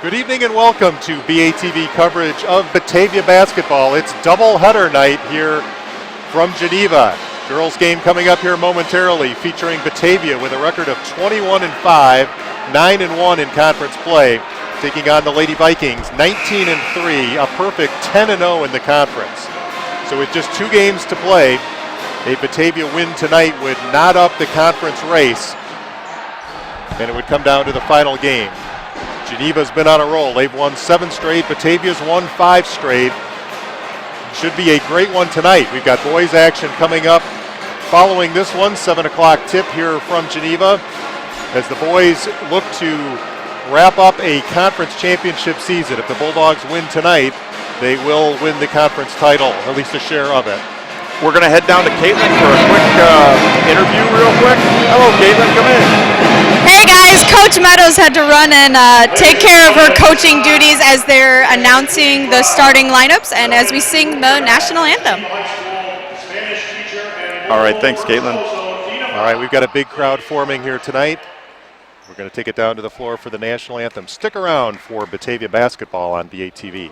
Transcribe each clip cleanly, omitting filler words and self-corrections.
Good evening and welcome to BATV coverage of Batavia basketball. It's doubleheader night here from Geneva. Girls game coming up here momentarily, featuring Batavia with a record of 21-5, 9-1 in conference play, taking on the Lady Vikings, 19-3, a perfect 10-0 in the conference. So with just 2 games to play, a Batavia win tonight would knot up the conference race, and it would come down to the final game. Geneva's been on a roll. They've won 7 straight. Batavia's won 5 straight. Should be a great one tonight. We've got boys action coming up following this one, 7 o'clock tip here from Geneva, as the boys look to wrap up a conference championship season. If the Bulldogs win tonight, they will win the conference title, at least a share of it. We're going to head down to Caitlin for a quick interview real quick. Hello, Caitlin, come in. Hey guys, Coach Meadows had to run and take care of her coaching duties as they're announcing the starting lineups and as we sing the national anthem. All right, thanks, Caitlin. All right, we've got a big crowd forming here tonight. We're going to take it down to the floor for the national anthem. Stick around for Batavia basketball on BATV.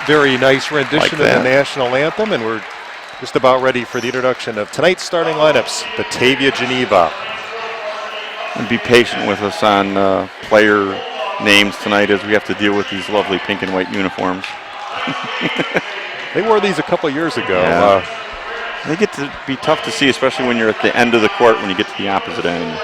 Very nice rendition of the national anthem, and we're just about ready for the introduction of tonight's starting lineups, Batavia, Geneva. And be patient with us on player names tonight as we have to deal with these lovely pink and white uniforms. They wore these a couple years ago. Yeah. They get to be tough to see, especially when you're at the end of the court when you get to the opposite end.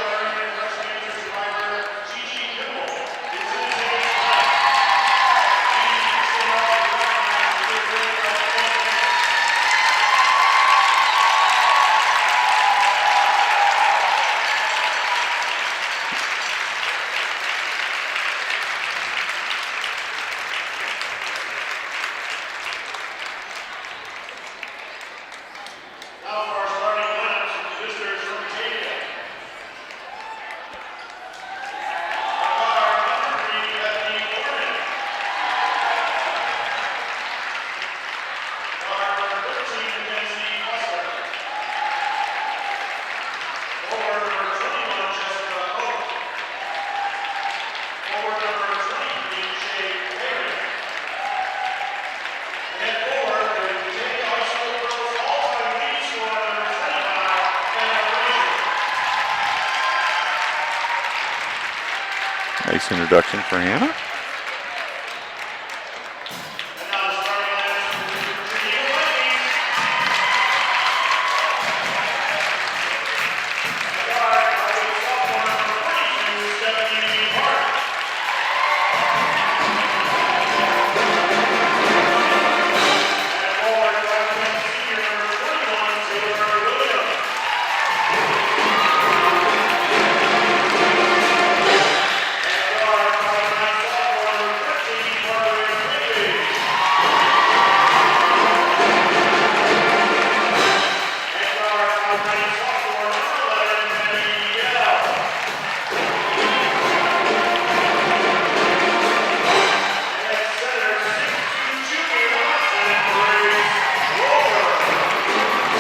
Nice introduction for Hannah.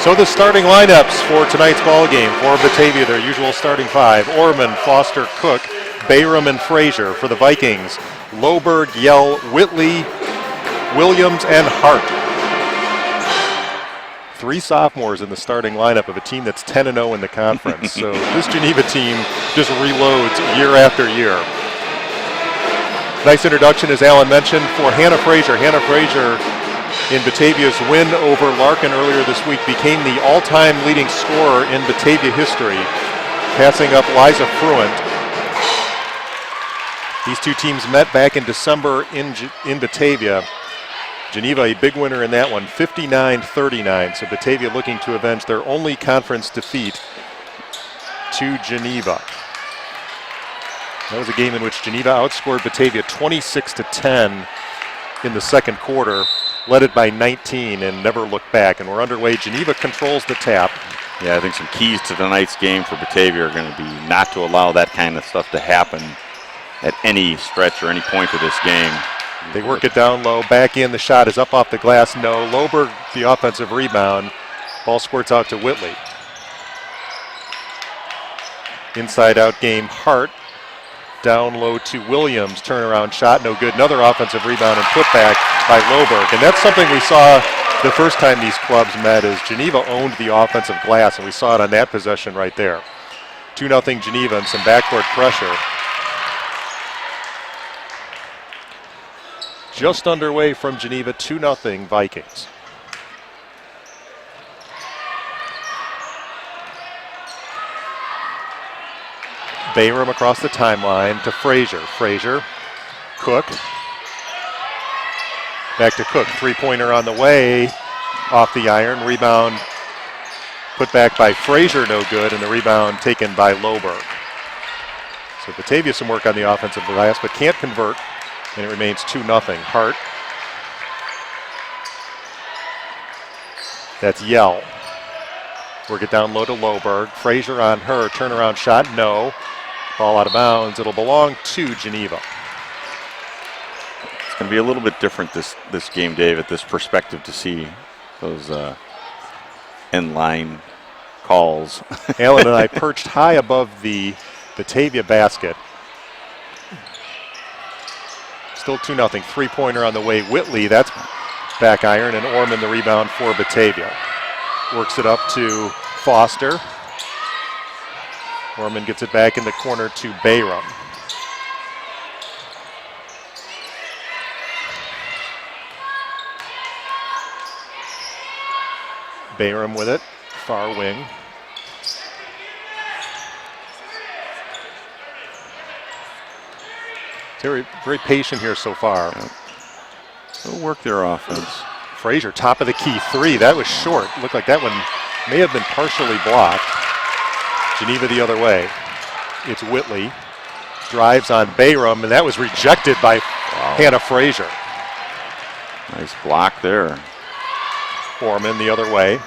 So the starting lineups for tonight's ball game for Batavia, their usual starting five: Orman, Foster, Cook, Bayram, and Frazier. For the Vikings, Loberg, Yell, Whitley, Williams, and Hart. 3 sophomores in the starting lineup of a team that's 10-0 in the conference. So this Geneva team just reloads year after year. Nice introduction, as Alan mentioned, for Hannah Frazier. Hannah Frazier, in Batavia's win over Larkin earlier this week, became the all-time leading scorer in Batavia history, passing up Liza Fruant. These two teams met back in December in Batavia. Geneva a big winner in that one, 59-39. So Batavia looking to avenge their only conference defeat to Geneva. That was a game in which Geneva outscored Batavia 26-10 in the second quarter, led it by 19 and never looked back. And we're underway. Geneva controls the tap. Yeah, I think some keys to tonight's game for Batavia are going to be not to allow that kind of stuff to happen at any stretch or any point of this game. They work it down low, back in, the shot is up off the glass, no. Loberg, the offensive rebound. Ball squirts out to Whitley. Inside out game, Hart. Down low to Williams, turnaround shot, no good. Another offensive rebound and putback by Loberg. And that's something we saw the first time these clubs met, is Geneva owned the offensive glass, and we saw it on that possession right there. 2-0 Geneva and some backcourt pressure. Just underway from Geneva, 2-0 Vikings. Bayram across the timeline to Frazier. Frazier, Cook. Back to Cook, three-pointer on the way, off the iron. Rebound put back by Frazier, no good, and the rebound taken by Loberg. So Batavia some work on the offensive glass, but can't convert, and it remains 2-0. Hart. That's Yell. Work it down low to Loberg. Frazier on her, turnaround shot, no. Ball out of bounds. It'll belong to Geneva. It's going to be a little bit different this game, David, this perspective to see those end line calls. Alan and I perched high above the Batavia basket. Still 2-0. Three-pointer on the way. Whitley, that's back iron, and Orman the rebound for Batavia. Works it up to Foster. Orman gets it back in the corner to Bayram. Bayram with it, far wing. They're very patient here so far. Yeah. They'll work their offense. Frazier, top of the key three. That was short. Looked like that one may have been partially blocked. Geneva the other way. It's Whitley. Drives on Bayram, and that was rejected by Hannah Frazier. Nice block there. Orman the other way.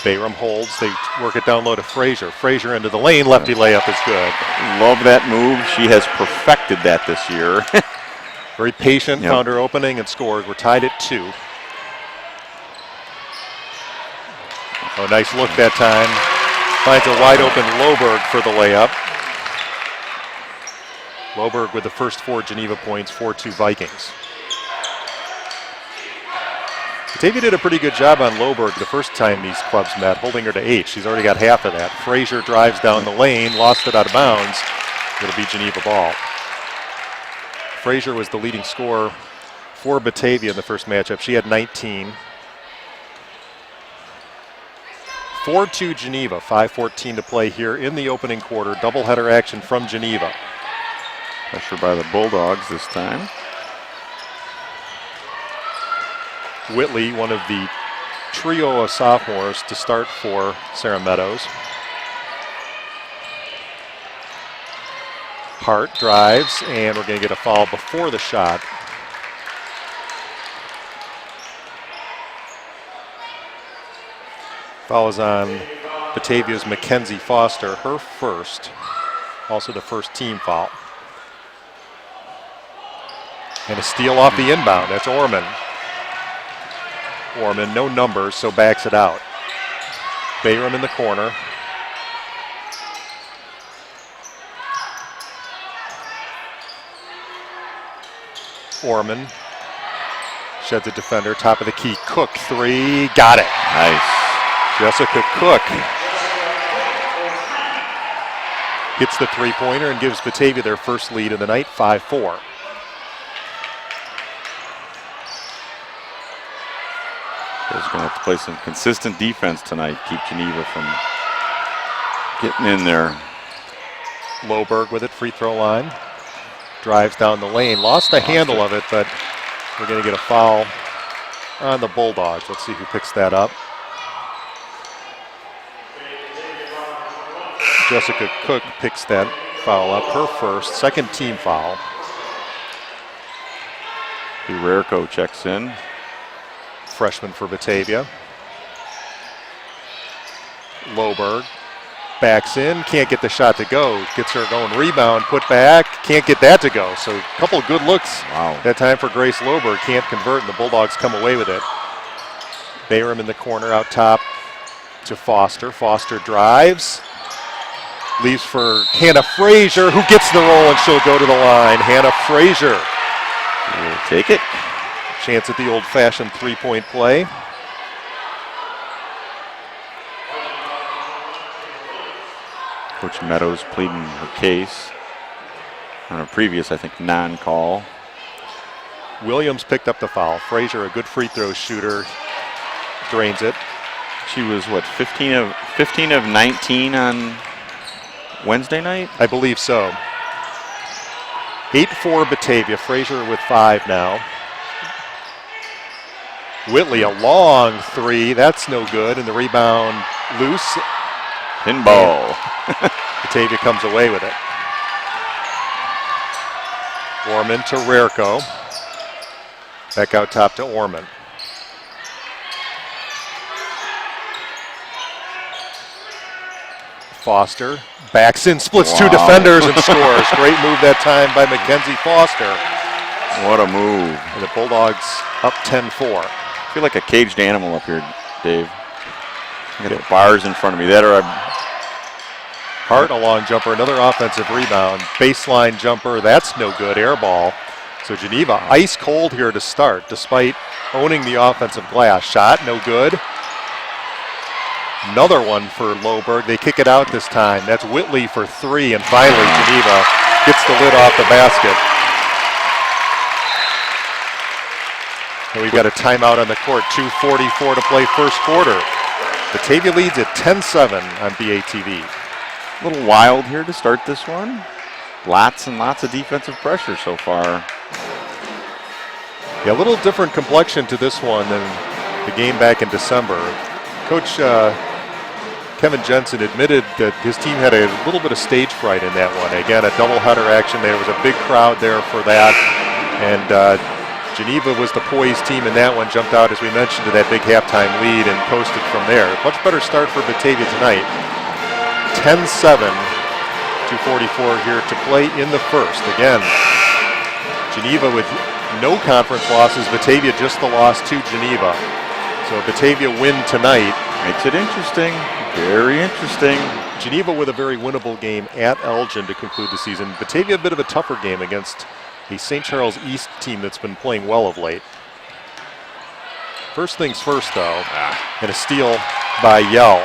Bayram holds. They work it down low to Frazier. Frazier into the lane. Lefty layup is good. Love that move. She has perfected that this year. Very patient. Yep. Found her opening and scored. We're tied at 2. Oh, nice look that time. Finds a wide open Loberg for the layup. Loberg with the first 4 Geneva points, 4-2 Vikings. Batavia did a pretty good job on Loberg the first time these clubs met, holding her to 8. She's already got half of that. Frazier drives down the lane, lost it out of bounds. It'll be Geneva ball. Frazier was the leading scorer for Batavia in the first matchup. She had 19. 4-2 Geneva, 5:14 to play here in the opening quarter. Doubleheader action from Geneva. Pressure by the Bulldogs this time. Whitley, one of the trio of sophomores to start for Sarah Meadows. Hart drives, and we're going to get a foul before the shot. Foul is on Batavia's Mackenzie Foster, her first, also the first team foul. And a steal off the inbound. That's Orman. Orman, no numbers, so backs it out. Bayram in the corner. Orman sheds a defender, top of the key. Cook, three, got it. Nice. Jessica Cook hits the three-pointer and gives Batavia their first lead of the night, 5-4. They're going to have to play some consistent defense tonight, keep Geneva from getting in there. Loberg with it, free throw line. Drives down the lane, lost the handle of it, but we're going to get a foul on the Bulldogs. Let's see who picks that up. Jessica Cook picks that foul up, her first, second team foul. Herrerico checks in. Freshman for Batavia. Loberg backs in, can't get the shot to go. Gets her going, rebound, put back, can't get that to go. So a couple of good looks that time for Grace Loberg. Can't convert, and the Bulldogs come away with it. Bayram in the corner out top to Foster. Foster drives. Leaves for Hannah Frazier, who gets the roll, and she'll go to the line. Hannah Frazier. We'll take it. Chance at the old-fashioned three-point play. Coach Meadows pleading her case on a previous, I think, non-call. Williams picked up the foul. Frazier, a good free throw shooter, drains it. She was, what, 15 of 19 on Wednesday night? I believe so. 8-4 Batavia. Frazier with 5 now. Whitley, a long three. That's no good. And the rebound loose. Pinball. Batavia comes away with it. Orman to Rerko. Back out top to Orman. Foster backs in, splits two defenders and scores. Great move that time by Mackenzie Foster. What a move. And the Bulldogs up 10-4. I feel like a caged animal up here, Dave. I got the bars in front of me. That are Hart, a long jumper, another offensive rebound. Baseline jumper, that's no good, air ball. So Geneva ice cold here to start, despite owning the offensive glass. Shot, no good. Another one for Loberg. They kick it out this time. That's Whitley for 3, and finally Geneva gets the lid off the basket. And we've got a timeout on the court, 2:44 to play first quarter. Batavia leads at 10-7 on BATV. a little wild here to start this one. Lots and lots of defensive pressure so far. Yeah, a little different complexion to this one than the game back in December. Coach Kevin Jensen admitted that his team had a little bit of stage fright in that one. Again, a doubleheader action. There was a big crowd there for that. And Geneva was the poised team in that one, jumped out, as we mentioned, to that big halftime lead and coasted from there. Much better start for Batavia tonight. 10-7, 2:44 here to play in the first. Again, Geneva with no conference losses. Batavia just the loss to Geneva. So Batavia win tonight. Makes it interesting. Very interesting. Geneva with a very winnable game at Elgin to conclude the season. Batavia a bit of a tougher game against a St. Charles East team that's been playing well of late. First things first, though, and a steal by Yell.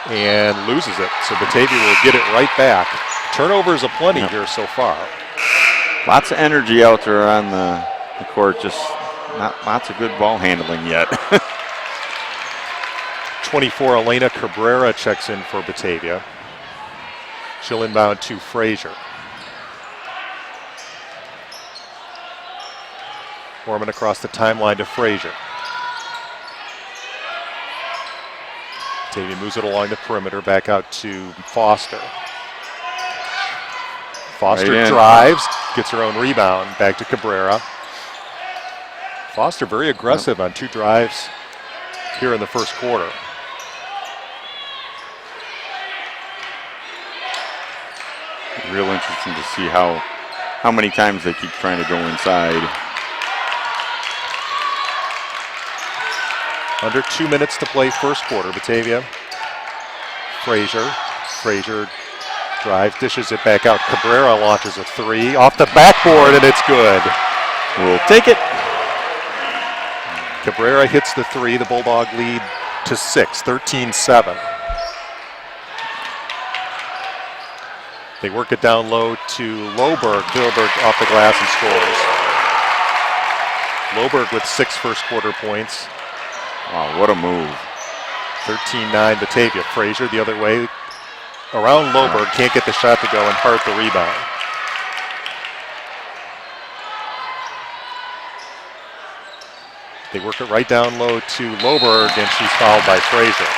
And loses it, so Batavia will get it right back. Turnovers aplenty here so far. Lots of energy out there on the court, just not lots of good ball handling yet. 24, Elena Cabrera checks in for Batavia. She'll inbound to Frazier. Foreman across the timeline to Frazier. Batavia moves it along the perimeter, back out to Foster. Foster drives, gets her own rebound, back to Cabrera. Foster very aggressive on 2 drives here in the first quarter. Real interesting to see how how many times they keep trying to go inside. Under 2 minutes to play first quarter. Batavia. Frazier drives, dishes it back out. Cabrera launches a three off the backboard, and it's good. We'll take it. Cabrera hits the three. The Bulldog lead to 6, 13-7. They work it down low to Loberg. Dilberg off the glass and scores. Loberg with 6 first quarter points. Wow, what a move. 13-9 Batavia. Frazier the other way around Loberg. Can't get the shot to go, and Hart the rebound. They work it right down low to Loberg, and she's fouled by Frazier.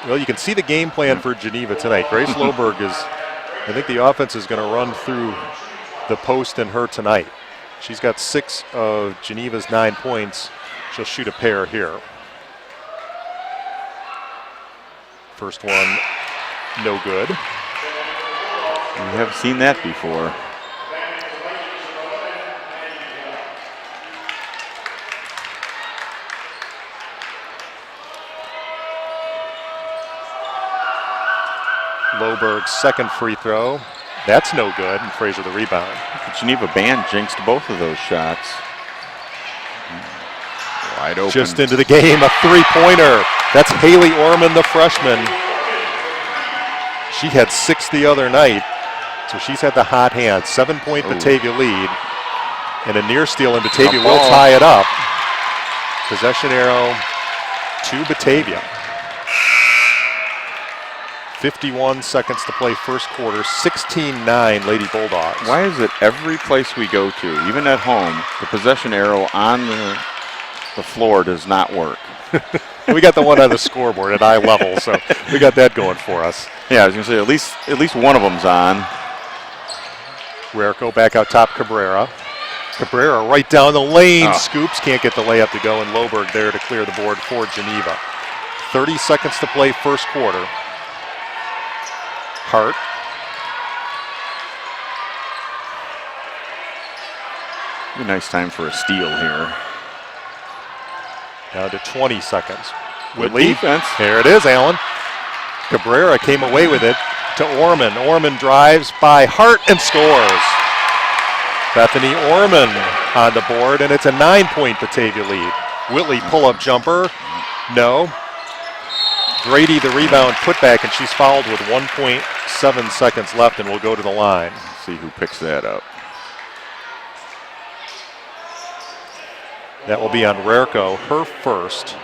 Well, you can see the game plan for Geneva tonight. Grace Loberg I think the offense is going to run through the post and her tonight. She's got 6 of Geneva's 9 points. She'll shoot a pair here. First one, no good. We haven't seen that before. Loberg's second free throw. That's no good, and Frazier the rebound. The Geneva band jinxed both of those shots. Wide open. Just into the game, a three-pointer. That's Haley Orman, the freshman. She had 6 the other night, so she's had the hot hand. 7-point Batavia lead, and a near steal, and Batavia will tie it up. Possession arrow to Batavia. 51 seconds to play first quarter, 16-9 Lady Bulldogs. Why is it every place we go to, even at home, the possession arrow on the floor does not work? We got the one on the scoreboard at eye level, so we got that going for us. Yeah, I was going to say at least one of them's on. Rarico back out top, Cabrera. Cabrera right down the lane, scoops, can't get the layup to go, and Loberg there to clear the board for Geneva. 30 seconds to play first quarter. Hart. A nice time for a steal here. Down to 20 seconds. Whitley. Defense. There it is, Allen. Cabrera came away with it to Orman. Orman drives by Hart and scores. Bethany Orman on the board, and it's a 9-point Batavia lead. Whitley pull-up jumper. No. Grady the rebound putback, and she's fouled with 1.7 seconds left and will go to the line. Let's see who picks that up. That will be on Rarico, her first,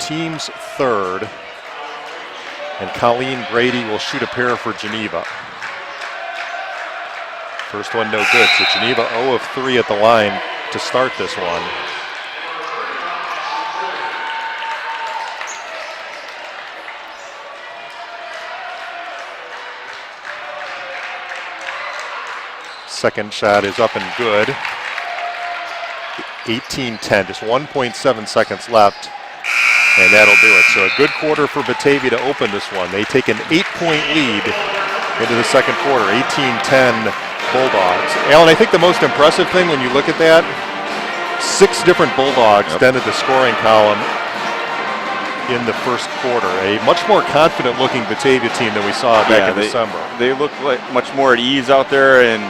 team's third, and Colleen Grady will shoot a pair for Geneva. First one no good, so Geneva 0 of 3 at the line to start this one. Second shot is up and good. 18-10, just 1.7 seconds left, and that'll do it. So a good quarter for Batavia to open this one. They take an 8-point lead into the second quarter, 18-10 Bulldogs. Alan, I think the most impressive thing when you look at that, 6 different Bulldogs dented the scoring column in the first quarter. A much more confident-looking Batavia team than we saw back in December. They look like much more at ease out there, and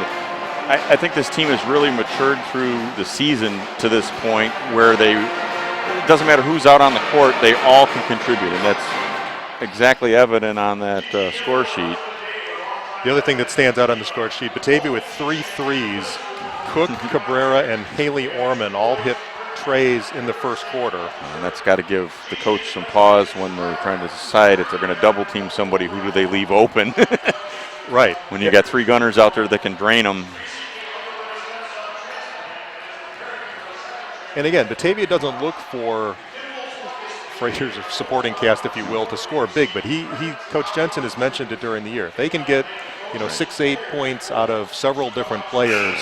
I think this team has really matured through the season to this point where it doesn't matter who's out on the court, they all can contribute, and that's exactly evident on that score sheet. The other thing that stands out on the score sheet, Batavia with 3 threes. Cook, Cabrera, and Haley Orman all hit trays in the first quarter. And that's got to give the coach some pause when they're trying to decide if they're going to double team somebody, who do they leave open? Right. When you got 3 gunners out there that can drain them. And again, Batavia doesn't look for Frazier's supporting cast, if you will, to score big, but Coach Jensen has mentioned it during the year. If they can get, 6-8 points out of several different players,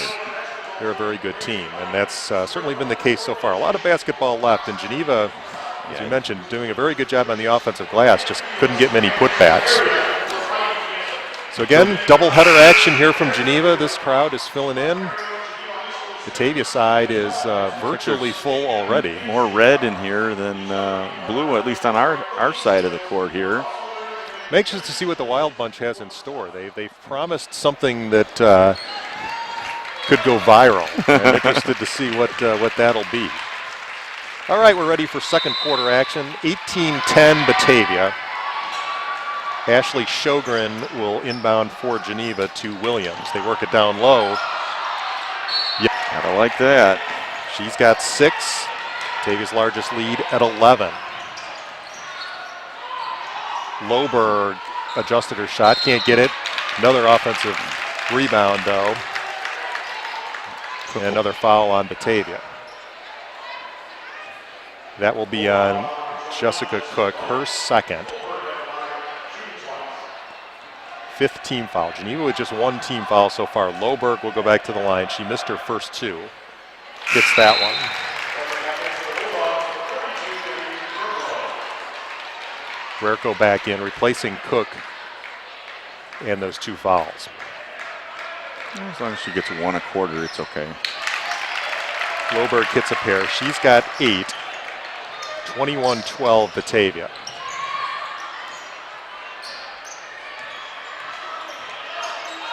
they're a very good team, and that's certainly been the case so far. A lot of basketball left, and Geneva, as you mentioned, doing a very good job on the offensive glass, just couldn't get many putbacks. So again, doubleheader action here from Geneva. This crowd is filling in. Batavia side is virtually full already. More red in here than blue, at least on our side of the court here. I'm anxious to see what the Wild Bunch has in store. They've promised something that could go viral. I'm interested to see what that'll be. All right, we're ready for second quarter action. 18-10 Batavia. Ashley Sjogren will inbound for Geneva to Williams. They work it down low. Yep. I like that. She's got 6. Batavia's largest lead at 11. Loberg adjusted her shot, can't get it. Another offensive rebound though. And another foul on Batavia. That will be on Jessica Cook, her second. 5th team foul. Geneva with just 1 team foul so far. Loberg will go back to the line. She missed her first 2. Gets that one. Guerco back in, replacing Cook and those 2 fouls. As long as she gets 1 a quarter, it's okay. Loberg hits a pair. She's got 8. 21-12 Batavia.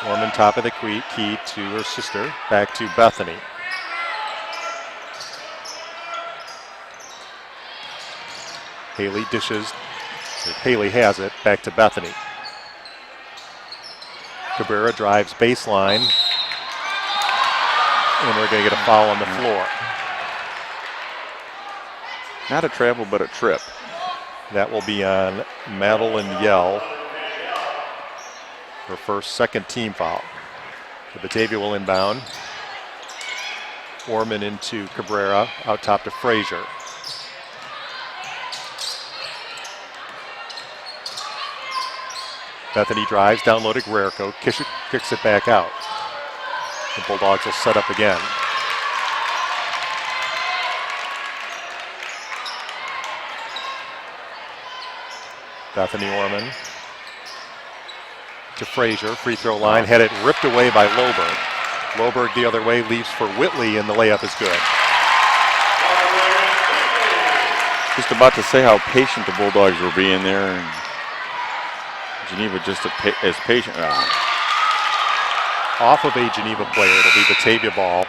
Orman top of the key to her sister. Back to Bethany. Haley dishes. Haley has it. Back to Bethany. Cabrera drives baseline. And we're going to get a foul on the floor. Not a travel, but a trip. That will be on Madeline Yell. Her first second team foul. The Batavia will inbound. Orman into Cabrera, out top to Frazier. Bethany drives, down low to Guerco, kicks it back out. The Bulldogs will set up again. Bethany Orman to Frazier, free throw line, had it ripped away by Loberg. Loberg the other way, leaves for Whitley, and the layup is good. Just about to say how patient the Bulldogs were being there, and Geneva just as patient. Off of a Geneva player, it'll be Batavia ball.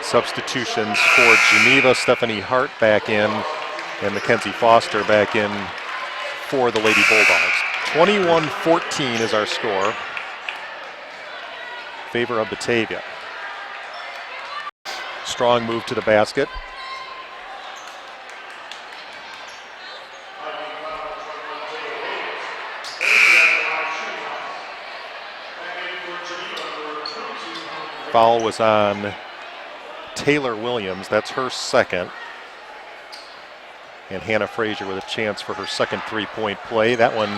Substitutions for Geneva, Stephanie Hart back in, and Mackenzie Foster back in for the Lady Bulldogs. 21-14 is our score. Favor of Batavia. Strong move to the basket. Foul was on Taylor Williams. That's her second. And Hannah Frazier with a chance for her second three-point play. That one,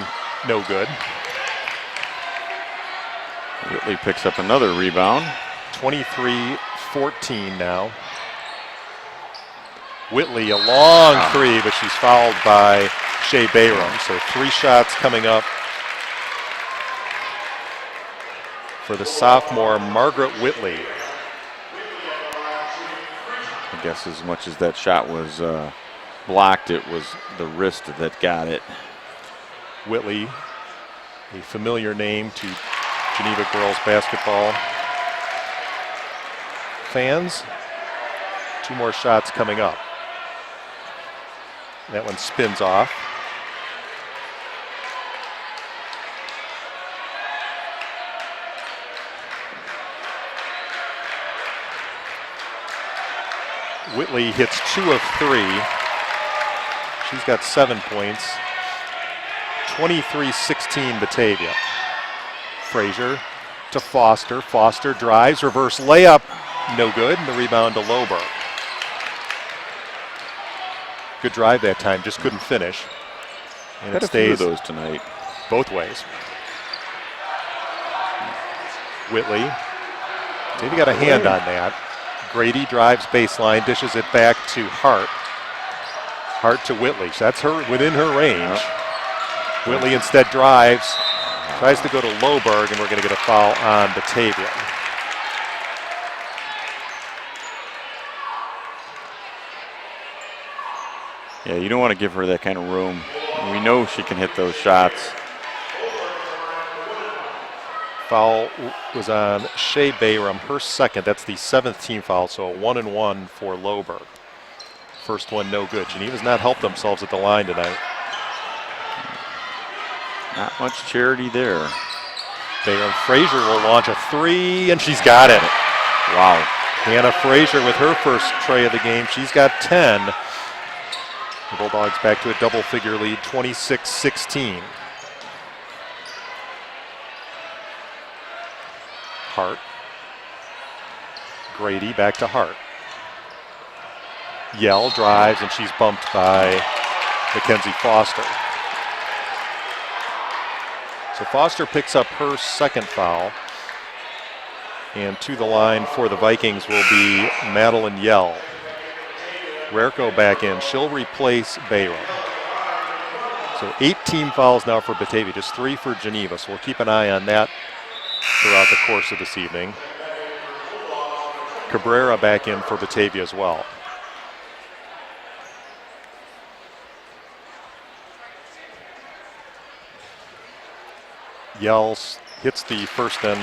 no good. Whitley picks up another rebound. 23-14 now. Whitley, a long three, but she's fouled by Shea Bayram. So 3 shots coming up for the sophomore Margaret Whitley. I guess as much as that shot was blocked, it was the wrist that got it. Whitley, a familiar name to Geneva girls basketball fans. 2 more shots coming up. That one spins off. Whitley hits 2 of 3. She's got 7 points. 23-16 Batavia. Frazier to Foster. Foster drives, reverse layup, no good, and the rebound to Loberg. Good drive that time, just couldn't finish. And Had it a few of stays those tonight. both ways. Whitley. Maybe got a hand on that. Grady drives baseline, dishes it back to Hart. Hart to Whitley. So that's her within her range. Whitley instead drives, Tries to go to Loberg, and we're going to get a foul on Batavia. Yeah, you don't want to give her that kind of room. We know she can hit those shots. Foul was on Shea Bayram, her second. That's the 7th team foul, so a 1-and-1 for Loberg. First one no good. Geneva's not helped themselves at the line tonight. Not much charity there. Bayram Frazier will launch a 3, and she's got it. Wow. Hannah Frazier with her first tray of the game. She's got 10. The Bulldogs back to a double-figure lead, 26-16. Hart. Grady back to Hart. Yell drives, and she's bumped by Mackenzie Foster. So Foster picks up her second foul. And to the line for the Vikings will be Madeline Yell. Rerko back in. She'll replace Bayram. So 8 team fouls now for Batavia, just 3 for Geneva. So we'll keep an eye on that throughout the course of this evening. Cabrera back in for Batavia as well. Yells hits the first shot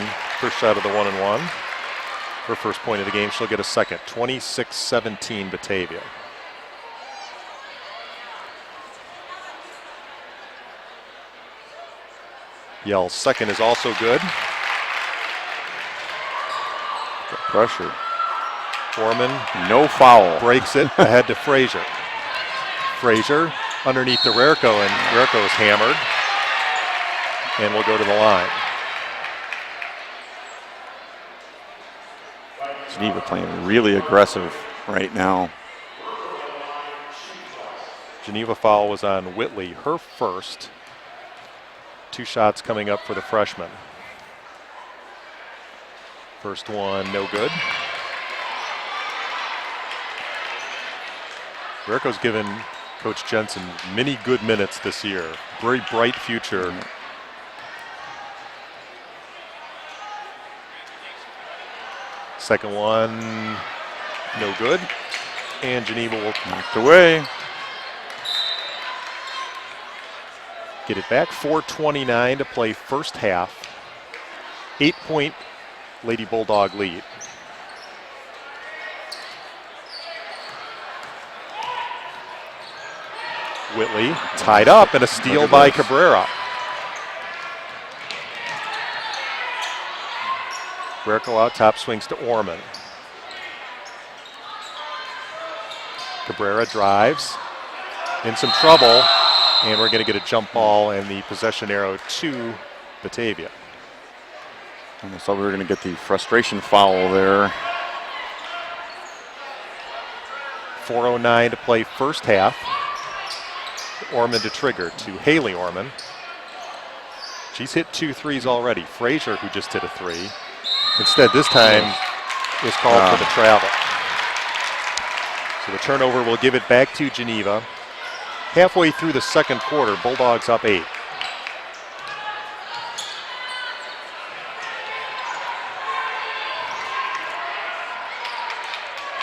of the 1-and-1. Her first point of the game. She'll get a second. 26-17 Batavia. Yell's second is also good. Good pressure. Foreman, no foul. Breaks it ahead to Frazier. Frazier underneath the Rerko, and Rerko is hammered. And we'll go to the line. Geneva playing really aggressive right now. Geneva foul was on Whitley, her first. 2 shots coming up for the freshman. First one, no good. Rerko's given Coach Jensen many good minutes this year. Very bright future. Second one, no good. And Geneva will knocked away. Get it back. 4:29 to play first half. 8-point Lady Bulldog lead. Whitley tied up, and a steal by Cabrera. Rerko out top, swings to Orman. Cabrera drives, in some trouble, and we're going to get a jump ball and the possession arrow to Batavia. Almost thought we were going to get the frustration foul there. 4:09 to play first half. Orman to trigger to Haley Orman. She's hit 2 threes already. Frazier, who just hit a 3. Instead, this time was called for the travel. So the turnover will give it back to Geneva. Halfway through the second quarter, Bulldogs up 8.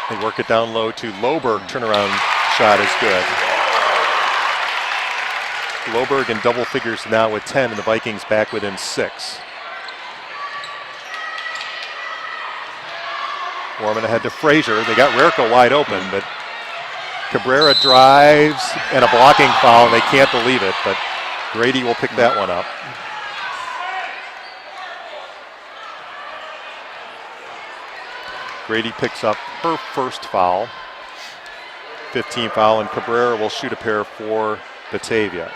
They work it down low to Loberg. Turnaround shot is good. Loberg in double figures now with 10, and the Vikings back within 6. Orman ahead to Frazier. They got Rerko wide open, but Cabrera drives and a blocking foul, and they can't believe it, but Grady will pick that one up. Grady picks up her first foul, 15th foul, and Cabrera will shoot a pair for Batavia.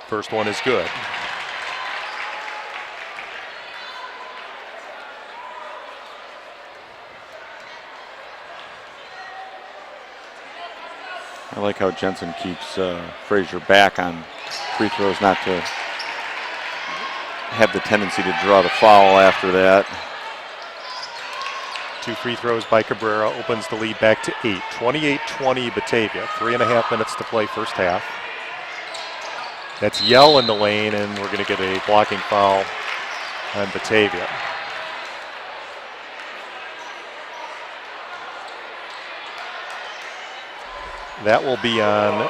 First one is good. I like how Jensen keeps Frazier back on free throws, not to have the tendency to draw the foul after that. 2 free throws by Cabrera opens the lead back to 8. 28-20 Batavia. 3.5 minutes to play first half. That's Yell in the lane, and we're going to get a blocking foul on Batavia. That will be on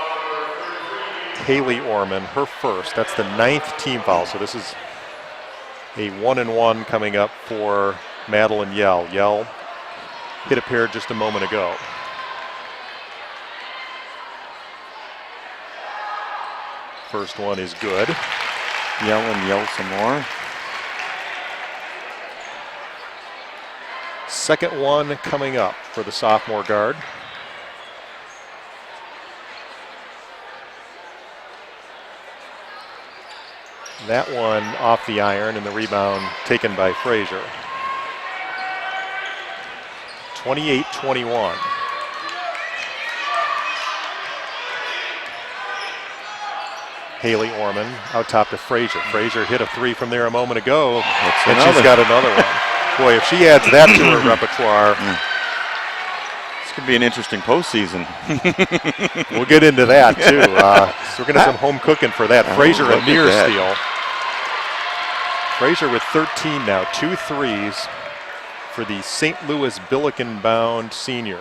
Haley Orman, her first. That's the 9th team foul, so this is a 1-and-1 coming up for Madeline Yell. Yell hit a pair just a moment ago. First one is good. Yell and Yell some more. Second one coming up for the sophomore guard. That one off the iron, and the rebound taken by Frazier. 28-21. Haley Orman out top to Frazier. Frazier hit a 3 from there a moment ago, and she's got another one. Boy, if she adds that to her repertoire. This could be an interesting postseason. We'll get into that, too. So we're going to have some home cooking for that. Frazier a near steal. Frazier with 13 now, 2 threes for the St. Louis Billiken-bound senior.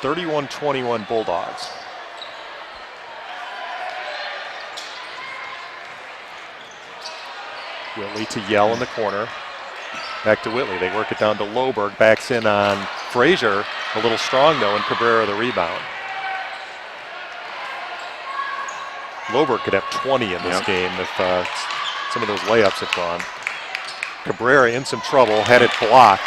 31-21 Bulldogs. Whitley to Yell in the corner. Back to Whitley. They work it down to Loberg. Backs in on Frazier. A little strong, though, and Cabrera the rebound. Loberg could have 20 in this game if some of those layups have gone. Cabrera in some trouble. Had it blocked.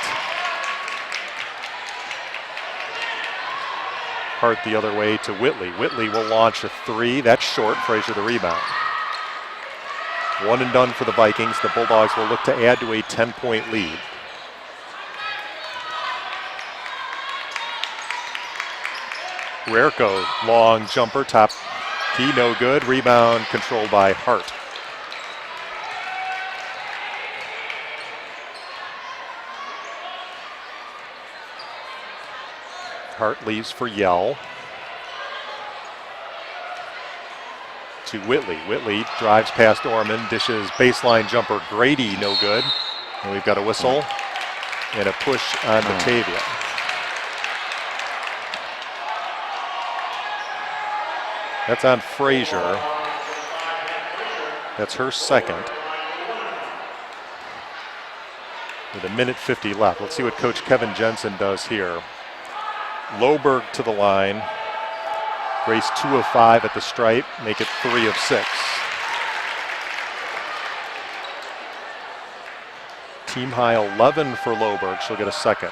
Hart the other way to Whitley. Whitley will launch a 3. That's short. Frazier the rebound. 1 and done for the Vikings. The Bulldogs will look to add to a 10-point lead. Rerko, long jumper, top key, no good. Rebound controlled by Hart. Hart leaves for Yell. To Whitley. Whitley drives past Orman, dishes baseline jumper Grady, no good. And we've got a whistle and a push on Batavia. That's on Frazier. That's her second. With 1:50 left. Let's see what Coach Kevin Jensen does here. Loberg to the line. Race 2 of 5 at the stripe, make it 3 of 6. Team high 11 for Loberg. She'll get a second.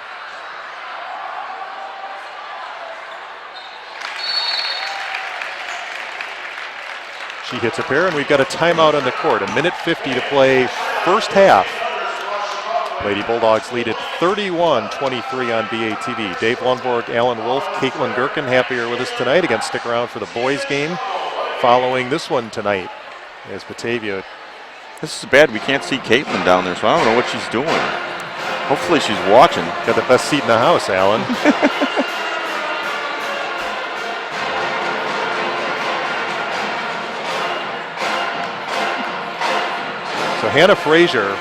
She hits a pair, and we've got a timeout on the court. 1:50 to play first half. Lady Bulldogs lead at 31-23 on BATV. Dave Lundborg, Alan Wolf, Caitlin Gherkin happier with us tonight. Again, stick around for the boys game following this one tonight as Batavia. This is bad. We can't see Caitlin down there, so I don't know what she's doing. Hopefully she's watching. Got the best seat in the house, Alan. So Hannah Frazier,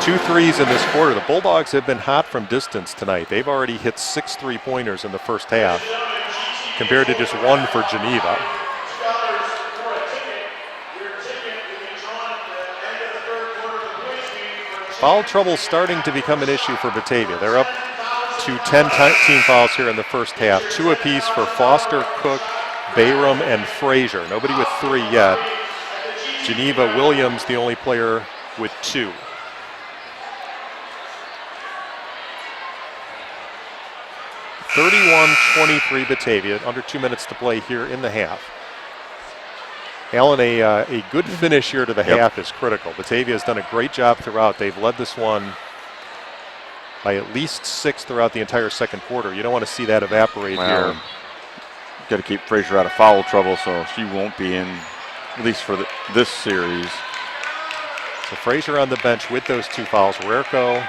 2 threes in this quarter. The Bulldogs have been hot from distance tonight. They've already hit 6 3-pointers in the first half, compared to just 1 for Geneva. Foul trouble starting to become an issue for Batavia. They're up to 10 team fouls here in the first half. 2 apiece for Foster, Cook, Bayram, and Frazier. Nobody with 3 yet. Geneva Williams, the only player with 2. (31-23) Batavia. Under 2 minutes to play here in the half. Alan, a good finish here to the half is critical. Batavia has done a great job throughout. They've led this one by at least 6 throughout the entire second quarter. You don't want to see that evaporate here. Got to keep Frazier out of foul trouble, so she won't be in, at least for this series. So Frazier on the bench with those 2 fouls. Rerko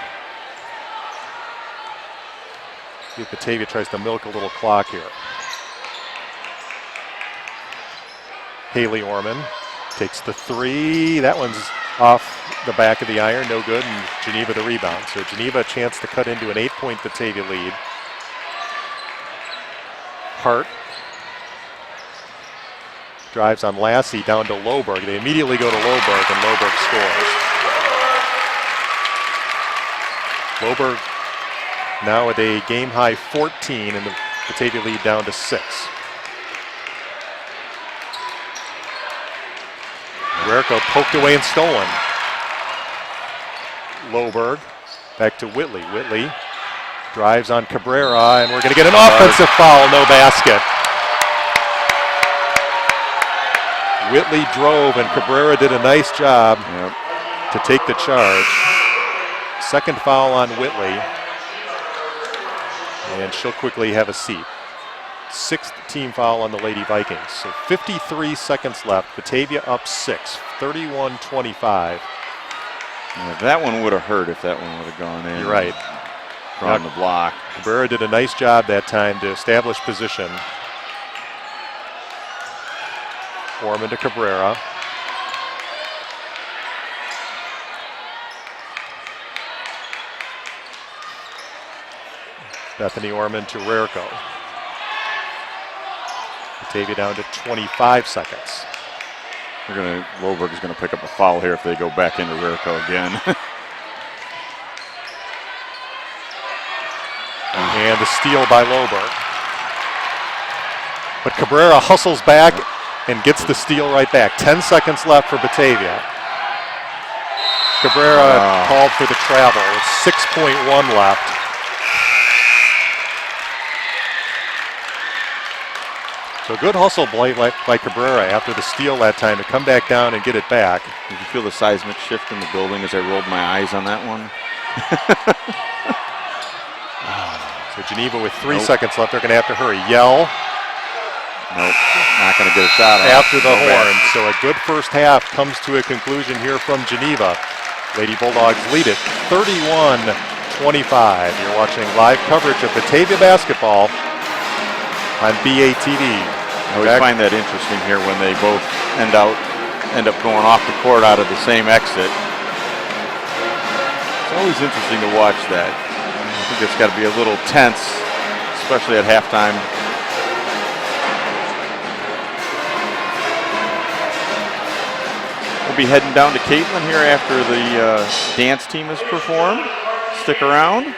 Batavia tries to milk a little clock here. Haley Orman takes the three. That one's off the back of the iron, no good, and Geneva the rebound. So Geneva a chance to cut into an 8-point Batavia lead. Hart drives on Lassie down to Loberg. They immediately go to Loberg, and Loberg scores. Loberg now with a game-high 14, and the Batavia lead down to 6. Rerko poked away and stolen. Loberg back to Whitley. Whitley drives on Cabrera, and we're going to get an offensive foul, no basket. Whitley drove, and Cabrera did a nice job to take the charge. Second foul on Whitley, and she'll quickly have a seat. 6th team foul on the Lady Vikings. So 53 seconds left. Batavia up 6, 31-25. Yeah, that one would have hurt if that one would have gone in. You're right. On the block. Cabrera did a nice job that time to establish position. Orman to Cabrera. Bethany Orman to Rerko. Batavia down to 25 seconds. Loberg is going to pick up a foul here if they go back into Rerko again. And the steal by Loberg. But Cabrera hustles back and gets the steal right back. 10 seconds left for Batavia. Cabrera called for the travel. It's 6.1 left. So good hustle by Cabrera after the steal that time to come back down and get it back. Did you feel the seismic shift in the building as I rolled my eyes on that one? So Geneva with 3 seconds left. They're going to have to hurry. Yell. Nope, not going to get a shot after the horn. So a good first half comes to a conclusion here from Geneva. Lady Bulldogs lead it 31-25. You're watching live coverage of Batavia basketball on BATV. I always find that interesting here when they both end up going off the court out of the same exit. It's always interesting to watch that. I think it's got to be a little tense, especially at halftime. We'll be heading down to Caitlin here after the dance team has performed. Stick around.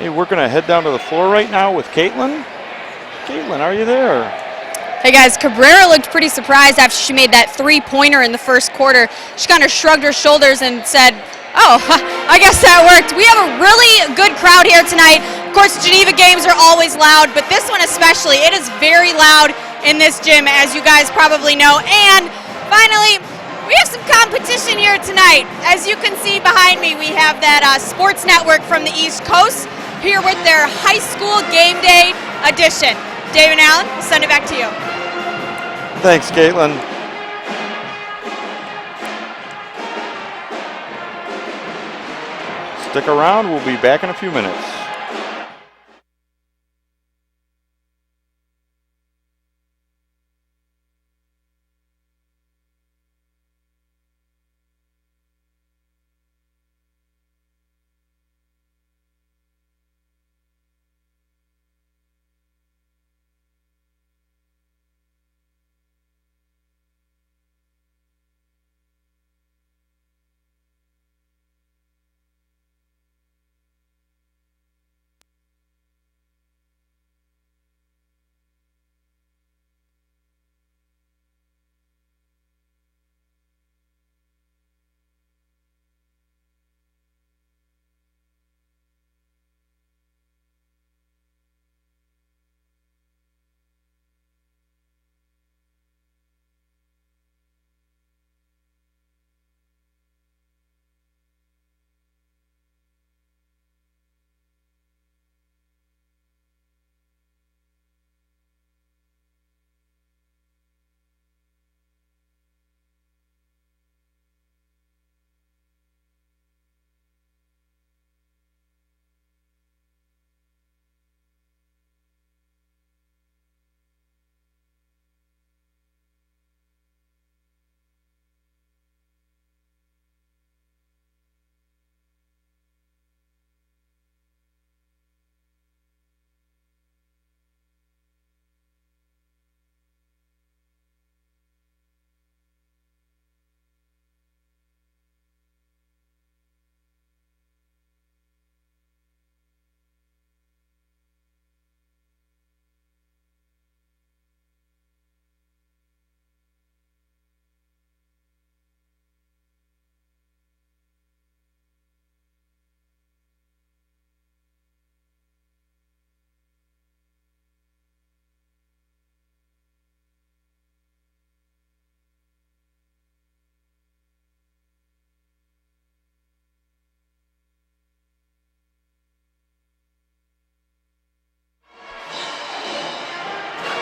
Hey, we're going to head down to the floor right now with Caitlin. Caitlin, are you there? Hey guys, Cabrera looked pretty surprised after she made that three-pointer in the first quarter. She kind of shrugged her shoulders and said, oh, I guess that worked. We have a really good crowd here tonight. Of course, Geneva games are always loud, but this one especially. It is very loud in this gym, as you guys probably know. And finally, we have some competition here tonight. As you can see behind me, we have that sports network from the East Coast here with their high school game day edition. David and Allen, I'll send it back to you. Thanks, Caitlin. Stick around, we'll be back in a few minutes.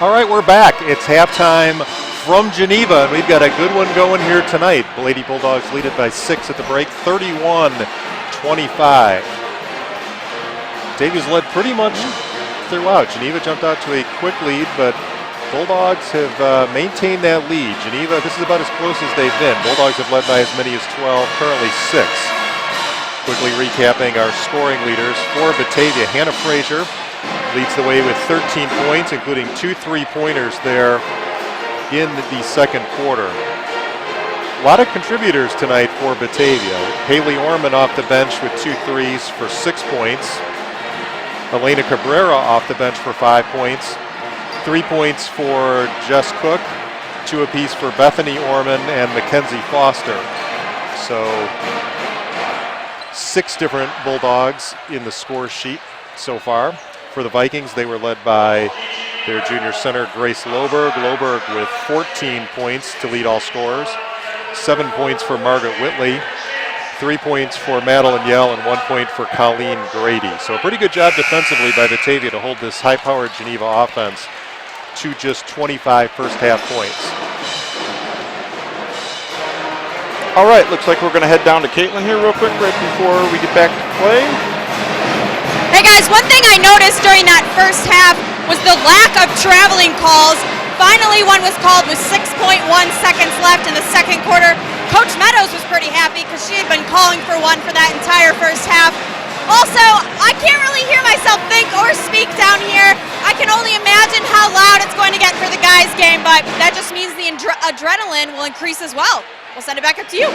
All right, we're back. It's halftime from Geneva, and we've got a good one going here tonight. Lady Bulldogs lead it by 6 at the break, 31-25. Davies led pretty much throughout. Geneva jumped out to a quick lead, but Bulldogs have maintained that lead. Geneva, this is about as close as they've been. Bulldogs have led by as many as 12, currently 6. Quickly recapping our scoring leaders. For Batavia, Hannah Frazier leads the way with 13 points, including 2 3-pointers there in the second quarter. A lot of contributors tonight for Batavia. Haley Orman off the bench with 2 threes for 6 points. Elena Cabrera off the bench for 5 points. 3 points for Jess Cook, 2 apiece for Bethany Orman and Mackenzie Foster. So 6 different Bulldogs in the score sheet so far. For the Vikings, they were led by their junior center, Grace Loberg. Loberg with 14 points to lead all scorers. 7 points for Margaret Whitley. 3 points for Madeline Yell and 1 point for Colleen Grady. So a pretty good job defensively by Batavia to hold this high-powered Geneva offense to just 25 first-half points. All right, looks like we're going to head down to Caitlin here real quick right before we get back to play. Hey guys, one thing I noticed during that first half was the lack of traveling calls. Finally, one was called with 6.1 seconds left in the second quarter. Coach Meadows was pretty happy because she had been calling for one for that entire first half. Also, I can't really hear myself think or speak down here. I can only imagine how loud it's going to get for the guys' game, but that just means the adrenaline will increase as well. We'll send it back up to you.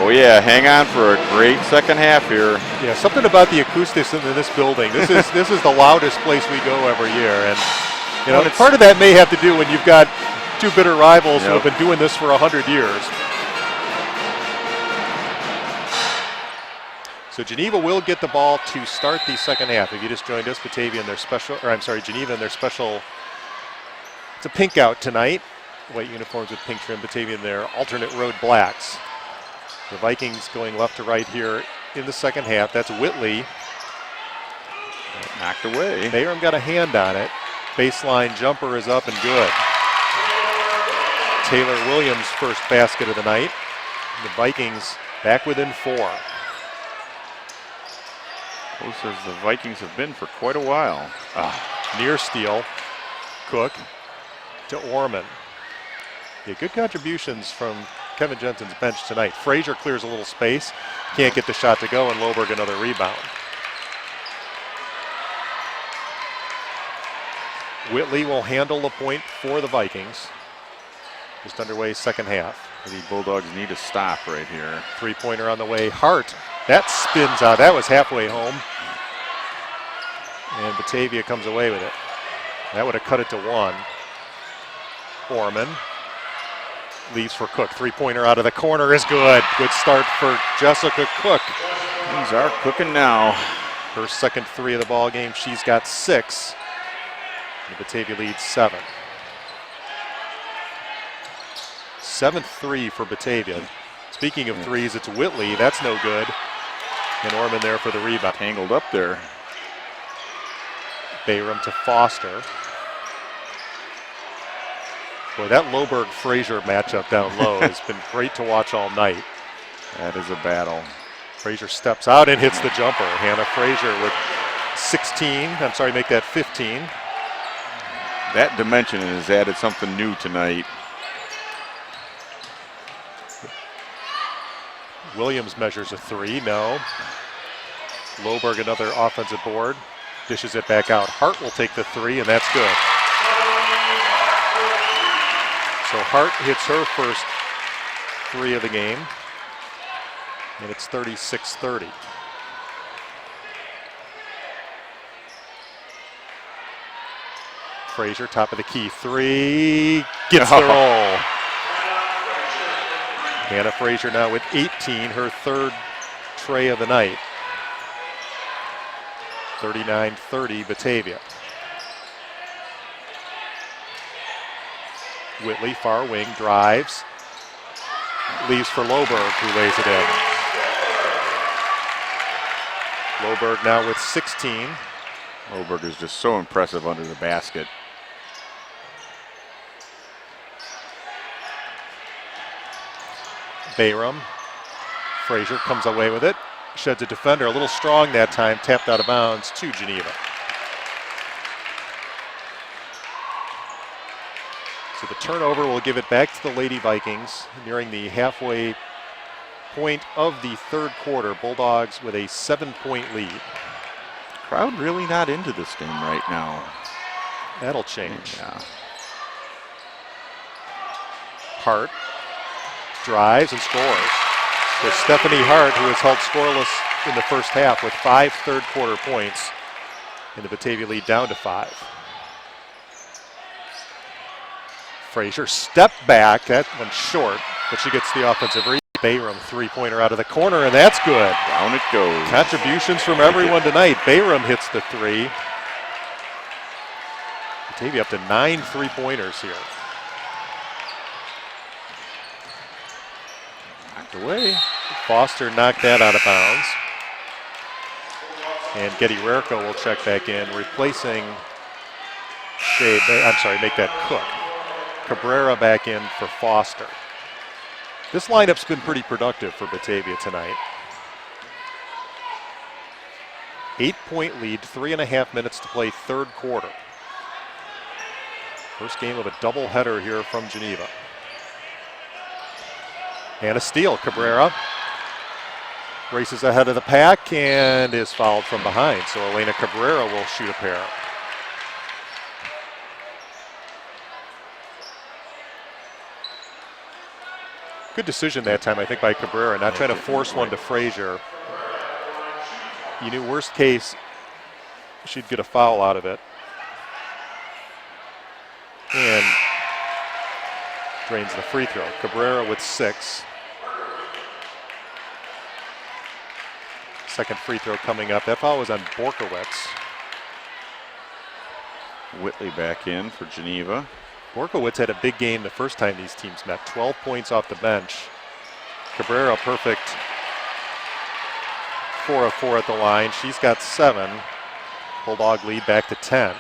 Oh yeah, hang on for a great second half here. Yeah, something about the acoustics in this building. This is the loudest place we go every year, and part of that may have to do when you've got two bitter rivals who have been doing this for 100 years. So Geneva will get the ball to start the second half. If you just joined us, Geneva and their special, it's a pink out tonight. White uniforms with pink trim, Batavia in their alternate road blacks. The Vikings going left to right here in the second half. That's Whitley. Knocked away. Bayram got a hand on it. Baseline jumper is up and good. Taylor Williams' first basket of the night. The Vikings back within 4. Close as the Vikings have been for quite a while. Near steal. Cook to Orman. Yeah, good contributions from Kevin Jensen's bench tonight. Frazier clears a little space. Can't get the shot to go, and Loberg another rebound. Whitley will handle the point for the Vikings. Just underway second half. The Bulldogs need a stop right here. Three-pointer on the way. Hart. That spins out. That was halfway home. And Batavia comes away with it. That would have cut it to 1. Orman leaves for Cook. Three-pointer out of the corner is good. Good start for Jessica Cook. Things are cooking now. Her second 3 of the ball game. She's got 6. The Batavia leads 7. 7th 3 for Batavia. Speaking of threes, it's Whitley. That's no good. And Orman there for the rebound. Tangled up there. Bayram to Foster. Boy, that Loberg-Frazier matchup down low has been great to watch all night. That is a battle. Frazier steps out and hits the jumper. Hannah Frazier with 15. That dimension has added something new tonight. Williams measures a 3, no. Loberg another offensive board. Dishes it back out. Hart will take the 3, and that's good. So Hart hits her first 3 of the game, and it's 36-30. Frazier, top of the key, 3, gets the roll. Hannah Frazier now with 18, her third tray of the night. 39-30 Batavia. Whitley, far wing, drives. Leaves for Loberg, who lays it in. Loberg now with 16. Loberg is just so impressive under the basket. Bayram. Frazier comes away with it. Sheds a defender, a little strong that time, tapped out of bounds to Geneva. So the turnover will give it back to the Lady Vikings nearing the halfway point of the third quarter. Bulldogs with a 7-point lead. Crowd really not into this game right now. That'll change. Yeah. Hart drives and scores. So Stephanie Hart, who has held scoreless in the first half with 5 third quarter points, and the Batavia lead down to 5. Frazier step back, that one's short, but she gets the offensive rebound. Bayram three-pointer out of the corner, and that's good. Down it goes. Contributions from everyone tonight. Bayram hits the 3. Batavia up to 9 3-pointers here. Knocked away. Foster knocked that out of bounds. And Getty Rarico will check back in, replacing make that Cook. Cabrera back in for Foster. This lineup's been pretty productive for Batavia tonight. 8-point lead, 3.5 minutes to play third quarter. First game of a doubleheader here from Geneva. And a steal. Cabrera races ahead of the pack and is fouled from behind. So Elena Cabrera will shoot a pair. Good decision that time, I think, by Cabrera, not trying to force one to Frazier. You knew worst case, she'd get a foul out of it. And drains the free throw. Cabrera with 6. Second free throw coming up. That foul was on Borkowitz. Whitley back in for Geneva. Borkowitz had a big game the first time these teams met. 12 points off the bench. Cabrera perfect. 4 of 4 at the line. She's got 7. Bulldog lead back to 10.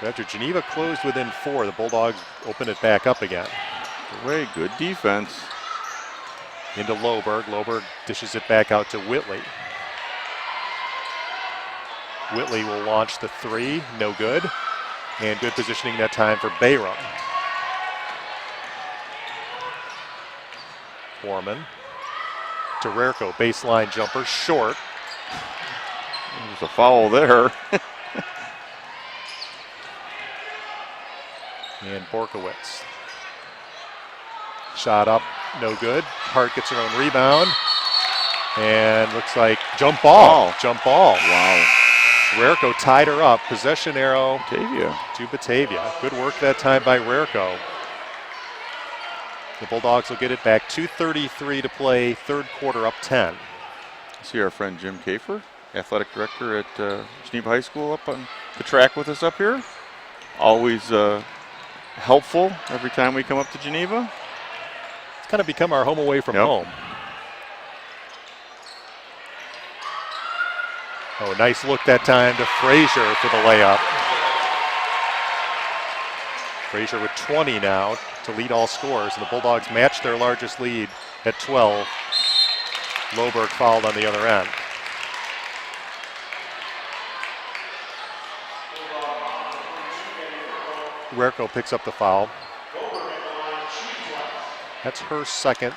So after Geneva closed within 4, the Bulldogs open it back up again. Way good defense. Into Loberg. Loberg dishes it back out to Whitley. Whitley will launch the 3. No good. And good positioning that time for Bayram. Foreman to Rerko. Baseline jumper. Short. There's a foul there. And Borkowitz. Shot up, no good. Hart gets her own rebound. And looks like jump ball. Jump ball. Wow. Rerko tied her up. Possession arrow Batavia. to Batavia. Good work that time by Rerko. The Bulldogs will get it back. 2:33 to play, third quarter, up 10. See our friend Jim Kafer, athletic director at Geneva High School, up on the track with us up here. Always helpful every time we come up to Geneva. It's kind of become our home away from home. Oh, nice look that time to Frazier for the layup. Frazier with 20 now to lead all scores, and the Bulldogs match their largest lead at 12. Loberg fouled on the other end. Rerko picks up the foul. That's her second.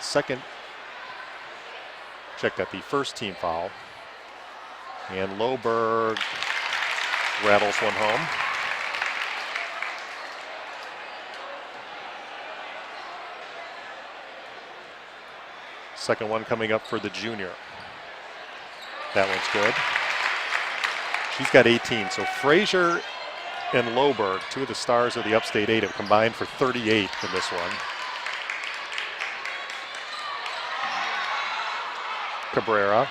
Check that, the first team foul. And Loberg rattles one home. Second one coming up for the junior. That one's good. She's got 18. So Frazier and Loberg, 2 of the stars of the Upstate 8, have combined for 38 in this one. Cabrera.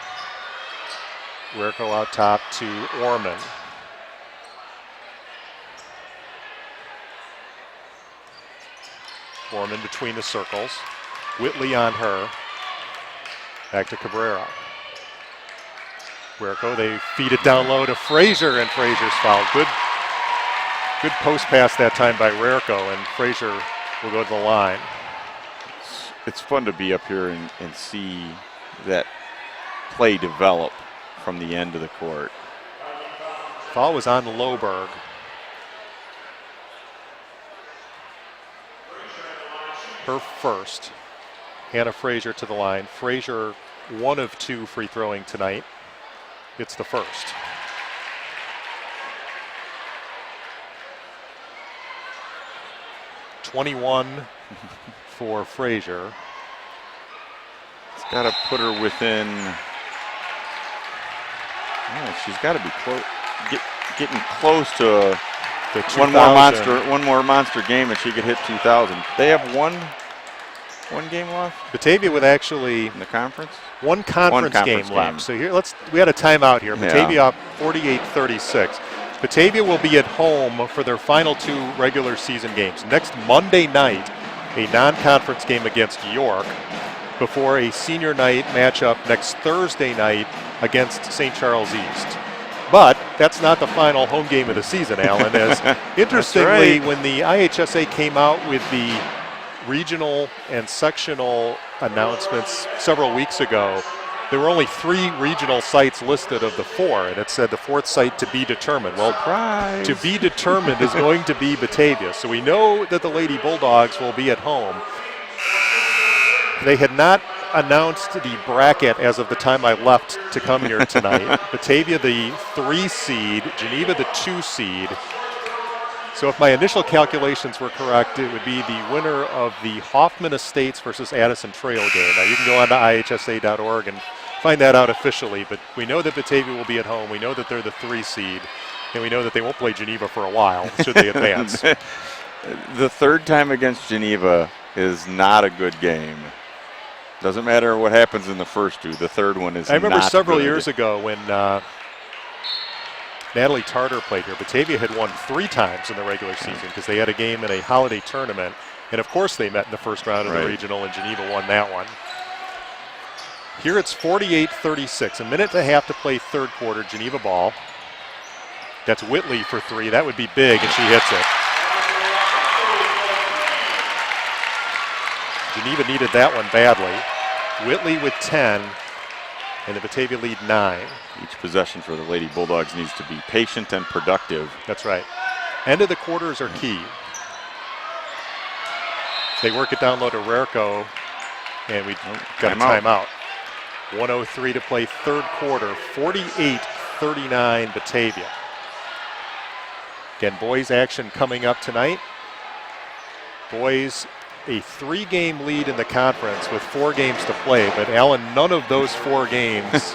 Rerko out top to Orman. Orman between the circles. Whitley on her. Back to Cabrera. Rerko, they feed it down low to Frazier, and Frazier's fouled. Good post pass that time by Rerko, and Frazier will go to the line. It's fun to be up here and see that play develop from the end of the court. Foul was on Loberg. Her first. Hannah Frazier to the line. Frazier, 1 of 2 free throwing tonight. It's the first. .21 for Frazier. It's got to put her within. Yeah, she's got to be close, getting close to one more monster game, and she could hit 2,000. They have one game left. Batavia with actually in the conference. One conference game left. So here, we had a timeout here. Batavia up 48-36. Batavia will be at home for their final 2 regular season games. Next Monday night, a non-conference game against York, before a senior night matchup next Thursday night against St. Charles East. But that's not the final home game of the season, Alan. As interestingly, when the IHSA came out with the regional and sectional announcements several weeks ago, there were only 3 regional sites listed of the 4, and it said the 4th site to be determined. Well, surprise. To be determined is going to be Batavia. So we know that the Lady Bulldogs will be at home. They had not announced the bracket as of the time I left to come here tonight. Batavia the 3 seed, Geneva the 2 seed. So if my initial calculations were correct, it would be the winner of the Hoffman Estates versus Addison Trail game. Now you can go on to ihsa.org and find that out officially, but we know that Batavia will be at home. We know that they're the 3 seed, and we know that they won't play Geneva for a while, should they advance. The third time against Geneva is not a good game. Doesn't matter what happens in the first 2. The third one is not good. I remember several years ago when Natalie Tartar played here. Batavia had won 3 times in the regular season because they had a game in a holiday tournament. And, of course, they met in the first round of the regional, and Geneva won that one. Here it's 48-36. A minute and a half to play third quarter. Geneva ball. That's Whitley for 3. That would be big, and she hits it. Geneva needed that one badly. Whitley with 10, and the Batavia lead 9. Each possession for the Lady Bulldogs needs to be patient and productive. That's right. End of the quarters are key. They work it down low to Rerko, and we got a timeout. 1:03 to play third quarter, 48-39 Batavia. Again, boys action coming up tonight. Boys a 3-game lead in the conference with 4 games to play, but Alan, none of those 4 games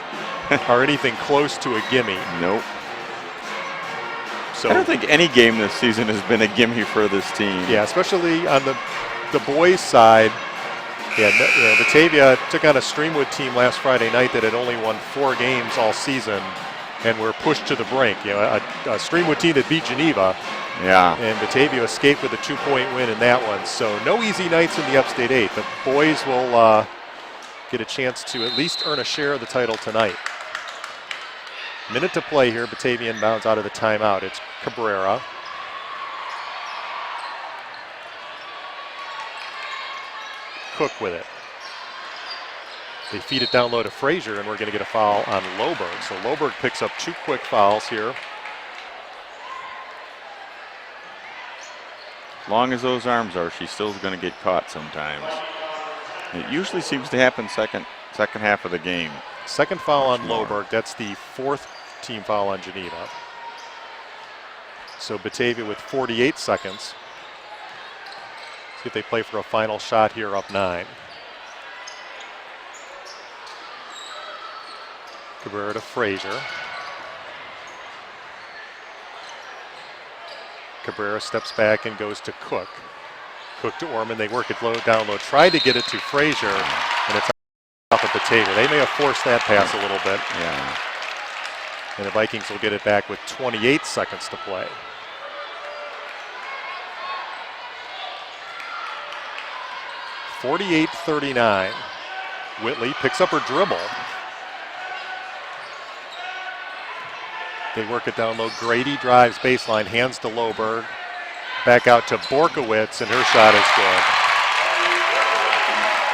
are anything close to a gimme. Nope. So I don't think any game this season has been a gimme for this team. Yeah, especially on the boys' side. Yeah, Batavia took on a Streamwood team last Friday night that had only won 4 games all season and were pushed to the brink. You know, a Streamwood team that beat Geneva. Yeah. And Batavia escaped with a 2-point win in that one. So no easy nights in the Upstate 8. The boys will get a chance to at least earn a share of the title tonight. Minute to play here. Batavia inbounds out of the timeout. It's Cabrera. Cook with it. They feed it down low to Frazier, and we're going to get a foul on Loberg. So Loberg picks up 2 quick fouls here. As long as those arms are, she's still going to get caught sometimes. It usually seems to happen second half of the game. Second foul on Loberg. That's the 4th team foul on Geneva. So Batavia with 48 seconds. See if they play for a final shot here, up 9. Cabrera to Frazier. Cabrera steps back and goes to Cook. Cook to Orman. They work it low, down low. Tried to get it to Frazier, and it's off of Batavia. They may have forced that pass a little bit. Yeah. And the Vikings will get it back with 28 seconds to play. (48-39). Whitley picks up her dribble. They work it down low. Grady drives baseline, hands to Loberg. Back out to Borkowitz, and her shot is good.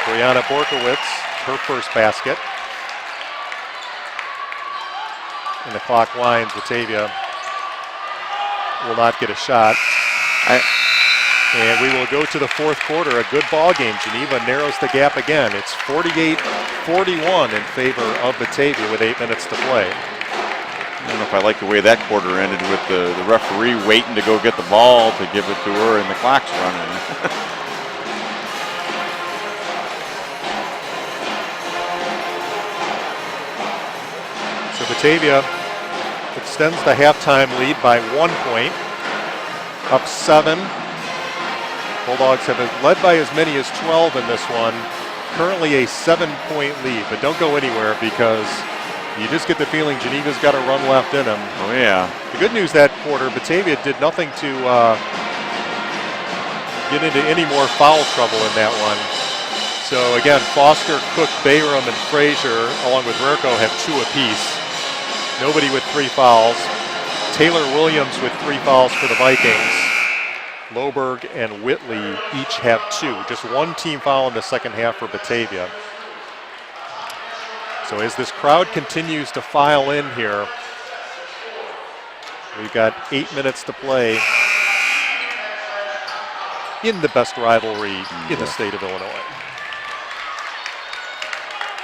Brianna Borkowitz, her first basket. And the clock winds. Batavia will not get a shot. And we will go to the 4th quarter. A good ball game. Geneva narrows the gap again. It's 48-41 in favor of Batavia with 8 minutes to play. I don't know if I like the way that quarter ended with the referee waiting to go get the ball to give it to her and the clock's running. So Batavia extends the halftime lead by 1 point, up 7. Bulldogs have led by as many as 12 in this one. Currently a 7-point lead, but don't go anywhere because you just get the feeling Geneva's got a run left in them. Oh, yeah. The good news that quarter, Batavia did nothing to get into any more foul trouble in that one. So, again, Foster, Cook, Bayram, and Frazier, along with Rerko, have 2 apiece. Nobody with 3 fouls. Taylor Williams with 3 fouls for the Vikings. Loberg and Whitley each have 2. Just 1 team foul in the second half for Batavia. So as this crowd continues to file in here, we've got 8 minutes to play in the best rivalry in the state of Illinois.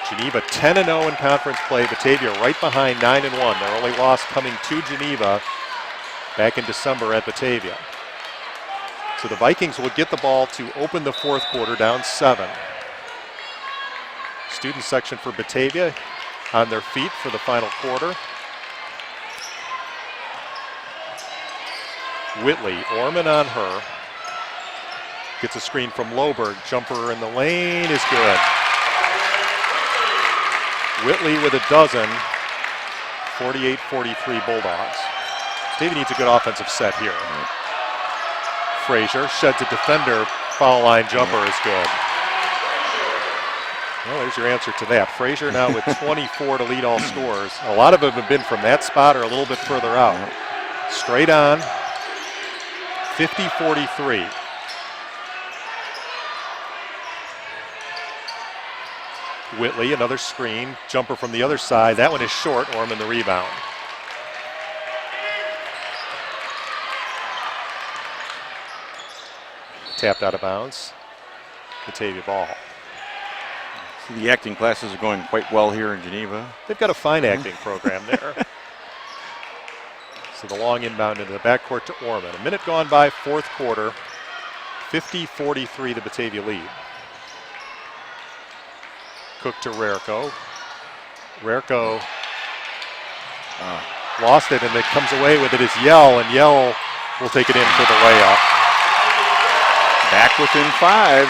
Geneva 10-0 in conference play. Batavia right behind 9-1. Their only loss coming to Geneva back in December at Batavia. So the Vikings will get the ball to open the fourth quarter, down 7. Student section for Batavia on their feet for the final quarter. Whitley, Orman on her. Gets a screen from Loberg. Jumper in the lane is good. Whitley with a dozen. 48-43 Bulldogs. Batavia needs a good offensive set here. Frazier sheds a defender. Foul line jumper is good. Well, there's your answer to that. Frazier now with 24 to lead all scores. A lot of them have been from that spot or a little bit further out. Straight on. 50-43. Whitley, another screen. Jumper from the other side. That one is short. Orman the rebound. Tapped out of bounds. Batavia ball. See, the acting classes are going quite well here in Geneva. They've got a fine acting program there. So the long inbound into the backcourt to Orman. A minute gone by, fourth quarter. 50-43 the Batavia lead. Cook to Rarico. Rarico lost it, and it comes away with it is Yell, and Yell will take it in for the layup. Back within 5.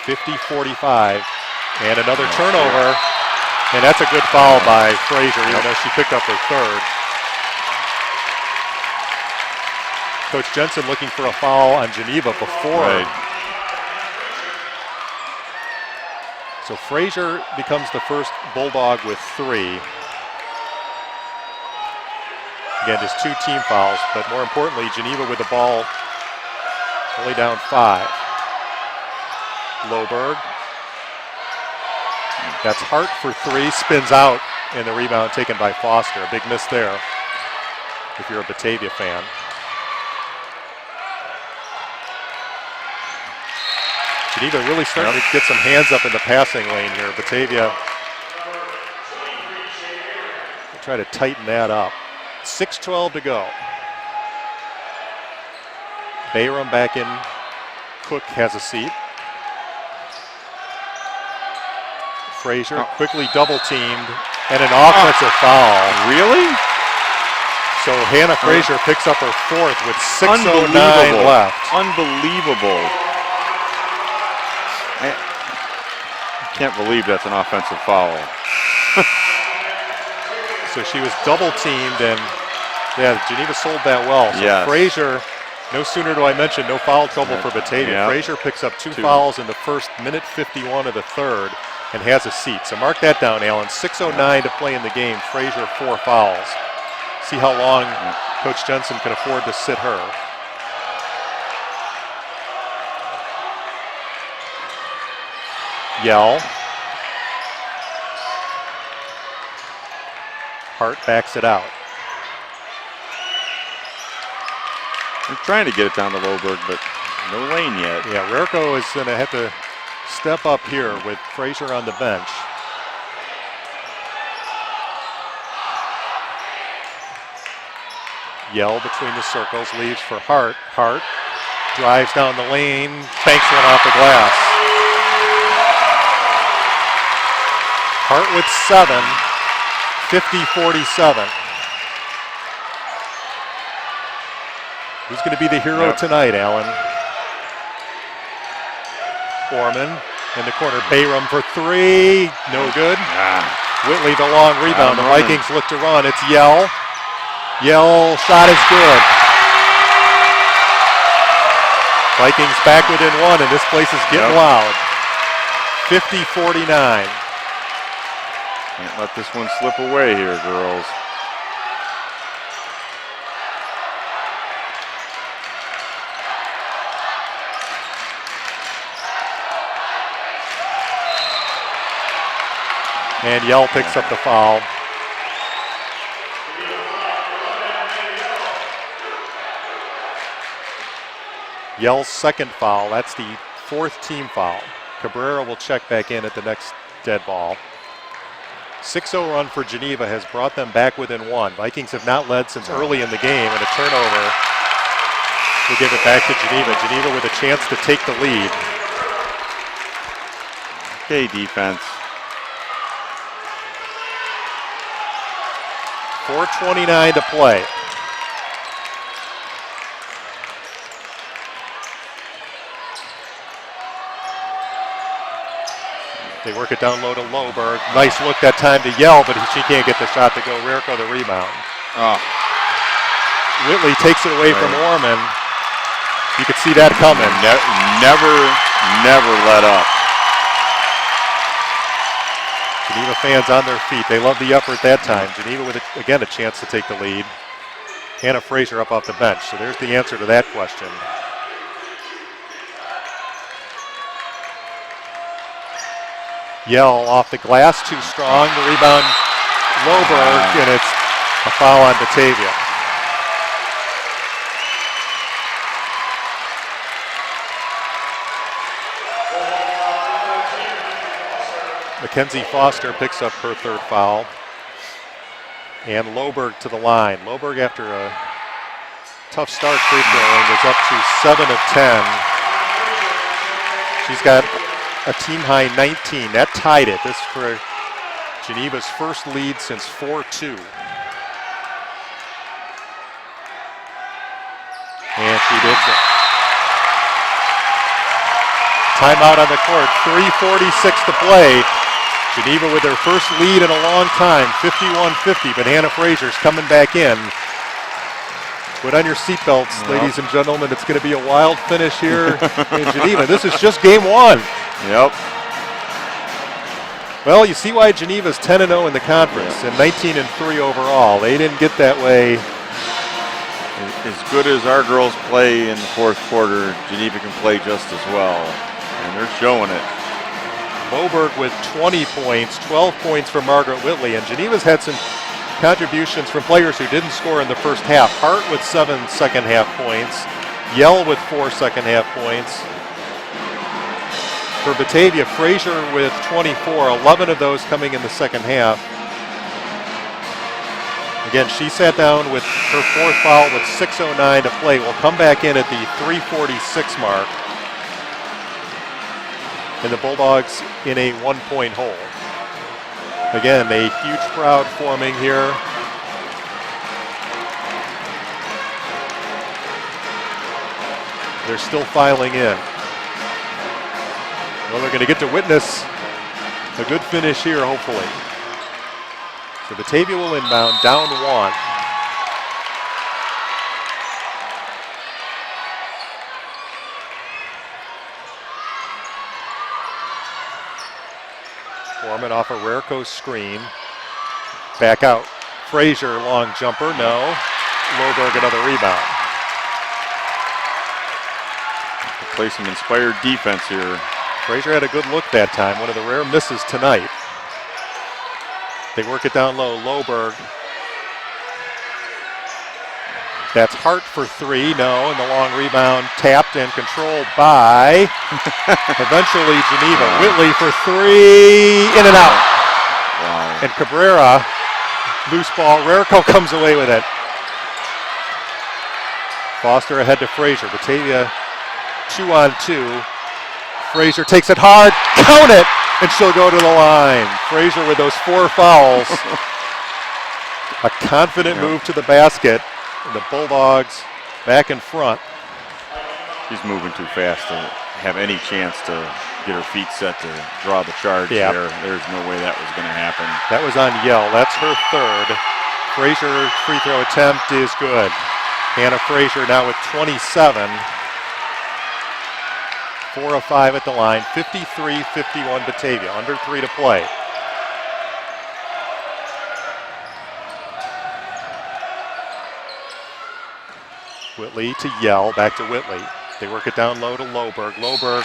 (50-45), and another turnover, and that's a good foul by Frazier, even though she picked up her third. Coach Jensen looking for a foul on Geneva before. Right. So Frazier becomes the first Bulldog with 3. Again, just 2 team fouls, but more importantly, Geneva with the ball only down 5. Loberg. That's Hart for 3, spins out, and the rebound taken by Foster. A big miss there if you're a Batavia fan. Geneva really starting to get some hands up in the passing lane here. Batavia try to tighten that up. 6:12 to go. Bayram back in. Cook has a seat. Frazier quickly double teamed, and an offensive foul. Really? So Hannah Frazier picks up her fourth with 6:09 left. Unbelievable. I can't believe that's an offensive foul. So she was double teamed, and yeah, Geneva sold that well. So yes. Frazier, no sooner do I mention no foul trouble for Batavia. Yeah. Frazier picks up 2 fouls in the first minute 51 of the third and has a seat. So mark that down, Alan. 6:09 to play in the game. Frazier 4 fouls. See how long Coach Jensen can afford to sit her. Yell. Hart backs it out. They're trying to get it down to Loberg, but no lane yet. Yeah, Rarico is going to have to step up here with Frazier on the bench. Yell between the circles, leaves for Hart. Hart drives down the lane, banks one off the glass. Hart with 7, 50-47. Who's going to be the hero tonight, Alan? Orman in the corner. Bayram for 3. No good. Whitley the long rebound. The Vikings look to run. It's Yell. Yell shot is good. Vikings back within 1, and this place is getting loud. 50-49. Can't let this one slip away here, girls. And Yell picks up the foul. Yell's second foul. That's the 4th team foul. Cabrera will check back in at the next dead ball. 6-0 run for Geneva has brought them back within one. Vikings have not led since early in the game, and a turnover will give it back to Geneva. Geneva with a chance to take the lead. Okay, defense. 4:29 to play. They work it down low to Loberg. Nice look that time to Yell, but she can't get the shot to go. Rerko the rebound. Oh. Whitley takes it away from Orman. You could see that coming. Never let up. Geneva fans on their feet. They love the effort that time. Geneva with, again, a chance to take the lead. Hannah Frazier up off the bench. So there's the answer to that question. Yell off the glass, too strong. The rebound, Loberg, and it's a foul on Batavia. Mackenzie Foster picks up her third foul. And Loberg to the line. Loberg, after a tough start free throwing, is up to 7 of 10. She's got a team-high 19. That tied it. This for Geneva's first lead since 4-2. And she did it. Timeout on the court. 3:46 to play. Geneva with their first lead in a long time, 51-50, but Hannah Frazier's coming back in. Put on your seatbelts, ladies and gentlemen. It's going to be a wild finish here in Geneva. This is just game one. Yep. Well, you see why Geneva's 10-0 in the conference and 19-3 overall. They didn't get that way. As good as our girls play in the fourth quarter, Geneva can play just as well, and they're showing it. Loberg with 20 points, 12 points for Margaret Whitley, and Geneva's had some contributions from players who didn't score in the first half. Hart with 7 second half points, Yell with 4 second half points. For Batavia, Frazier with 24, 11 of those coming in the second half. Again, she sat down with her fourth foul with 6:09 to play. We'll come back in at the 3:46 mark. And the Bulldogs in a 1-point hole. Again, a huge crowd forming here. They're still filing in. Well, they're going to get to witness a good finish here, hopefully. So Batavia will inbound, down 1. Foreman off a Rerko screen. Back out. Frazier, long jumper, no. Loberg, another rebound. Play some inspired defense here. Frazier had a good look that time, one of the rare misses tonight. They work it down low, Loberg. That's Hart for 3, no, and the long rebound tapped and controlled by, eventually Geneva. Whitley for 3, in and out. Wow. And Cabrera, loose ball, Rerko comes away with it. Foster ahead to Frazier, Batavia 2-on-2. Frazier takes it hard, count it, and she'll go to the line. Frazier with those 4 fouls. A confident move to the basket. And the Bulldogs back in front. She's moving too fast to have any chance to get her feet set to draw the charge there. There's no way that was going to happen. That was on Yell. That's her third. Frazier's free throw attempt is good. Hannah Frazier now with 27. 4 of 5 at the line. 53-51 Batavia. Under 3 to play. Whitley to Yell, back to Whitley. They work it down low to Loberg. Loberg,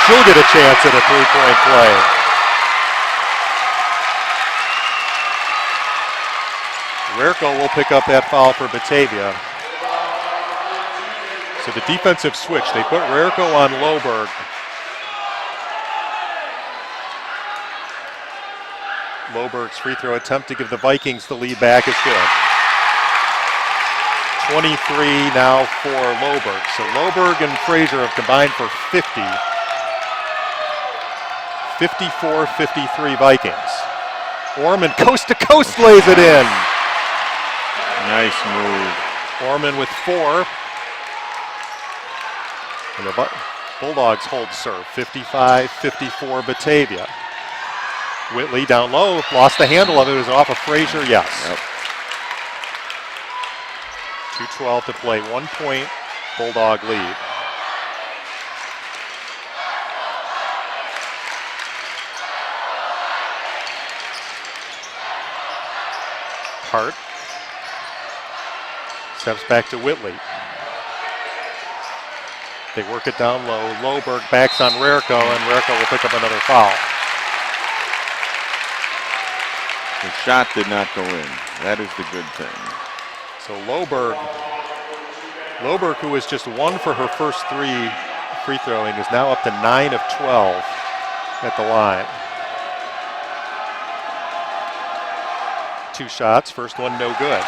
she'll get a chance at a 3-point play. Rerko will pick up that foul for Batavia. So the defensive switch, they put Rerko on Loberg. Loberg's free throw attempt to give the Vikings the lead back is good. 23 now for Loberg. So Loberg and Frazier have combined for 50. 54-53 Vikings. Orman coast to coast lays it in. Nice move. Orman with 4. And the Bulldogs hold serve. 55-54 Batavia. Whitley down low, lost the handle of it. It was off of Frazier, yes. Yep. 2:12 to play, 1 point Bulldog lead. Hart steps back to Whitley. They work it down low. Loberg backs on Rarico, and Rarico will pick up another foul. The shot did not go in. That is the good thing. So Loberg, who was just 1 for her first 3 free throwing, is now up to 9 of 12 at the line. 2 shots, first one no good.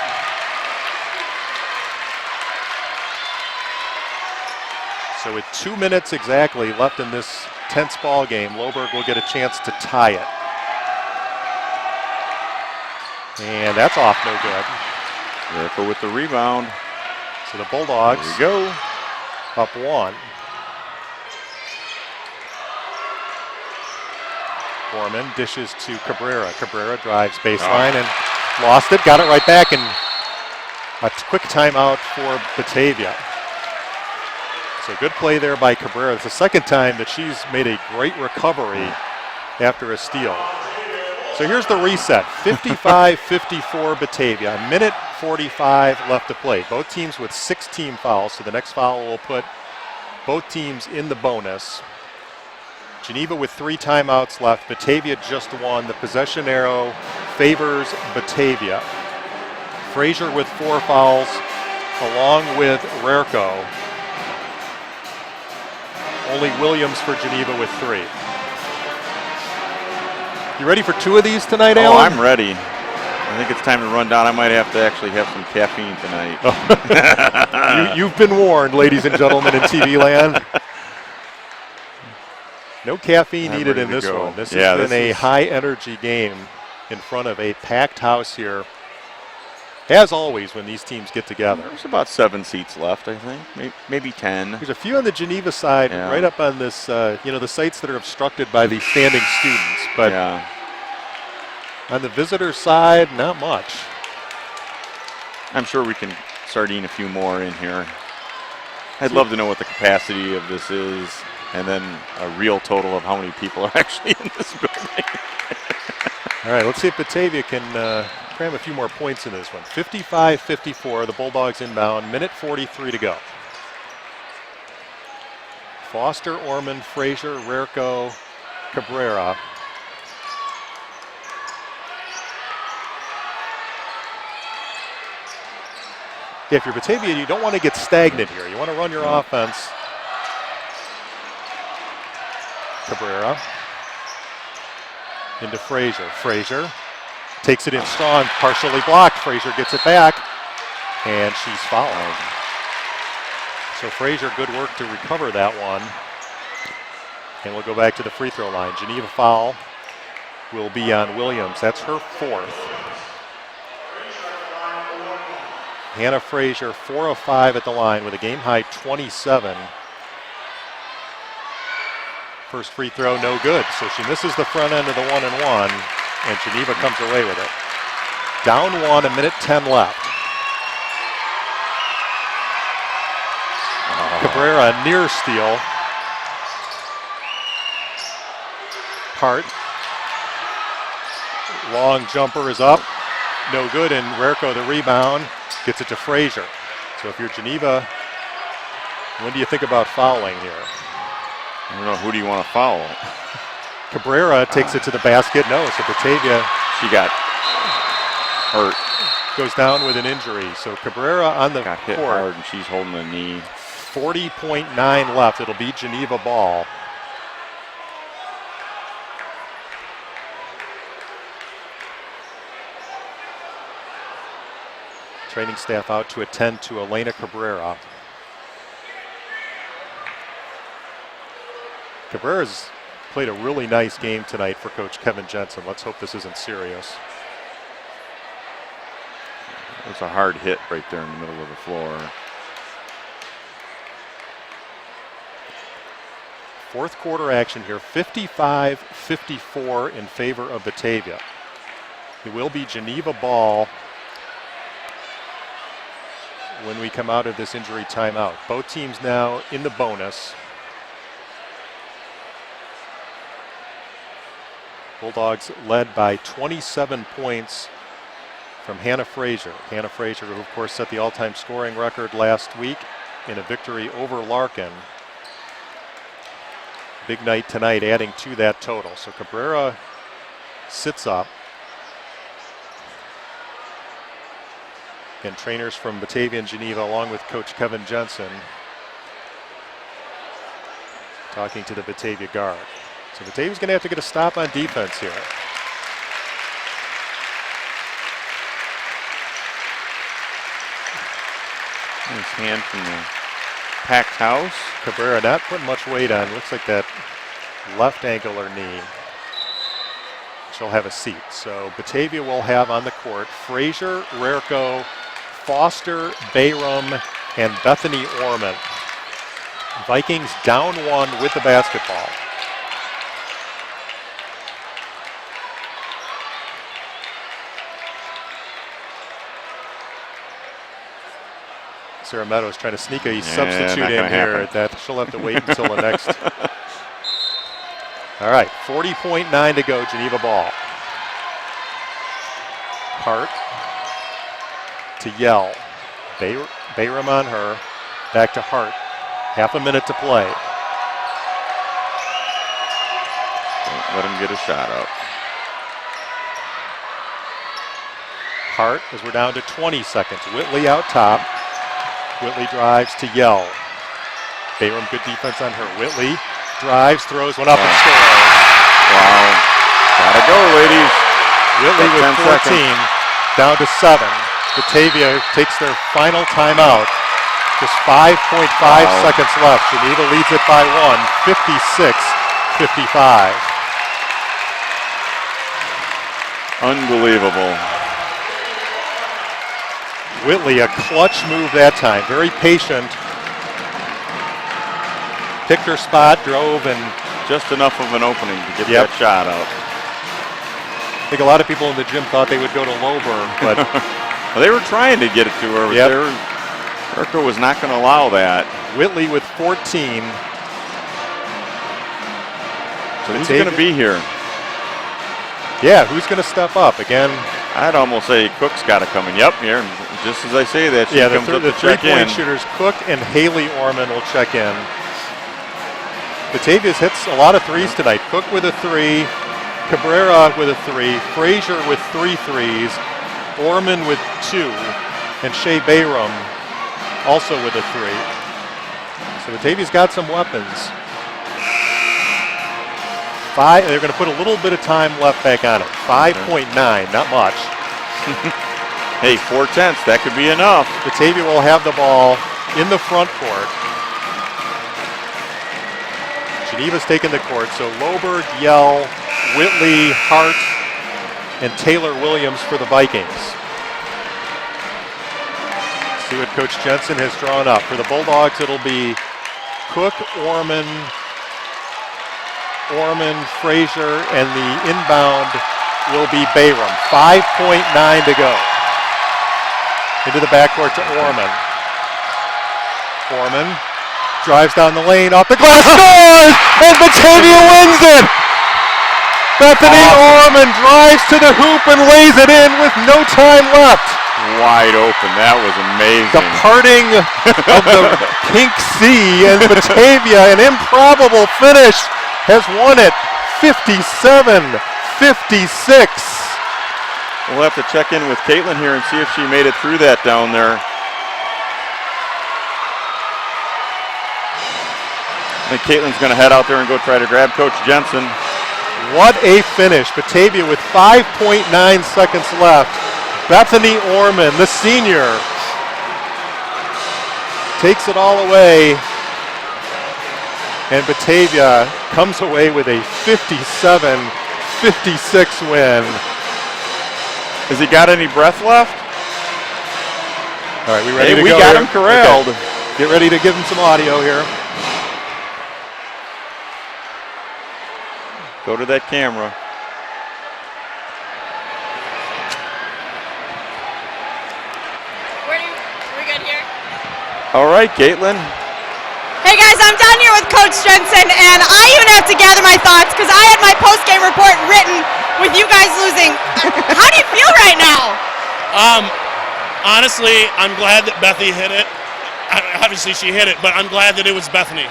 So with 2 minutes exactly left in this tense ball game, Loberg will get a chance to tie it. And that's off no good. Rarico with the rebound. So the Bulldogs There we go. up 1. Foreman dishes to Cabrera. Cabrera drives baseline and lost it. Got it right back, and a quick timeout for Batavia. So good play there by Cabrera. It's the second time that she's made a great recovery after a steal. So here's the reset. 55-54 Batavia. A minute 45 left to play. Both teams with 6 team fouls, so the next foul will put both teams in the bonus. Geneva with 3 timeouts left. Batavia just 1. The possession arrow favors Batavia. Frazier with 4 fouls, along with Rarico. Only Williams for Geneva with 3. You ready for 2 of these tonight, Alan? Oh, I'm ready. I think it's time to run down. I might have to actually have some caffeine tonight. You've been warned, ladies and gentlemen in TV land. No caffeine I'm needed ready in to this go. one. This Yeah, has been a this is- high-energy game in front of a packed house here, as always when these teams get together. There's about 7 seats left, I think. Maybe 10. There's a few on the Geneva side, Yeah. right up on this, the sites that are obstructed by the standing students. But Yeah. on the visitor side, not much. I'm sure we can sardine a few more in here. I'd love to know what the capacity of this is, and then a real total of how many people are actually in this building. All right, let's see if Batavia can cram a few more points in this one. 55-54, the Bulldogs inbound, minute 43 to go. Foster, Orman, Frazier, Rarico, Cabrera. If you're Batavia, you don't want to get stagnant here. You want to run your offense. Cabrera into Frazier. Frazier takes it in strong, partially blocked. Frazier gets it back, and she's fouled. So Frazier, good work to recover that one. And we'll go back to the free throw line. Geneva foul will be on Williams. That's her 4th. Hannah Frazier, 4 of 5 at the line with a game-high 27. First free throw, no good. So she misses the front end of the 1-and-1, and Geneva comes away with it. Down 1, a minute 10 left. Cabrera, near steal. Hart. Long jumper is up. No good, and Rarico, the rebound, gets it to Frazier. So if you're Geneva, when do you think about fouling here? I don't know. Who do you want to foul? Cabrera takes it to the basket. No, so Batavia She got hurt. goes down with an injury. So Cabrera on the Got hit court. hard, and she's holding a knee. 40.9 left. It'll be Geneva ball. training staff out to attend to Elena Cabrera. Cabrera's played a really nice game tonight for Coach Kevin Jensen. Let's hope this isn't serious. It was a hard hit right there in the middle of the floor. Fourth quarter action here, 55-54 in favor of Batavia. It will be Geneva ball when we come out of this injury timeout. Both teams now in the bonus. Bulldogs led by 27 points from Hannah Frazier. Hannah Frazier, who of course set the all-time scoring record last week in a victory over Larkin. Big night tonight, adding to that total. So Cabrera sits up. And trainers from Batavia and Geneva, along with Coach Kevin Jensen, talking to the Batavia guard. So Batavia's going to have to get a stop on defense here. Nice hand from the packed house. Cabrera not putting much weight on. Looks like that left ankle or knee. She'll have a seat. So Batavia will have on the court Frazier, Rerko, Foster, Bayram, and Bethany Orman. Vikings down one with the basketball. Sarah Meadows trying to sneak a substitute in here. That she'll have to wait until the next. All right, 40.9 to go, Geneva ball. Hart to Yell. Bayram on her. Back to Hart. Half a minute to play. Don't let him get a shot up. Hart, as we're down to 20 seconds. Whitley out top. Whitley drives to Yell. Bayram, good defense on her. Whitley drives, throws one up and scores. Wow. Gotta go, ladies. Whitley with 14, down to 7. Batavia takes their final timeout. Just 5.5 seconds left. Geneva leads it by 1, 56-55. Unbelievable. Whitley, a clutch move that time. Very patient. Picked her spot, drove, and just enough of an opening to get that shot out. I think a lot of people in the gym thought they would go to Loberg, but well, they were trying to get it to her. But Rerko was not going to allow that. Whitley with 14. So who's going to be here? Yeah, who's going to step up again? I'd almost say Cook's got to come in. Yep, here. Just as I say that, she comes up to check in. The 3-point shooters, Cook and Haley Orman will check in. Batavia's hits a lot of threes tonight. Cook with a 3, Cabrera with a 3, Frazier with 3 threes, Orman with 2, and Shea Bayram also with a 3. So Batavia's got some weapons. They're going to put a little bit of time left back on it. 5.9, not much. Hey, 4/10, that could be enough. Batavia will have the ball in the front court. Geneva's taking the court, so Loberg, Yell, Whitley, Hart, and Taylor Williams for the Vikings. Let's see what Coach Jensen has drawn up. For the Bulldogs, it'll be Cook, Orman, Frazier, and the inbound will be Bayram. 5.9 to go. Into the backcourt to Orman. Orman drives down the lane, off the glass, scores! And Batavia wins it! Bethany Orman drives to the hoop and lays it in with no time left. Wide open, that was amazing. The parting of the Pink Sea, and Batavia, an improbable finish, has won it 57-56. We'll have to check in with Caitlin here and see if she made it through that down there. I think Caitlin's going to head out there and go try to grab Coach Jensen. What a finish. Batavia with 5.9 seconds left Bethany Orman, the senior, takes it all away. And Batavia comes away with a 57-56 win. Has he got any breath left? All right, we ready to we go? We got here? him corralled. Okay. Get ready to give him some audio here. Go to that camera. Are we good here? All right, Caitlin. Hey guys, I'm down here with Coach Jensen, and I even have to gather my thoughts because I had my post-game report written with you guys losing. How do you feel right now? Honestly, I'm glad that Bethy hit it. Obviously, she hit it, but I'm glad that it was Bethany.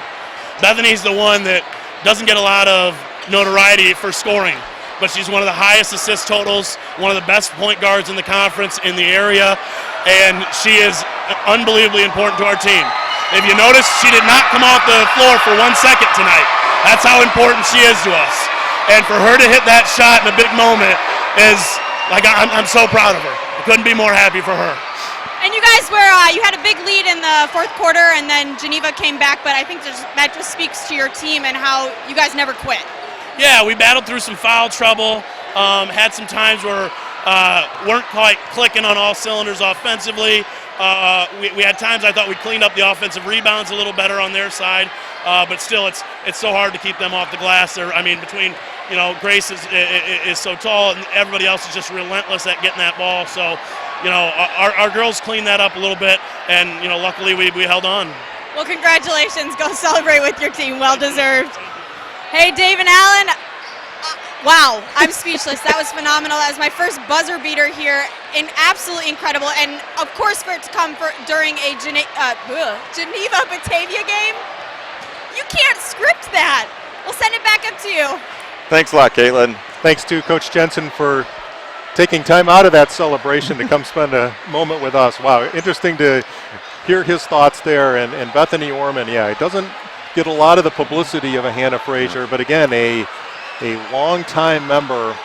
Bethany's the one that doesn't get a lot of notoriety for scoring, but she's one of the highest assist totals, one of the best point guards in the conference in the area, and she is unbelievably important to our team. If you notice, she did not come off the floor for 1 second tonight. That's how important she is to us. And for her to hit that shot in a big moment is, like, I'm so proud of her. I couldn't be more happy for her. And you guys were, you had a big lead in the fourth quarter, and then Geneva came back, but I think that just speaks to your team and how you guys never quit. Yeah, we battled through some foul trouble, had some times where weren't quite clicking on all cylinders offensively. We had times I thought we cleaned up the offensive rebounds a little better on their side, but still it's so hard to keep them off the glass. Between Grace is so tall and everybody else is just relentless at getting that ball. So our girls cleaned that up a little bit, and luckily we held on. Well, congratulations. Go celebrate with your team. Well deserved. Hey, Dave and Allen. Wow, I'm speechless. That was phenomenal. That was my first buzzer beater here, and absolutely incredible. And of course, for it to come during a Geneva Batavia game, you can't script that. We'll send it back up to you. Thanks a lot, Caitlin. Thanks to Coach Jensen for taking time out of that celebration to come spend a moment with us. Wow, interesting to hear his thoughts there. And Bethany Orman, yeah, it doesn't get a lot of the publicity of a Hannah Frazier, but again, a long-time member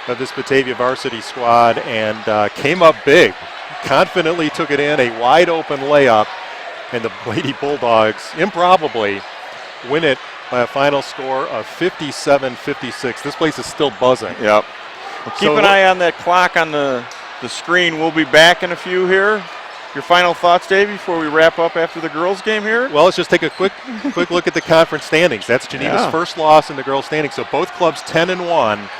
of this Batavia varsity squad, and came up big, confidently took it in, a wide-open layup, and the Lady Bulldogs improbably win it by a final score of 57-56. This place is still buzzing. Yep. Well, keep an eye on that clock on the screen. We'll be back in a few here. Your final thoughts, Dave, before we wrap up after the girls' game here? Well, let's just take a quick look at the conference standings. That's Geneva's first loss in the girls' standings. So both clubs 10-1.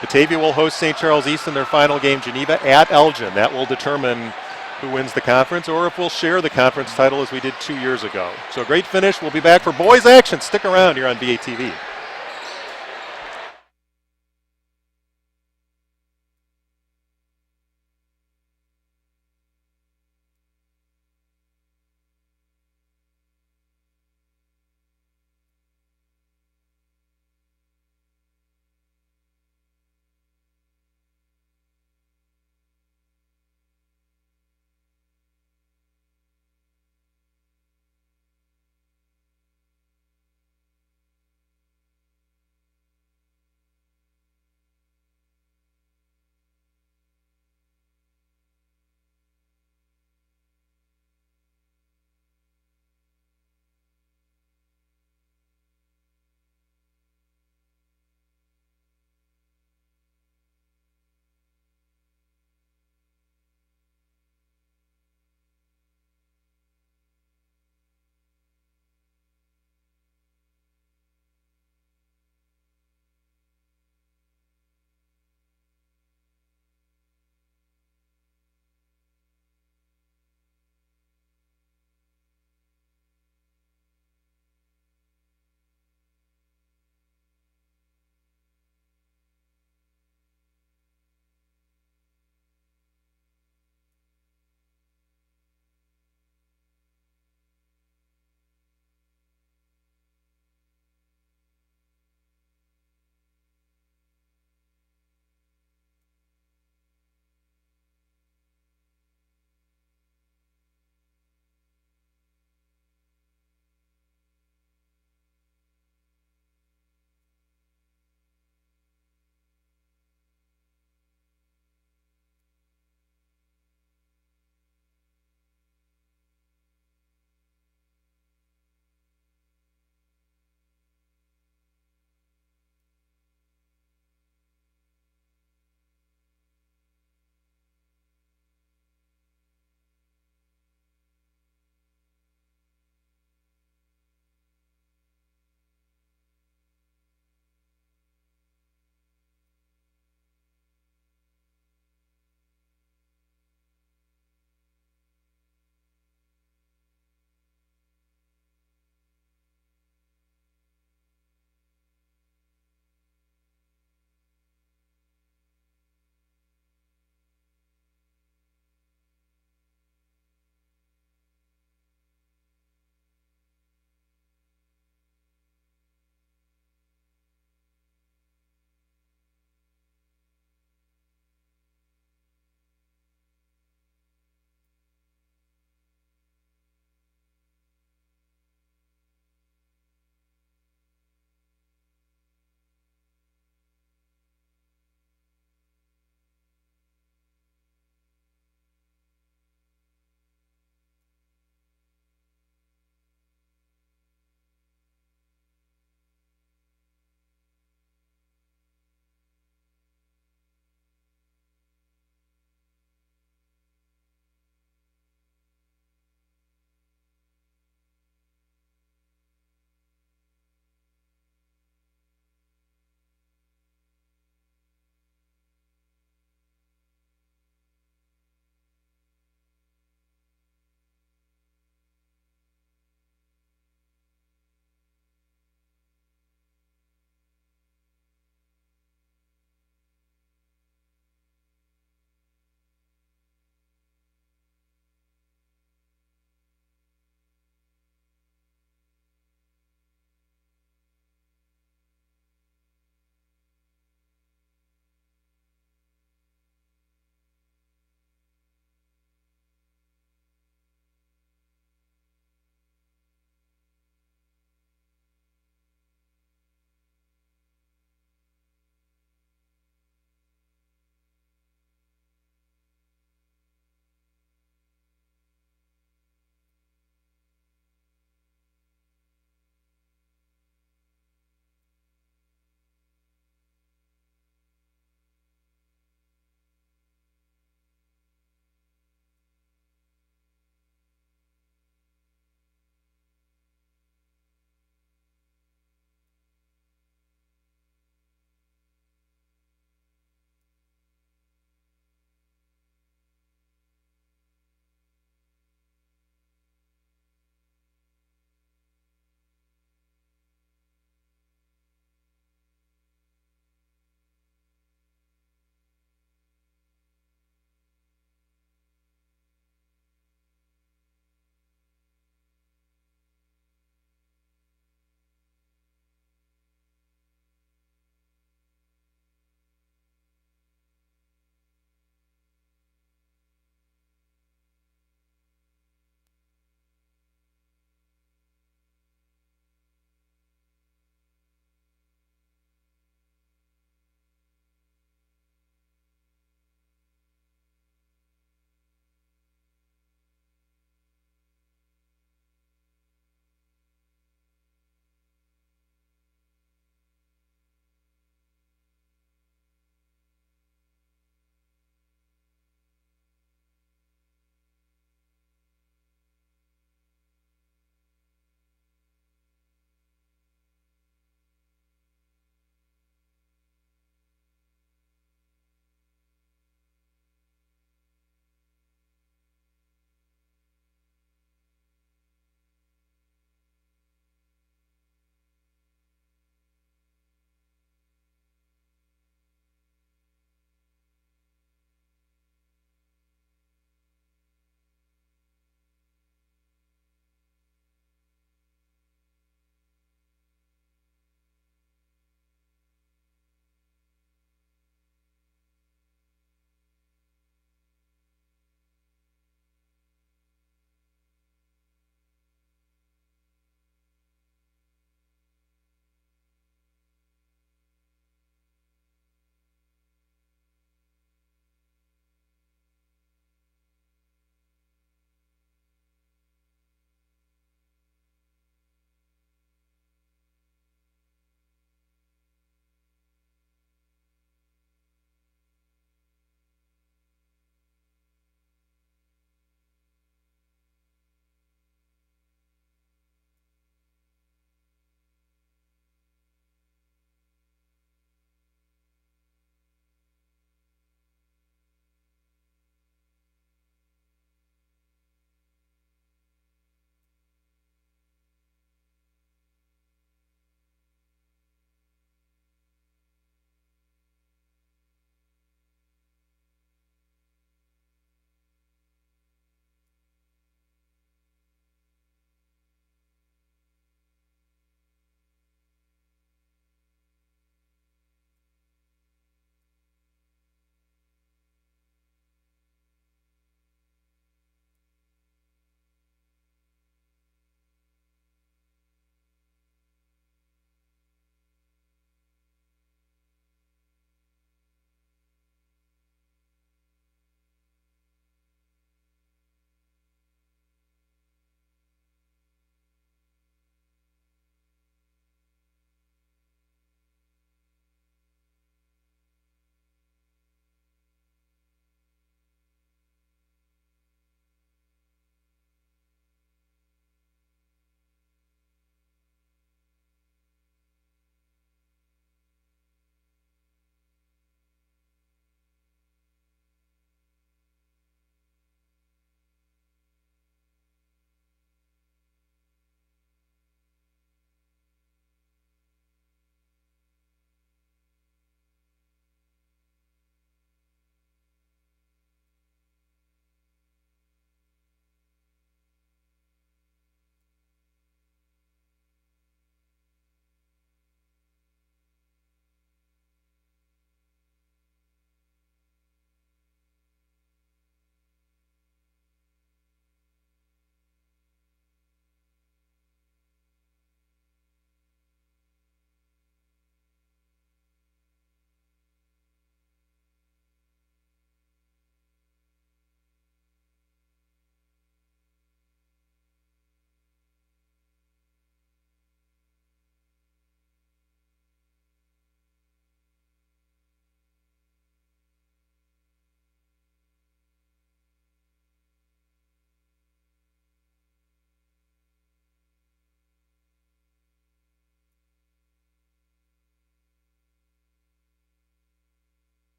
Batavia will host St. Charles East in their final game. Geneva at Elgin. That will determine who wins the conference, or if we'll share the conference title as we did 2 years ago. So great finish. We'll be back for boys action. Stick around here on BATV.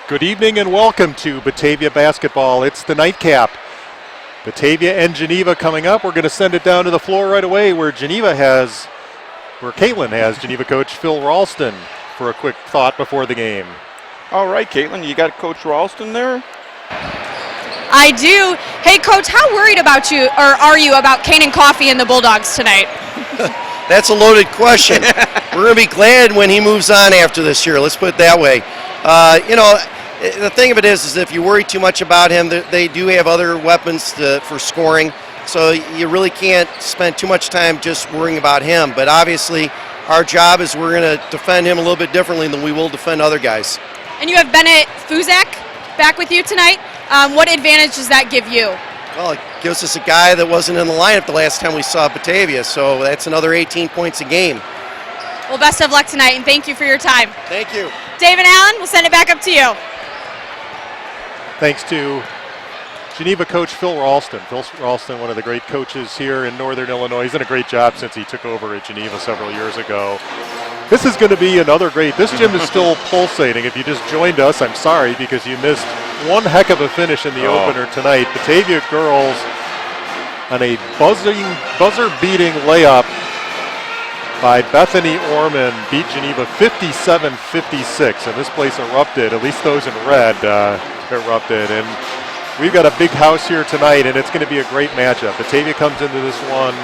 Good evening and welcome to Batavia basketball. It's the nightcap. Batavia and Geneva coming up. We're going to send it down to the floor right away where Caitlin has Geneva coach Phil Ralston for a quick thought before the game. All right, Caitlin, you got Coach Ralston there? I do. Hey, Coach, how worried are you about Kanan Coffey and the Bulldogs tonight? That's a loaded question. We're going to be glad when he moves on after this year. Let's put it that way. The thing of it is if you worry too much about him, they do have other weapons for scoring. So you really can't spend too much time just worrying about him. But obviously, our job is we're going to defend him a little bit differently than we will defend other guys. And you have Bennett Fuzak back with you tonight. What advantage does that give you? Well, it gives us a guy that wasn't in the lineup the last time we saw Batavia. So that's another 18 points a game. Well, best of luck tonight, and thank you for your time. Thank you. Dave and Allen, we'll send it back up to you. Thanks to Geneva coach Phil Ralston. Phil Ralston, one of the great coaches here in Northern Illinois. He's done a great job since he took over at Geneva several years ago. This is going to be another great, this gym is still pulsating. If you just joined us, I'm sorry because you missed one heck of a finish in the opener tonight. Batavia girls on a buzzer-beating layup by Bethany Orman beat Geneva 57-56, and this place erupted, at least those in red erupted. And we've got a big house here tonight, and it's going to be a great matchup. Batavia comes into this one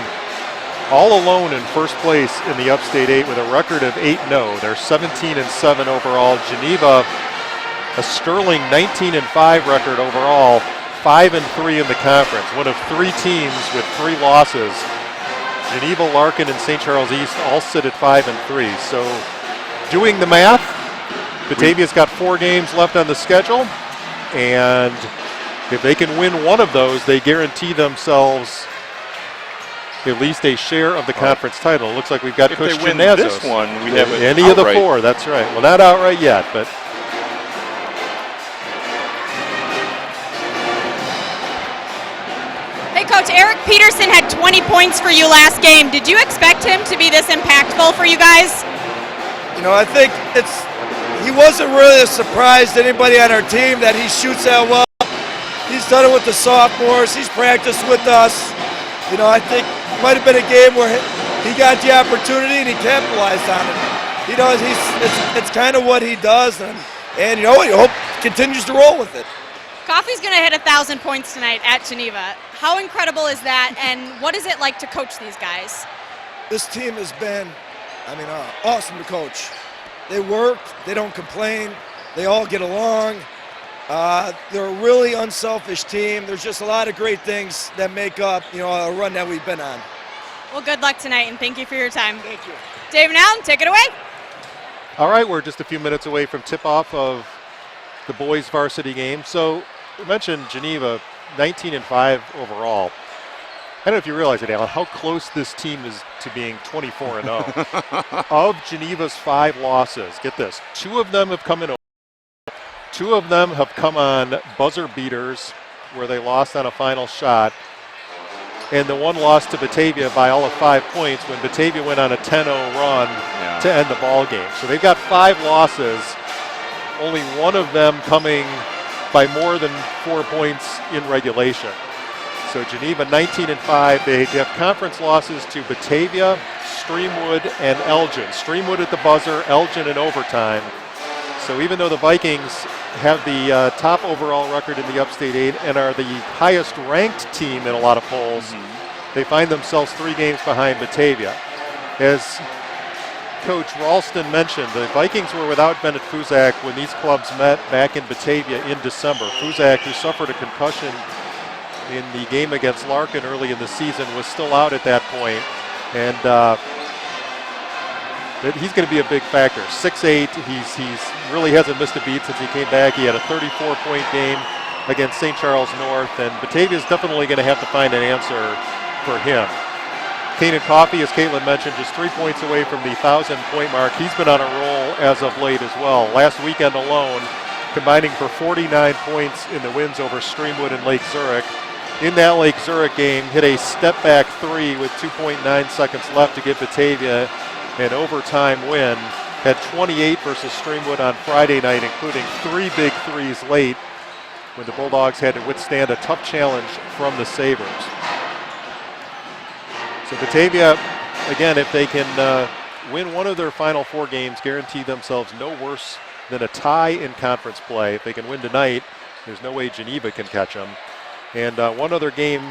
all alone in first place in the Upstate 8 with a record of 8-0. They're 17-7 overall. Geneva, a sterling 19-5 record overall, 5-3 in the conference. One of three teams with 3 losses. Geneva, Larkin, and St. Charles East all sit at 5-3. So doing the math, Batavia's got 4 games left on the schedule, and if they can win one of those, they guarantee themselves at least a share of the conference title. It looks like we've got Coach If they win Gymnasios. this one, we'd have it any outright. of the 4, that's right. Well, not outright yet, but Hey, Coach, Eric Peterson had 20 points for you last game. Did you expect him to be this impactful for you guys? I think he wasn't really a surprise to anybody on our team that he shoots that well. He's done it with the sophomores. He's practiced with us. I think it might have been a game where he got the opportunity and he capitalized on it. It's kind of what he does, and you hope continues to roll with it. Coffey's going to hit 1,000 points tonight at Geneva. How incredible is that, and what is it like to coach these guys? This team has been, awesome to coach. They work, they don't complain, they all get along. They're a really unselfish team. There's just a lot of great things that make up, a run that we've been on. Well, good luck tonight, and thank you for your time. Thank you. Dave and Allen, take it away. all right, we're just a few minutes away from tip-off of the boys varsity game. So we mentioned Geneva, 19-5 overall. I don't know if you realize it, Alan, how close this team is to being 24-0. Of Geneva's 5 losses, get this, 2 of them have come in. 2 of them have come on buzzer beaters where they lost on a final shot. And the one lost to Batavia by all of 5 points when Batavia went on a 10-0 run to end the ball game. So they've got 5 losses, only one of them coming by more than 4 points in regulation. So Geneva 19-5. They have conference losses to Batavia, Streamwood, and Elgin. Streamwood at the buzzer, Elgin in overtime. So even though the Vikings have the top overall record in the Upstate 8 and are the highest ranked team in a lot of polls, they find themselves 3 games behind Batavia. As Coach Ralston mentioned, the Vikings were without Bennett Fuzak when these clubs met back in Batavia in December. Fuzak, who suffered a concussion in the game against Larkin early in the season, was still out at that point, and he's going to be a big factor. 6'8", he's really hasn't missed a beat since he came back. He had a 34-point game against St. Charles North, and Batavia's definitely going to have to find an answer for him. Kanan Coffey, as Caitlin mentioned, just 3 points away from the 1,000-point mark. He's been on a roll as of late as well. Last weekend alone, combining for 49 points in the wins over Streamwood and Lake Zurich. In that Lake Zurich game, hit a step-back 3 with 2.9 seconds left to give Batavia an overtime win. had 28 versus Streamwood on Friday night, including 3 big threes late when the Bulldogs had to withstand a tough challenge from the Sabres. So Batavia, again, if they can win one of their final 4 games, guarantee themselves no worse than a tie in conference play. If they can win tonight, there's no way Geneva can catch them. And one other game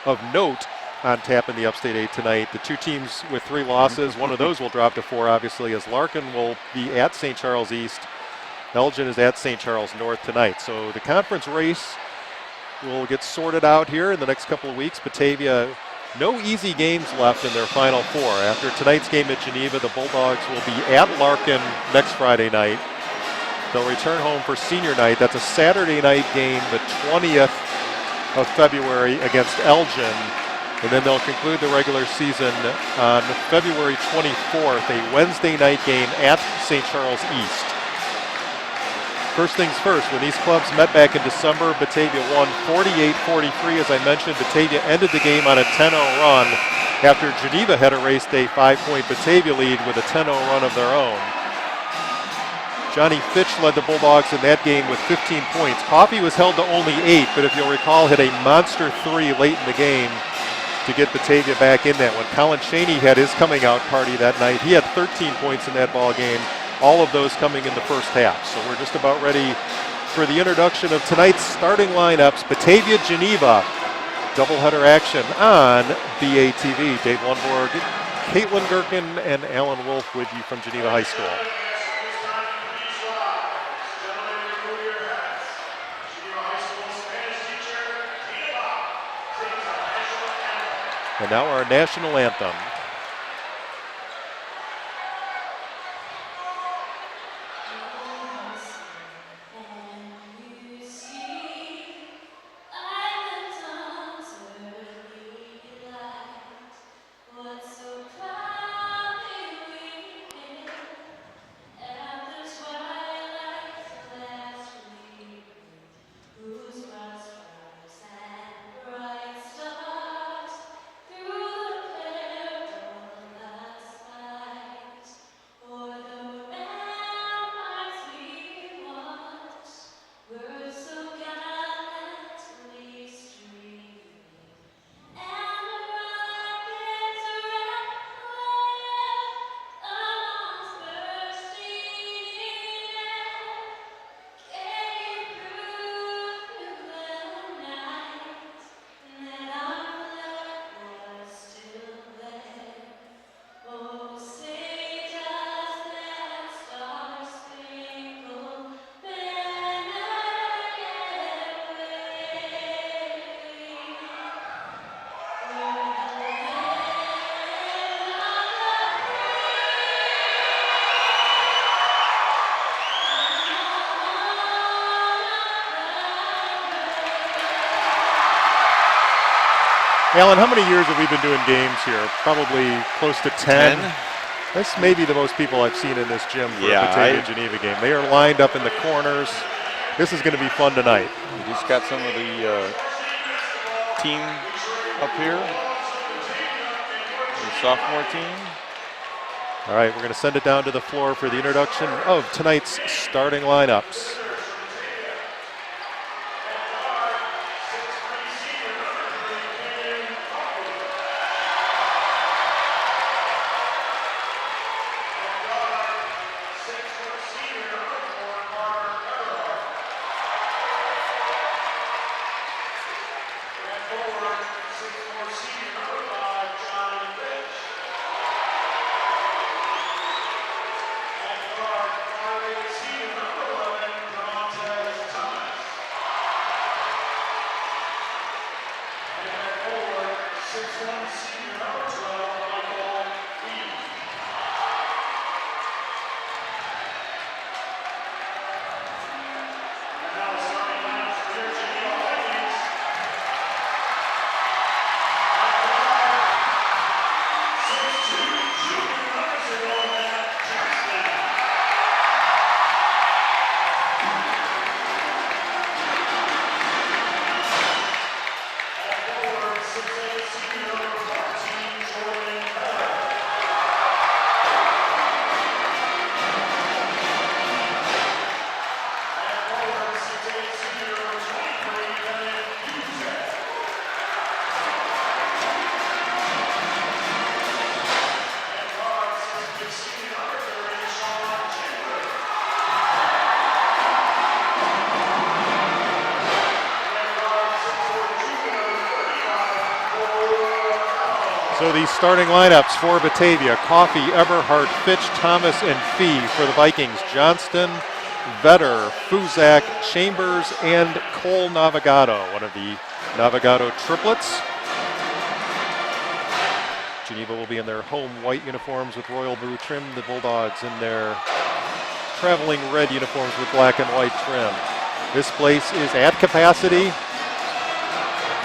of note on tap in the Upstate 8 tonight. The 2 teams with 3 losses, one of those will drop to 4, obviously, as Larkin will be at St. Charles East. Elgin is at St. Charles North tonight. So the conference race will get sorted out here in the next couple of weeks. Batavia, no easy games left in their final 4. After tonight's game at Geneva, the Bulldogs will be at Larkin next Friday night. They'll return home for senior night. That's a Saturday night game, the 20th of February against Elgin. And then they'll conclude the regular season on February 24th, a Wednesday night game at St. Charles East. First things first, when these clubs met back in December, Batavia won 48-43. As I mentioned, Batavia ended the game on a 10-0 run after Geneva had erased a 5-point Batavia lead with a 10-0 run of their own. Johnny Fitch led the Bulldogs in that game with 15 points. Coffey was held to only 8, but if you'll recall, hit a monster 3 late in the game to get Batavia back in that one. Colin Cheney had his coming out party that night. He had 13 points in that ball game, all of those coming in the first half. So we're just about ready for the introduction of tonight's starting lineups. Batavia, Geneva, doubleheader action on BATV. Dave Lundborg, Caitlin Gerken, and Alan Wolf with you from Geneva High School. And now our national anthem. Alan, how many years have we been doing games here? Probably close to 10. This may be the most people I've seen in this gym for a Batavia-Geneva game. They are lined up in the corners. This is going to be fun tonight. We just got some of the team up here. The sophomore team. All right, we're going to send it down to the floor for the introduction of tonight's starting lineups. So these starting lineups for Batavia: Coffey, Eberhardt, Fitch, Thomas, and Fee. For the Vikings: Johnston, Vetter, Fuzak, Chambers, and Cole Navigado, one of the Navigado triplets. Geneva will be in their home white uniforms with royal blue trim. The Bulldogs in their traveling red uniforms with black and white trim. This place is at capacity.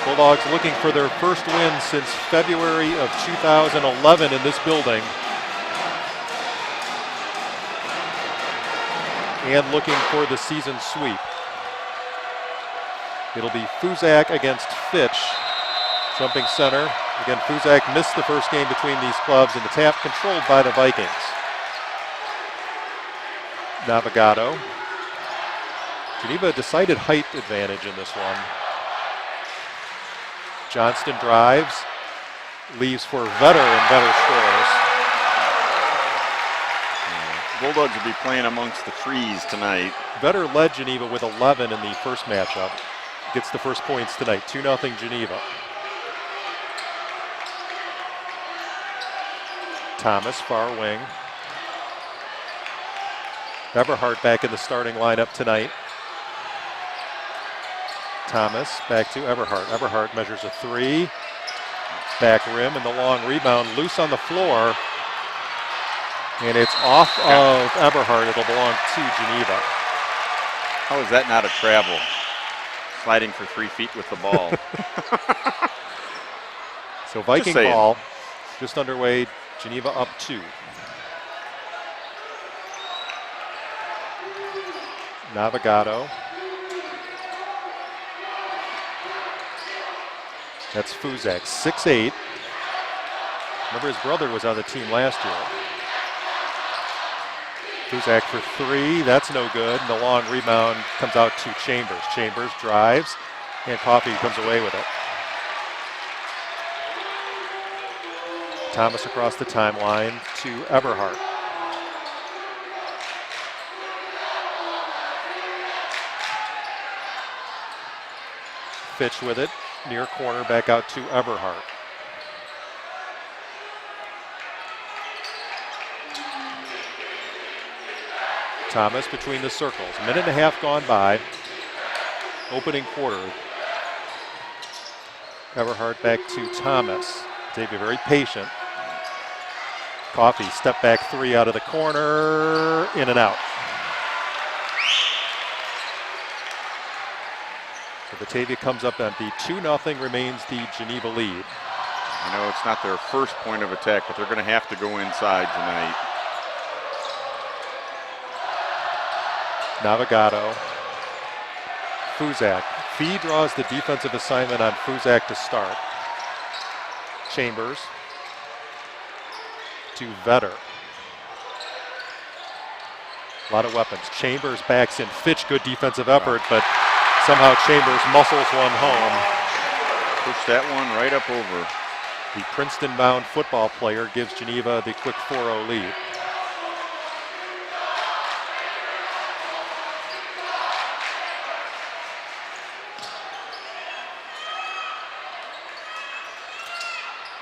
Bulldogs looking for their first win since February of 2011 in this building. And looking for the season sweep. It'll be Fuzak against Fitch, jumping center. Again, Fuzak missed the first game between these clubs, and the tap controlled by the Vikings. Navigado. Geneva decided height advantage in this one. Johnston drives, leaves for Vetter, and Vetter scores. Bulldogs will be playing amongst the trees tonight. Vetter led Geneva with 11 in the first matchup. Gets the first points tonight, 2-0 Geneva. Thomas, far wing. Eberhardt back in the starting lineup tonight. Thomas back to Eberhardt. Eberhardt measures a 3. Back rim and the long rebound, loose on the floor. And it's off of Eberhardt. It'll belong to Geneva. How is that not a travel? Sliding for 3 feet with the ball. So Viking ball just underway. Geneva up 2. Navigado. That's Fuzak, 6'8". Remember, his brother was on the team last year. Fuzak for 3, that's no good. And the long rebound comes out to Chambers. Chambers drives, and Coffey comes away with it. Thomas across the timeline to Eberhardt. Fitch with it, near corner, back out to Eberhardt. Thomas between the circles. A minute and a half gone by. Opening quarter. Eberhardt back to Thomas. Batavia very patient. Coffey, step back 3 out of the corner, in and out. So Batavia comes up empty. 2-0 remains the Geneva lead. I know it's not their first point of attack, but they're going to have to go inside tonight. Navigado. Fuzak. Fee draws the defensive assignment on Fuzak to start. Chambers to Vetter. A lot of weapons. Chambers backs in. Fitch, good defensive effort, but somehow Chambers muscles one home. Push that one right up over. The Princeton-bound football player gives Geneva the quick 4-0 lead.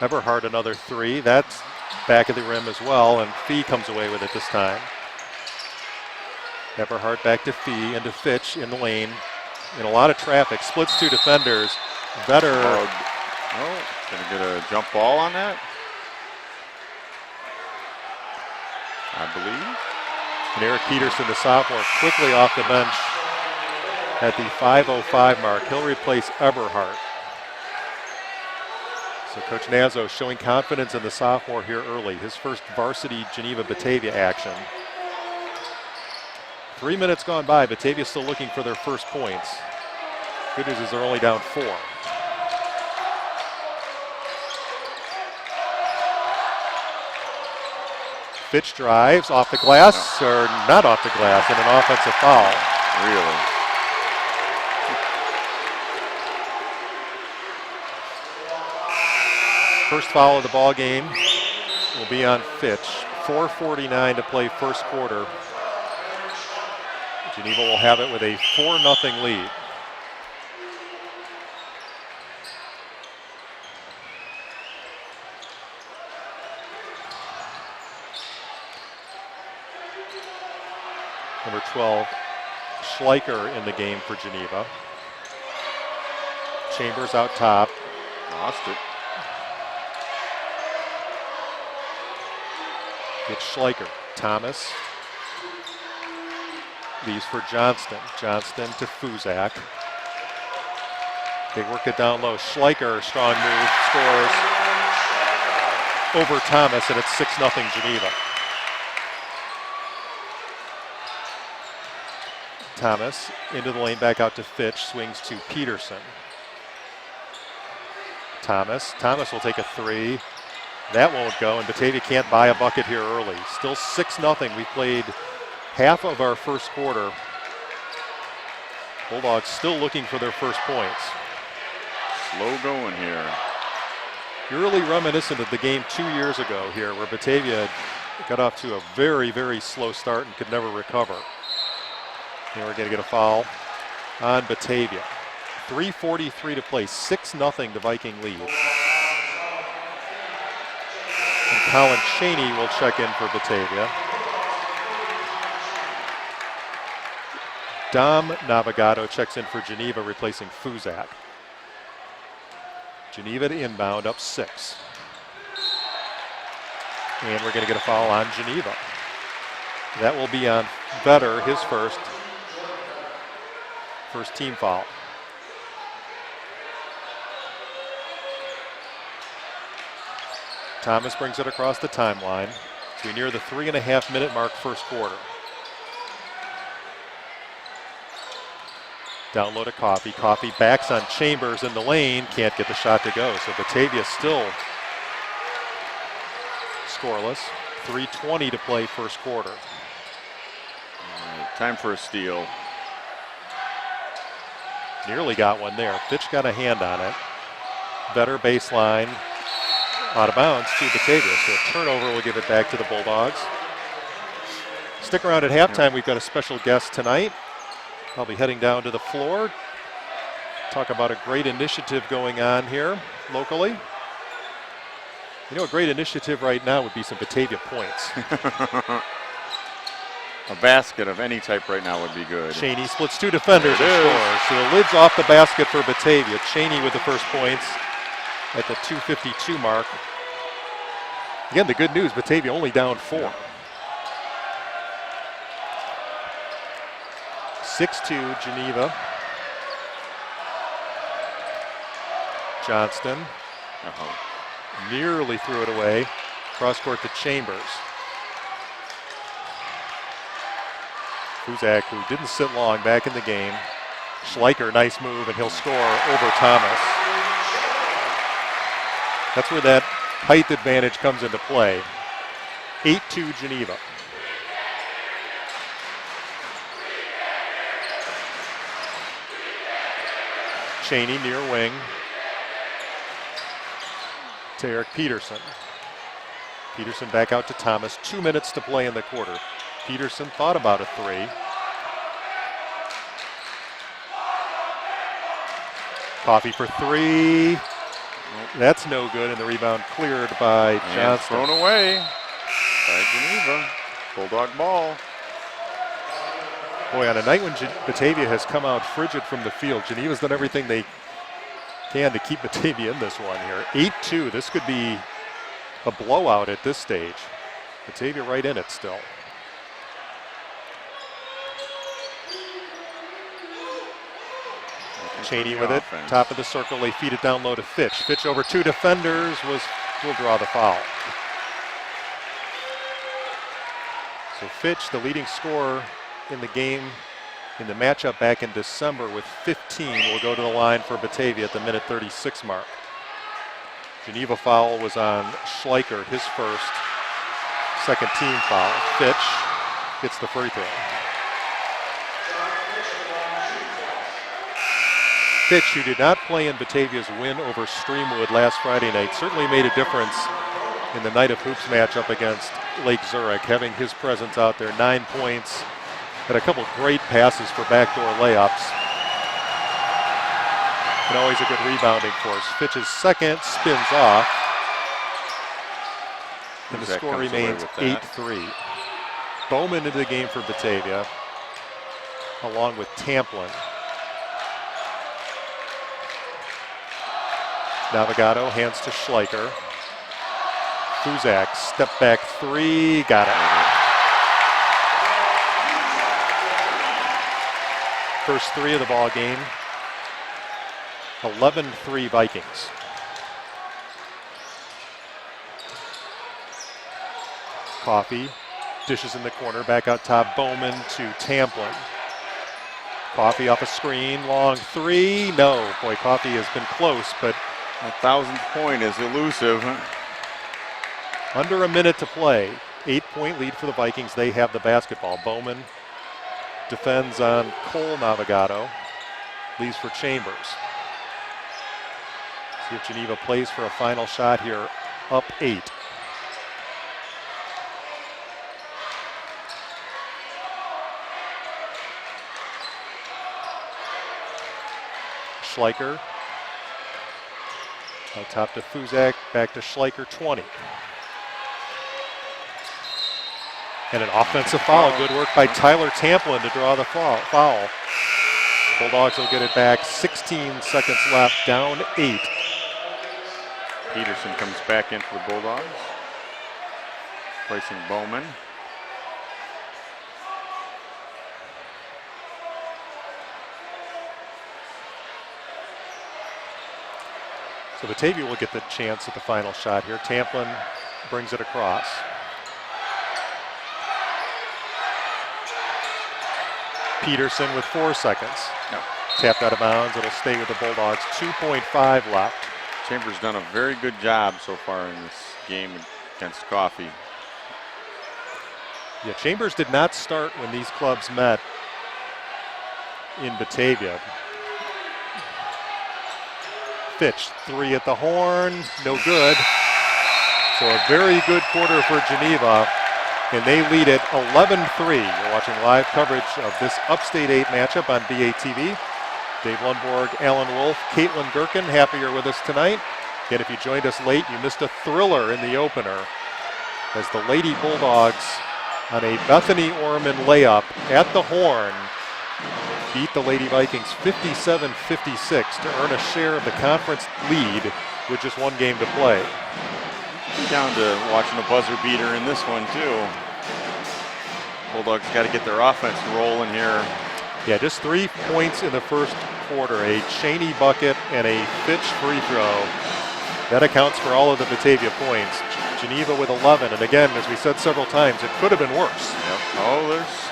Eberhardt another 3. That's back of the rim as well, and Fee comes away with it this time. Eberhardt back to Fee and to Fitch in the lane. In a lot of traffic. Splits 2 defenders. Vetter. Gonna get a jump ball on that, I believe. And Eric Peterson, the sophomore, quickly off the bench at the 5:05 mark. He'll replace Eberhardt. So Coach Nazo showing confidence in the sophomore here early. His first varsity Geneva Batavia action. 3 minutes gone by. Batavia still looking for their first points. Good news is they're only down 4. Fitch drives off the glass, or not off the glass, and an offensive foul. Really? First foul of the ball game will be on Fitch. 4:49 to play first quarter. Geneva will have it with a 4-0 lead. Number 12, Schleicher in the game for Geneva. Chambers out top. Lost it. It's Schleicher. Thomas leaves for Johnston. Johnston to Fuzak. They work it down low. Schleicher, strong move, scores over Thomas, and it's 6-0 Geneva. Thomas into the lane, back out to Fitch, swings to Peterson. Thomas will take a three. That won't go, and Batavia can't buy a bucket here early. Still 6-0. We played half of our first quarter. Bulldogs still looking for their first points. Slow going here. You're really reminiscent of the game 2 years ago here where Batavia got off to a very, very slow start and could never recover. And we're going to get a foul on Batavia. 3:43 to play, 6-0 the Viking lead. And Colin Cheney will check in for Batavia. Dom Navigato checks in for Geneva, replacing Fuzak. Geneva to inbound, up 6. And we're going to get a foul on Geneva. That will be on Vetter, his first team foul. Thomas brings it across the timeline as we near the 3.5-minute mark first quarter. Down low to Coffey. Coffey backs on Chambers in the lane. Can't get the shot to go. So Batavia still scoreless. 3:20 to play first quarter. Time for a steal. Nearly got one there. Fitch got a hand on it. Better baseline. Out of bounds to Batavia. So a turnover will give it back to the Bulldogs. Stick around at halftime. We've got a special guest tonight. I'll be heading down to the floor. Talk about a great initiative going on here locally. You know, a great initiative right now would be some Batavia points. A basket of any type right now would be good. Cheney splits 2 defenders and scores. So the lid's off the basket for Batavia. Cheney with the first points at the 2:52 mark. Again, the good news, Batavia only down 4. 6-2 Geneva. Johnston nearly threw it away. Cross court to Chambers. Fuzak, who didn't sit long, back in the game. Schleicher, nice move, and he'll score over Thomas. That's where that height advantage comes into play. 8-2 Geneva. Cheney near wing to Eric Peterson. Peterson back out to Thomas. 2 minutes to play in the quarter. Peterson thought about a three. Coffey for three. That's no good, and the rebound cleared by Johnston. Thrown away by Geneva. Bulldog ball. Boy, on a night when Batavia has come out frigid from the field, Geneva's done everything they can to keep Batavia in this one here. 8-2, this could be a blowout at this stage. Batavia right in it still. Cheney with it, top of the circle, they feed it down low to Fitch. Fitch over 2 defenders will draw the foul. So Fitch, the leading scorer in the game, in the matchup back in December with 15, will go to the line for Batavia at the minute 36 mark. Geneva foul was on Schleicher, his first, second team foul. Fitch gets the free throw. Fitch, who did not play in Batavia's win over Streamwood last Friday night, certainly made a difference in the Night of Hoops matchup against Lake Zurich, having his presence out there. 9 points, had a couple great passes for backdoor layups. And always a good rebounding force. Fitch's second spins off. And the score remains 8-3. Bowman into the game for Batavia. along with Tamplin. Navigato hands to Schleicher. Fuzak, step back three, got it. First three of the ball game. 11-3 Vikings. Coffey dishes in the corner, back out top, Bowman to Tamplin. Coffey off a screen, long three, no. Boy, Coffey has been close, but 1,000th point is elusive. under a minute to play. 8-point lead for the Vikings. They have the basketball. Bowman defends on Cole Navigato. Leaves for Chambers. See if Geneva plays for a final shot here. Up 8. Schleicher. Out top to Fuzak, back to Schleicher, 20. And an offensive foul. Good work by Tyler Tamplin to draw the foul. Bulldogs will get it back. 16 seconds left, down 8. Peterson comes back in for the Bulldogs, placing Bowman. So Batavia will get the chance at the final shot here. Tamplin brings it across. Peterson with 4 seconds. No. Tapped out of bounds. It'll stay with the Bulldogs. 2.5 left. Chambers done a very good job so far in this game against Coffey. Yeah, Chambers did not start when these clubs met in Batavia. Fitch, 3 at the horn, no good. So a very good quarter for Geneva, and they lead it 11-3. You're watching live coverage of this Upstate 8 matchup on BATV. Dave Lundborg, Alan Wolf, Caitlin Gherkin, happy you're with us tonight. Again, if you joined us late, you missed a thriller in the opener as the Lady Bulldogs on a Bethany Orman layup at the horn beat the Lady Vikings 57-56 to earn a share of the conference lead with just 1 game to play. Down to watching a buzzer beater in this one too. Bulldogs got to get their offense rolling here. Yeah, just 3 points in the first quarter. A Cheney bucket and a Fitch free throw. That accounts for all of the Batavia points. Geneva with 11, and again, as we said several times, it could have been worse. Yep. Oh, there's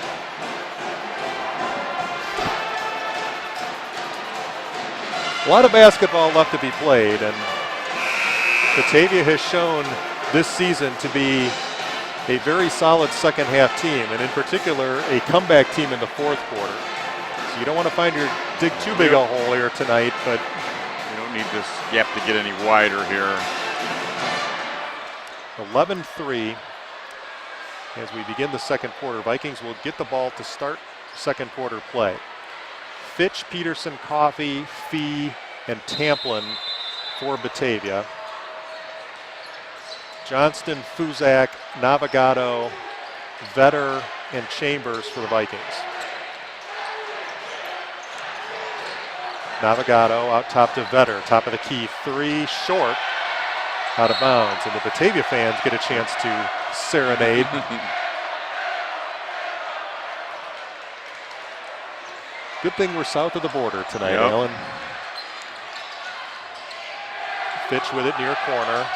a lot of basketball left to be played, and Batavia has shown this season to be a very solid second half team, and in particular, a comeback team in the fourth quarter. So you don't want to dig too big a hole here tonight, but you don't need this gap to get any wider here. 11-3 as we begin the second quarter. Vikings will get the ball to start second quarter play. Fitch, Peterson, Coffey, Fee, and Tamplin for Batavia. Johnston, Fuzak, Navigato, Vetter, and Chambers for the Vikings. Navigato out top to Vetter, top of the key, 3 short, out of bounds, and the Batavia fans get a chance to serenade. Good thing we're south of the border tonight, yep. Alan. Fitch with it near corner.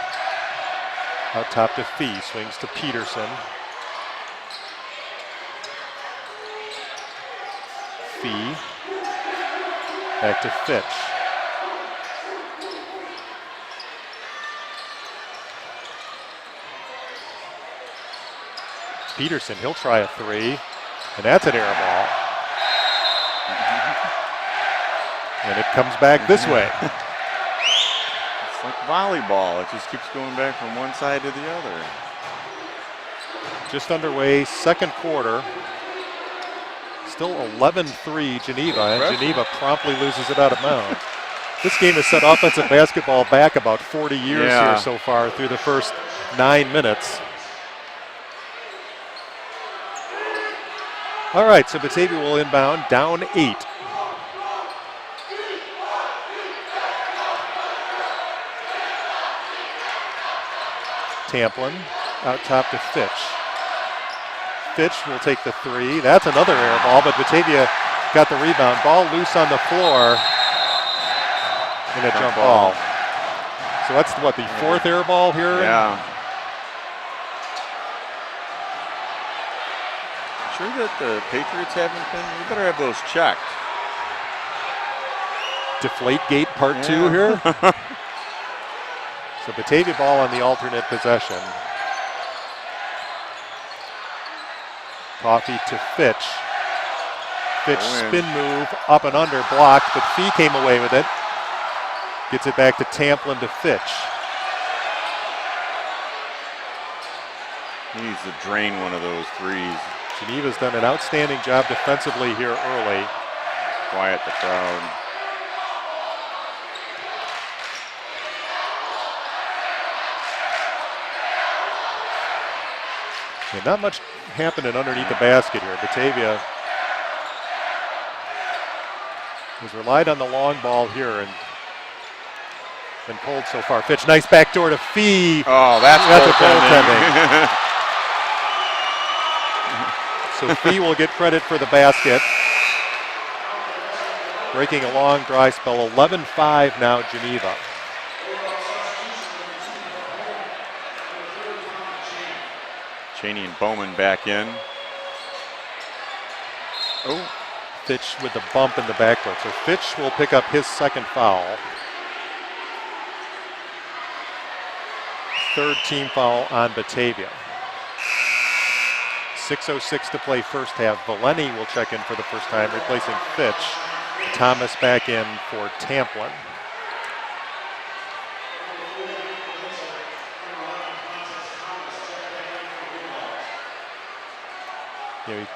Out top to Fee, swings to Peterson. Fee. Back to Fitch. Peterson, he'll try a 3, and that's an air ball. And it comes back this way. It's like volleyball. It just keeps going back from one side to the other. Just underway, second quarter. Still 11-3 Geneva, and Geneva promptly loses it out of bounds. This game has set offensive basketball back about 40 years here so far through the first 9 minutes. All right, so Batavia will inbound, down 8. Tamplin out top to Fitch. Fitch will take the 3. That's another air ball, but Batavia got the rebound. Ball loose on the floor. And a jump ball. So that's what, the 4th air ball here? Yeah. Sure that the Patriots haven't been? We better have those checked. Deflate Gate part 2 here. So Batavia ball on the alternate possession. Coffee to Fitch. Fitch spin move, up and under, blocked, but Fee came away with it. Gets it back to Tamplin to Fitch. He needs to drain one of those threes. Geneva's done an outstanding job defensively here early. Quiet the crowd. Yeah, not much happening underneath the basket here. Batavia has relied on the long ball here and been cold so far. Fitch, nice backdoor to Fee. Oh, that's a goaltending. So Fee will get credit for the basket. Breaking a long dry spell. 11-5 now, Geneva. Cheney and Bowman back in. Oh, Fitch with the bump in the backcourt. So Fitch will pick up his 2nd foul. 3rd team foul on Batavia. 6:06 to play first half. Valeni will check in for the first time, replacing Fitch. Thomas back in for Tamplin. You know, he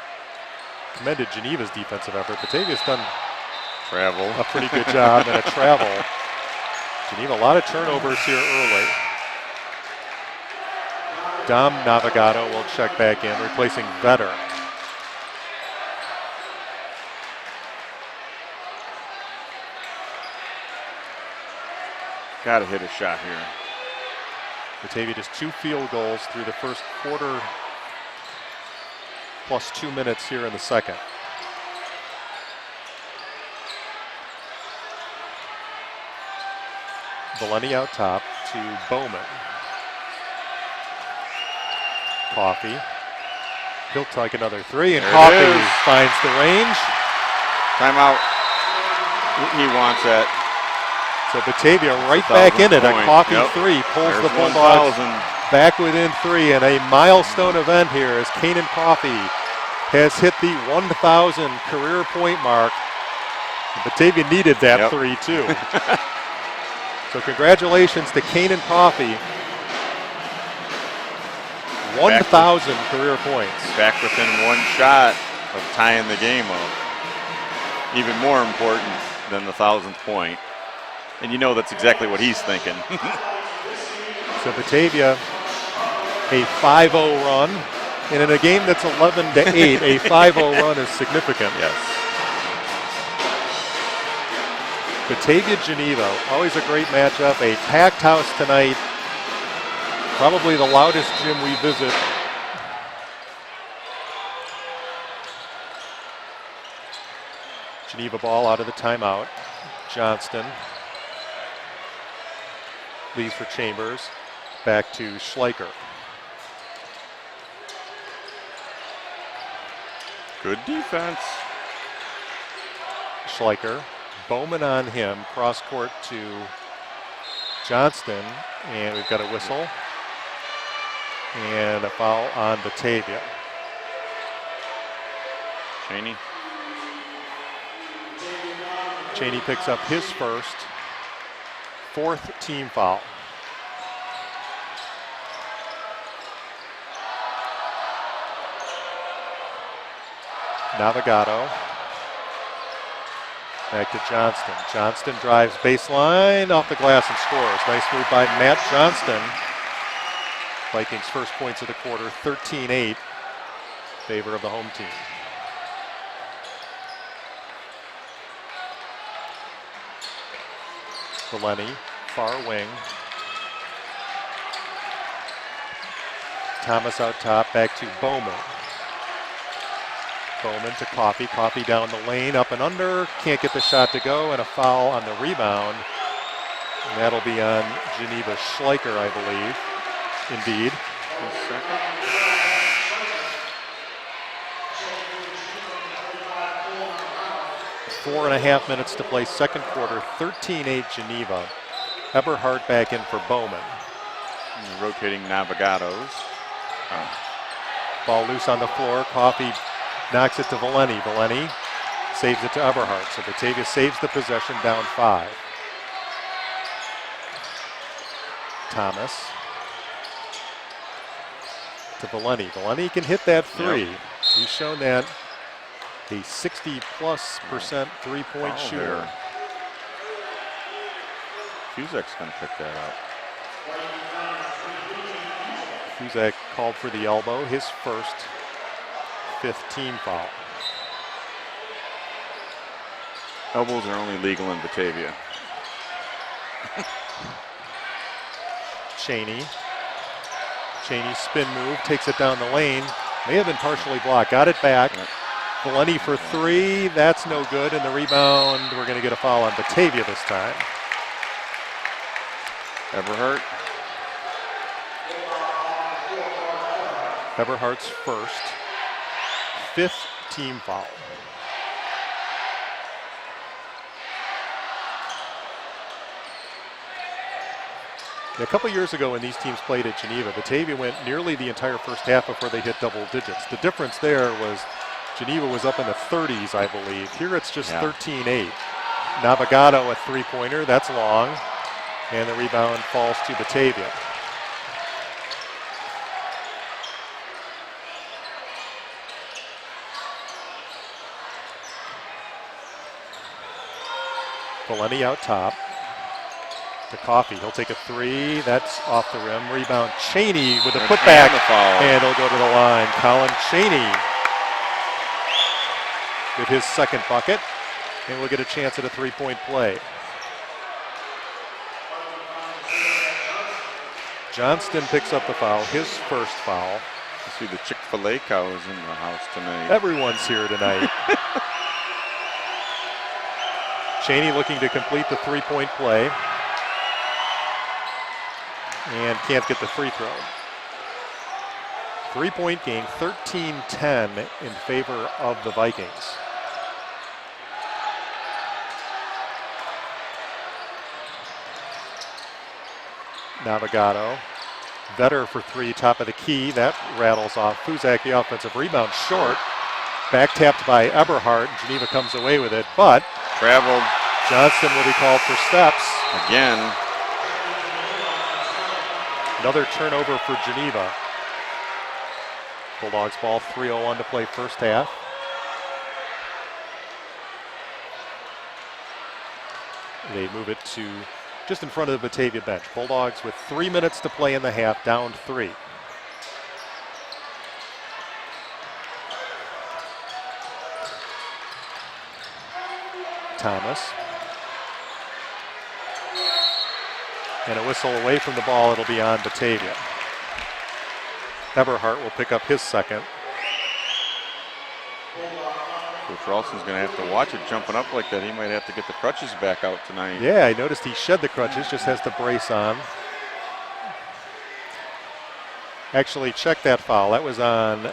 commended Geneva's defensive effort. Batavia's done a pretty good job and a travel. Geneva, a lot of turnovers here early. Dom Navigado will check back in, replacing Vetter. Got to hit a shot here. Batavia just 2 field goals through the first quarter, plus 2 minutes here in the second. Valeni out top to Bowman. Coffee. He'll take another 3, and there Coffee finds the range. Timeout. He wants that. So Batavia right back in it. A Coffee 3 pulls There's the Bulldogs 1,000. back within 3, and a milestone event here as Kanan Coffee has hit the 1,000 career point mark. Batavia needed that 3 too. So congratulations to Kanan Coffee. 1,000 career points. Back within 1 shot of tying the game up. Even more important than the 1,000th point. And you know that's exactly what he's thinking. So Batavia, a 5-0 run. And in a game that's 11-8, a 5-0 run is significant. Yes. Batavia, Geneva, always a great matchup. A packed house tonight. Probably the loudest gym we visit. Geneva ball out of the timeout. Johnston leaves for Chambers. Back to Schleicher. Good defense. Schleicher. Bowman on him. Cross court to Johnston. And we've got a whistle. And a foul on Batavia. Cheney. Cheney picks up his first, 4th team foul. Navigado. Back to Johnston. Johnston drives baseline off the glass and scores. Nice move by Matt Johnston. Vikings' first points of the quarter, 13-8, favor of the home team. Valeni, far wing. Thomas out top, back to Bowman. Bowman to Coffey. Coffey down the lane, up and under. Can't get the shot to go, and a foul on the rebound. And that'll be on Geneva Schleicher, I believe. Indeed. 4.5 minutes to play, second quarter, 13-8 Geneva. Eberhardt back in for Bowman. And rotating Navigados. Ball loose on the floor. Coffey knocks it to Valeni. Valeni saves it to Eberhardt. So Batavia saves the possession, down 5. Thomas to Valeni. Valeni can hit that 3. Yep. He's shown that. A 60+% three-point shooter. Cusack's going to pick that up. Cusack called for the elbow, his first, 5th team foul. Elbows are only legal in Batavia. Cheney spin move, takes it down the lane. May have been partially blocked, got it back. Yep. Valeni for 3, that's no good, and the rebound, we're going to get a foul on Batavia this time. Eberhardt. Eberhardt's first, 5th team foul. A couple years ago when these teams played at Geneva, Batavia went nearly the entire first half before they hit double digits. The difference there was Geneva was up in the 30s, I believe. Here it's just 13-8. Navigado a three-pointer, that's long, and the rebound falls to Batavia. Valeni out top to Coffey. He'll take a 3. That's off the rim. Rebound Cheney with a putback, and he'll go to the line. Colin Cheney with his second bucket, and we'll get a chance at a 3-point play. Johnston picks up the foul, his first foul. I see the Chick-fil-A cows in the house tonight. Everyone's here tonight. Cheney looking to complete the 3-point play and can't get the free throw. 3-point game, 13-10 in favor of the Vikings. Navigado. Vetter for 3, top of the key. That rattles off. Fuzak, the offensive rebound, short. Back tapped by Eberhardt. Geneva comes away with it, but traveled. Johnston will be called for steps. Again. Another turnover for Geneva. Bulldogs ball, 3:01 to play first half. They move it to just in front of the Batavia bench. Bulldogs with 3 minutes to play in the half, down 3. Thomas. And a whistle away from the ball, it'll be on Batavia. Eberhardt will pick up his second. Coach Ralston's going to have to watch it jumping up like that. He might have to get the crutches back out tonight. Yeah, I noticed he shed the crutches, just has the brace on. Actually, check that foul. That was on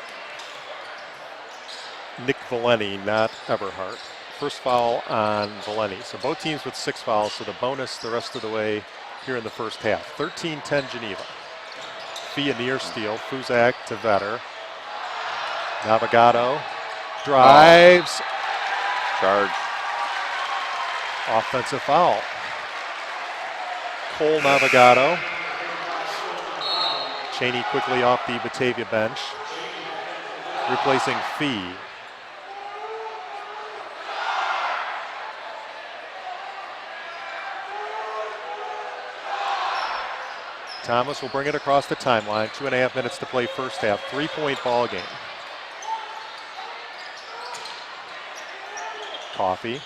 Nick Valeni, not Eberhardt. First foul on Valeni. So both teams with 6 fouls, so the bonus the rest of the way here in the first half. 13-10 Geneva. Fia near steal. Fuzak to Vetter. Navigado drives. Charge. Offensive foul. Cole Navigado. Cheney quickly off the Batavia bench. Replacing Fee. Thomas will bring it across the timeline. 2.5 minutes to play first half. 3-point ball game. Coffey.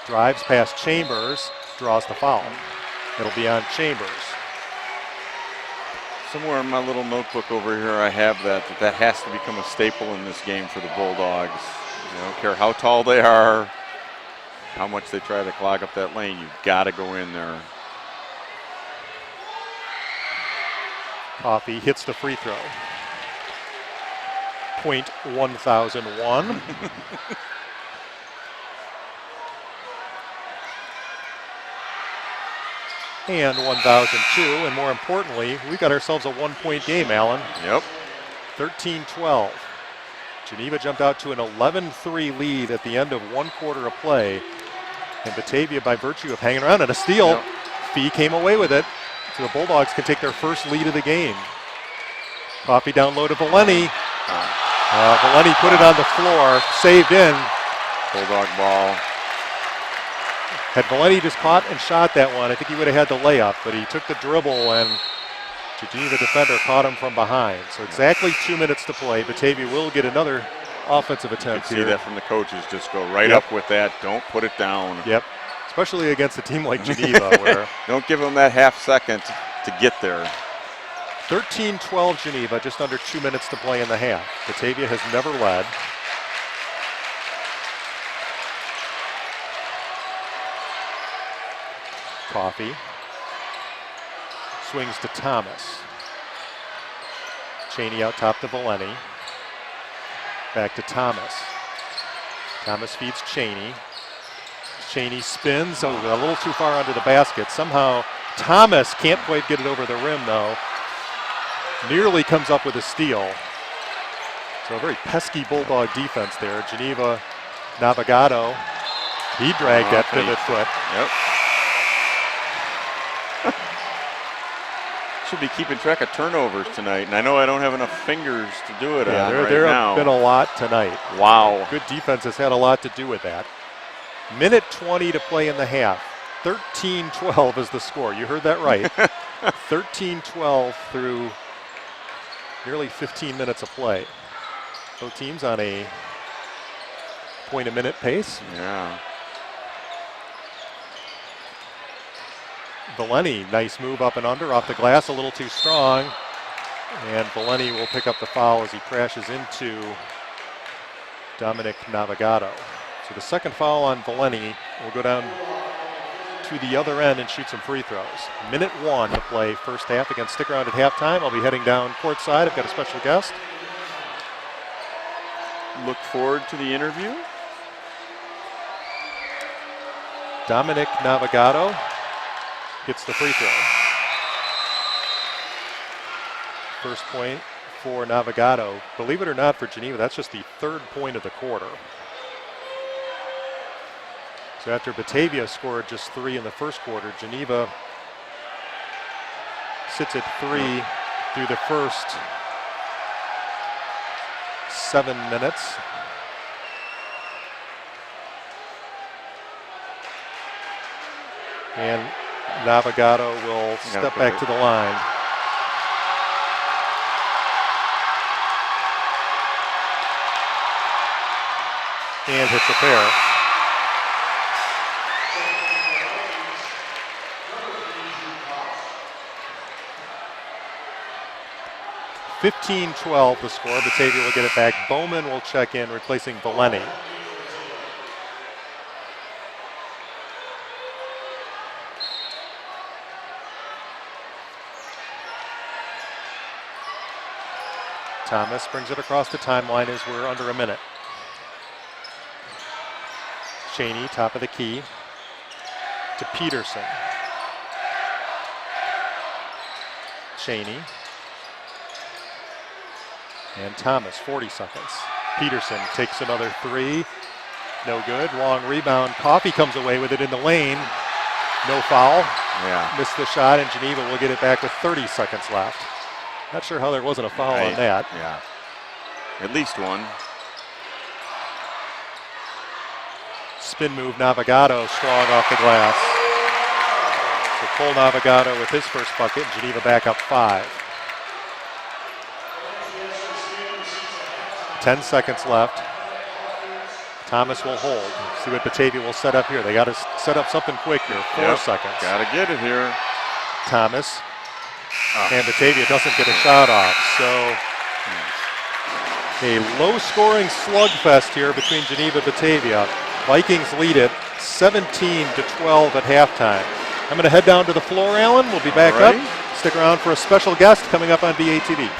Drives past Chambers, draws the foul. It'll be on Chambers. Somewhere in my little notebook over here, I have that has to become a staple in this game for the Bulldogs. I don't care how tall they are, how much they try to clog up that lane. You've got to go in there. Coffey hits the free throw. Point 1001. And 1002, and more importantly, we got ourselves a 1-point game, Alan. Yep. 13-12. Geneva jumped out to an 11-3 lead at the end of 1 quarter of play. And Batavia, by virtue of hanging around and a steal, Yep. Fee came away with it. So the Bulldogs can take their first lead of the game. Coffey down low to Valeni. Valeni put it on the floor, saved in. Bulldog ball. Had Valeni just caught and shot that one, I think he would have had the layup, but he took the dribble and the Geneva defender caught him from behind. So exactly 2 minutes to play. Batavia will get another offensive You attempt can here. see that from the coaches. Just go right Yep. up with that. Don't put it down. Yep, especially against a team like Geneva where Don't give them that half second to get there. 13-12 Geneva, just under 2 minutes to play in the half. Batavia has never led. Coffey swings to Thomas. Cheney out top to Valeni. Back to Thomas. Thomas feeds Cheney. Cheney spins a little too far under the basket. Somehow Thomas can't quite get it over the rim though. Nearly comes up with a steal. So a very pesky Bulldog defense there. Geneva Navigado. He dragged that pivot foot. Yep. Should be keeping track of turnovers tonight, and I know I don't have enough fingers to do it Yeah, on right there now. have been a lot tonight. Wow. Good defense has had a lot to do with that. Minute 20 to play in the half. 13-12 is the score. You heard that right. 13-12 through nearly 15 minutes of play. Both teams on a point-a-minute pace. Yeah. Valeni, nice move up and under, off the glass, a little too strong. And Valeni will pick up the foul as he crashes into Dominic Navigado. So the second foul on Valeni will go down to the other end and shoot some free throws. Minute 1 to play first half. Again, stick around at halftime. I'll be heading down courtside. I've got a special guest. Look forward to the interview. Dominic Navigado gets the free throw. First point for Navigado. Believe it or not, for Geneva, that's just the 3rd point of the quarter. So after Batavia scored just 3 in the first quarter, Geneva sits at 3 through the first 7 minutes. And Navigado will step back to the line. And hits a pair. (15-12) the score. Batavia will get it back. Bowman will check in, replacing Valeni. Thomas brings it across the timeline as we're under a minute. Cheney, top of the key, to Peterson. Cheney. And Thomas, 40 seconds. Peterson takes another 3. No good. Long rebound. Coffey comes away with it in the lane. No foul. Yeah. Missed the shot, and Geneva will get it back with 30 seconds left. Not sure how there wasn't a foul on that. Yeah. At least one. Spin move, Navigado strong off the glass. So Cole Navigado with his first bucket, and Geneva back up 5. 10 seconds left. Thomas will hold. See what Batavia will set up here. They got to set up something quick here. 4 seconds. Got to get it here. Thomas. And Batavia doesn't get a shot off. So a low-scoring slugfest here between Geneva and Batavia. Vikings lead it 17-12 at halftime. I'm going to head down to the floor, Alan. We'll be back up. Stick around for a special guest coming up on BATV.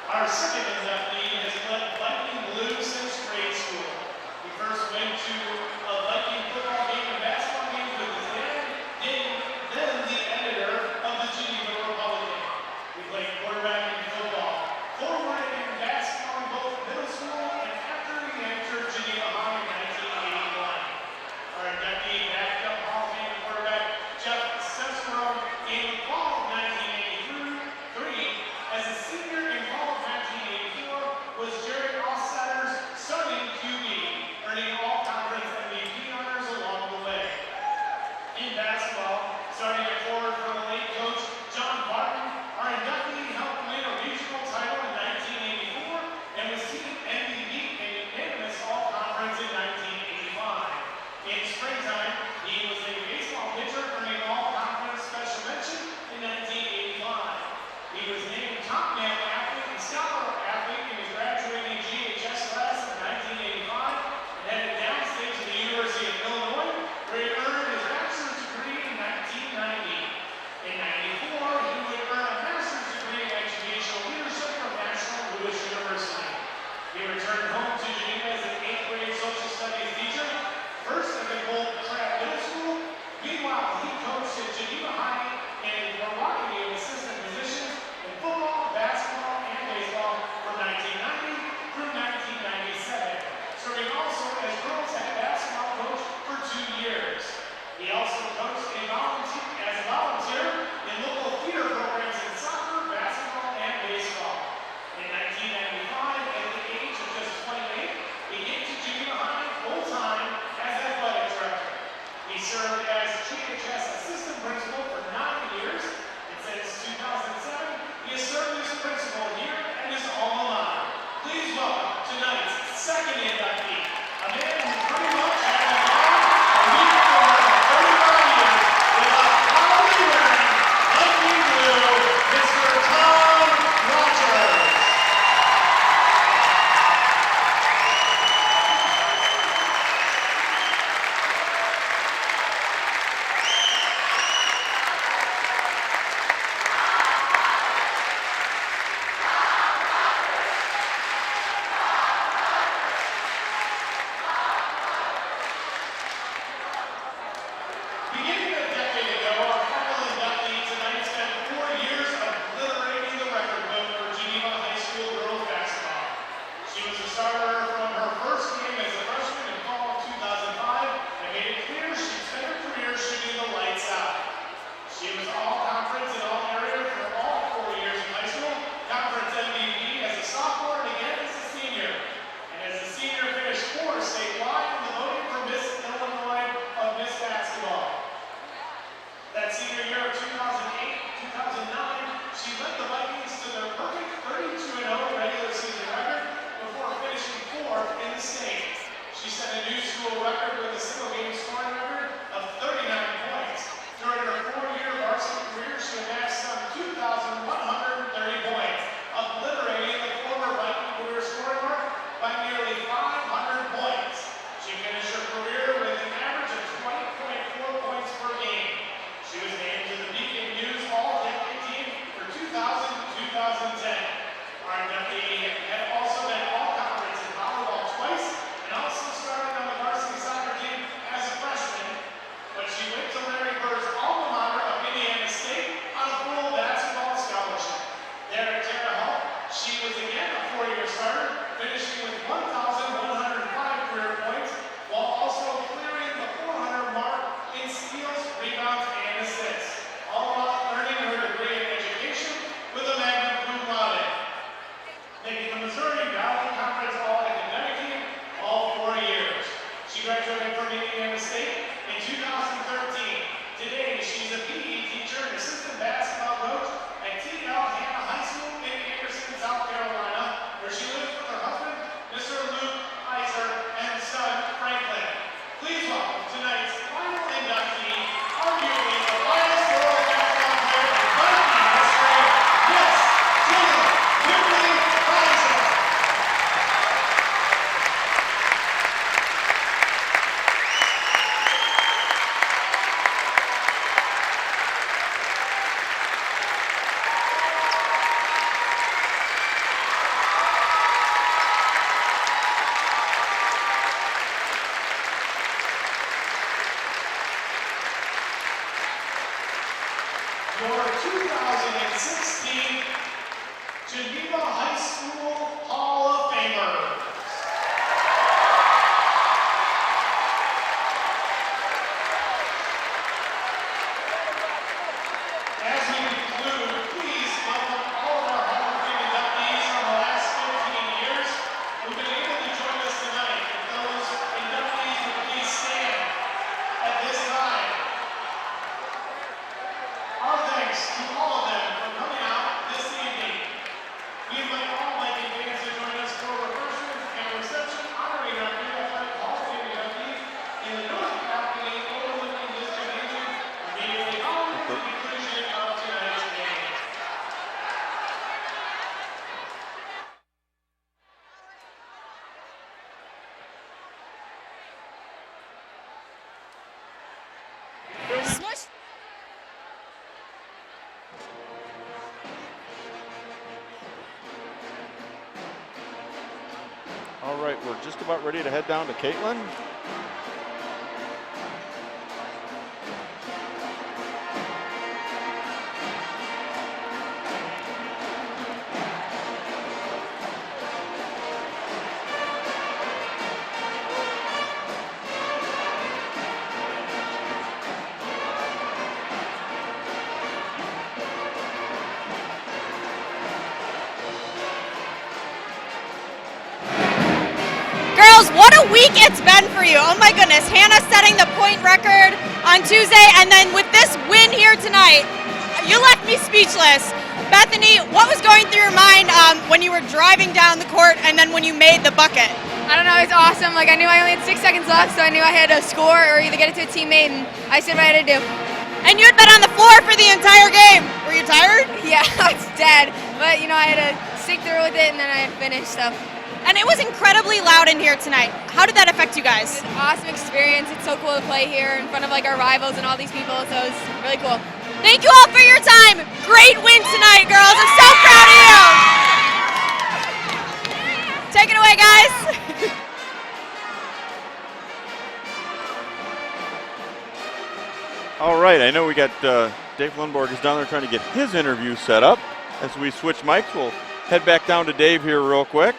Our second inductee has played Viking Blue since grade school. He first went to a Viking football game and basketball game with his dad, Dave, then the editor of the Geneva Republican. He played quarterback in football, forward in basketball in both middle school and after he entered Geneva High in 1981. Our inductee Beginning a decade ago, our final inductee tonight spent 4 years obliterating the record book for Geneva High School girls basketball. She was a starter from her first game as a freshman in fall of 2005 and made it clear she'd spent her career shooting the lights out. She was all-conference in all areas for all 4 years in high school, conference MVP as a sophomore and again as a senior. And as a senior finished 4th statewide in the voting for Miss Illinois of Miss Basketball. That senior year of 2008-2009, she led the Vikings to their perfect 32-0 regular season record before finishing 4th in the state. She set a new school record with a single-game scoring record of 39 points. During her 4-year varsity career, she amassed some 2,130 points, obliterating the former Viking career scoring mark by nearly 500 points. She finished her career with an average of 20.4 points per game. She was named to the Beacon News All-Decade Team for 2000-2010. Our inductee had also been all-conference in volleyball twice and also started on the varsity soccer team as a freshman. But she went to Larry Bird's alma mater of Indiana State on a full basketball scholarship. There at Terre Haute, she was again a 4-year starter, finishing with 1,105 career points, while also clearing the 400 mark in steals, rebounds, and assists, all while earning her degree in education with a magna cum laude, making the Missouri Valley Conference All-Academic Team all 4 years. She graduated from Indiana State in 2013. Today, she's a PE teacher and assistant basketball coach at T.L. Hanna High School in Anderson, South Carolina, where she lives with her husband, Mr. Luke Iser, and son, Franklin. Please welcome tonight's final inductee, arguably the finest girls basketball player in Viking history, Miss Taylor Kimberly Iser. Your 2016 Geneva High School Hall of Famers. As we conclude, please welcome all of our Hall of Fame inductees from the last 15 years who've been able to join us tonight. If those inductees would please stand at this time. Our thanks to all of them for coming out this evening. We invite all Viking fans to join us for refreshments and a reception honoring our new athletic Hall of Fame inductees in the North Balcony overlooking this gymnasium immediately following the conclusion of tonight's game. Smush. All right, we're just about ready to head down to Caitlin. Girls, what a week it's been for you. Oh my goodness. Hannah setting the point record on Tuesday, and then with this win here tonight, you left me speechless. Bethany, what was going through your mind when you were driving down the court and then when you made the bucket? I don't know, it's awesome. Like, I knew I only had 6 seconds left, so I knew I had to score or either get it to a teammate, and I did what I had to do. And you had been on the floor for the entire game. Were you tired? Yeah, I was dead. But, you know, I had to stick through with it, and then I had to finish, so. And it was incredibly loud in here tonight. How did that affect you guys? It's an awesome experience. It's so cool to play here in front of, like, our rivals and all these people, so it was really cool. Thank you all for your time. Great win tonight, girls. I'm so proud of you. Take it away, guys. All right, I know we got Dave Lundborg is down there trying to get his interview set up. As we switch mics, we'll head back down to Dave here real quick.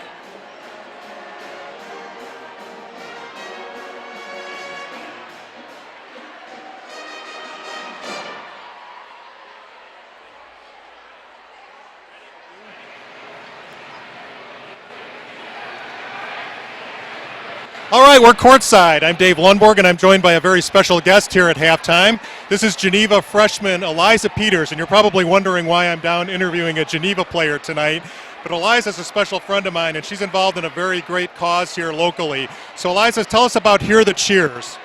All right, we're courtside. I'm Dave Lundborg, and I'm joined by a very special guest here at halftime. This is Geneva freshman Eliza Peters, and you're probably wondering why I'm down interviewing a Geneva player tonight. But Eliza's a special friend of mine, and she's involved in a very great cause here locally. So Eliza, tell us about Hear the Cheers.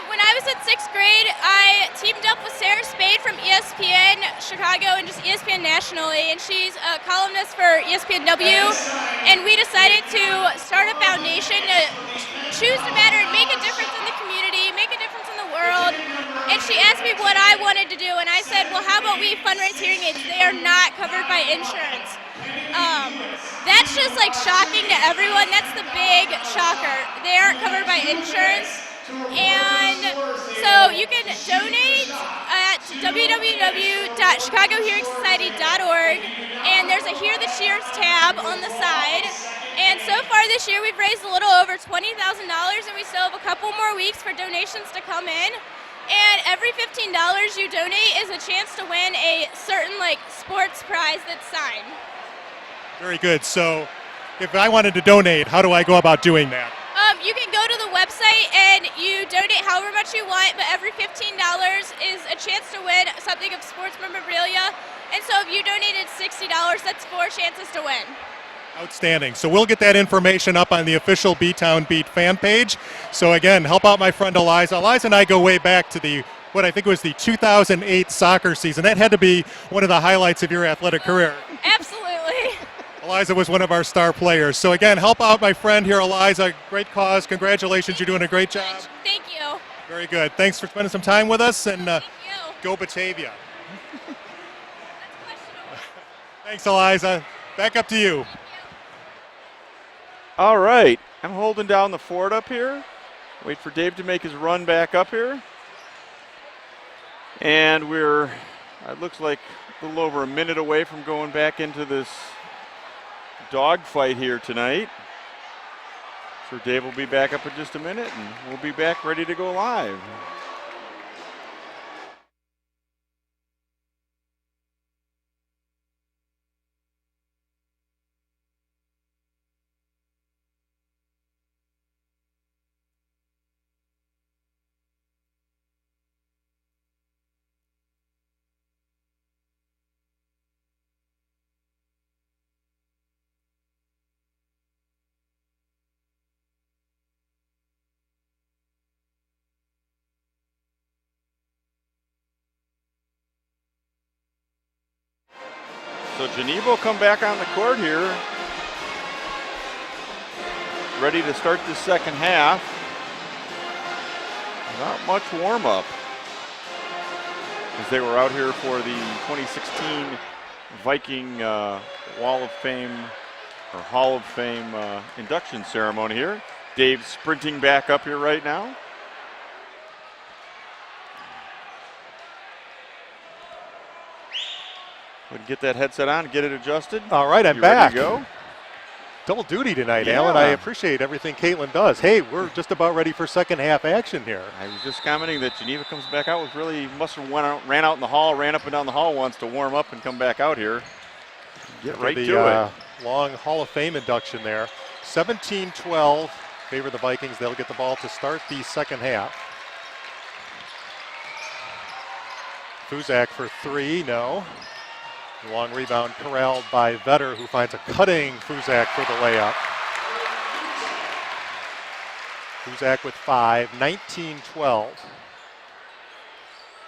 When I was in 6th grade, I teamed up with Sarah Spade from ESPN Chicago and just ESPN nationally, and she's a columnist for ESPNW. And we decided to start a foundation to choose to matter and make a difference in the community, make a difference in the world. And she asked me what I wanted to do, and I said, well, how about we fundraise hearing aids? They are not covered by insurance. That's just like shocking to everyone. That's the big shocker. They aren't covered by insurance. And so you can donate at www.chicagohearingsociety.org, and there's a Hear the Cheers tab on the side. And so far this year we've raised a little over $20,000, and we still have a couple more weeks for donations to come in. And every $15 you donate is a chance to win a certain sports prize that's signed. Very good. So if I wanted to donate, how do I go about doing that? You can go to the website and you donate however much you want, but every $15 is a chance to win something of sports memorabilia. And so if you donated $60, that's 4 chances to win. Outstanding. So we'll get that information up on the official B-Town Beat fan page. So again, help out my friend Eliza. Eliza and I go way back to what I think was the 2008 soccer season. That had to be one of the highlights of your athletic career. Absolutely. Eliza was one of our star players. So again, help out my friend here, Eliza. Great cause. Congratulations. You're doing a great job. Thank you. Very good. Thanks for spending some time with us, and go Batavia. Thanks, Eliza. Back up to you. All right, I'm holding down the fort up here. Wait for Dave to make his run back up here. And it looks like a little over a minute away from going back into this dogfight here tonight. So Dave will be back up in just a minute, and we'll be back ready to go live. So Geneva will come back on the court here, ready to start the second half. Not much warm-up, as they were out here for the 2016 Viking Hall of Fame induction ceremony here. Dave's sprinting back up here right now. We can get that headset on, get it adjusted. All right, I'm you back. Ready to go? Double duty tonight, Yeah. Alan. I appreciate everything Caitlin does. Hey, we're just about ready for second half action here. I was just commenting that Geneva comes back out with must have ran out in the hall, ran up and down the hall once to warm up and come back out here. Get right to it. Long Hall of Fame induction there. 17-12 favor the Vikings. They'll get the ball to start the second half. Fuzak for 3, no. Long rebound corralled by Vetter, who finds a cutting Fuzak for the layup. Fuzak with 5, 19-12.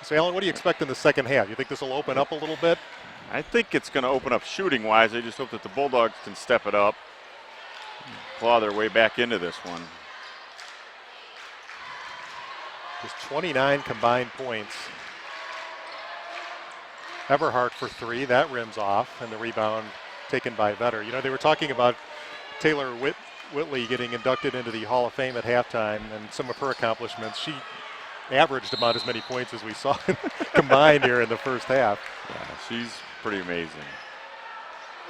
So, Alan, what do you expect in the second half? You think this will open up a little bit? I think it's going to open up shooting-wise. I just hope that the Bulldogs can step it up, claw their way back into this one. Just 29 combined points. Everhart for 3, that rims off, and the rebound taken by Vetter. You know, they were talking about Taylor Whitley getting inducted into the Hall of Fame at halftime and some of her accomplishments. She averaged about as many points as we saw combined here in the first half. Yeah, she's pretty amazing.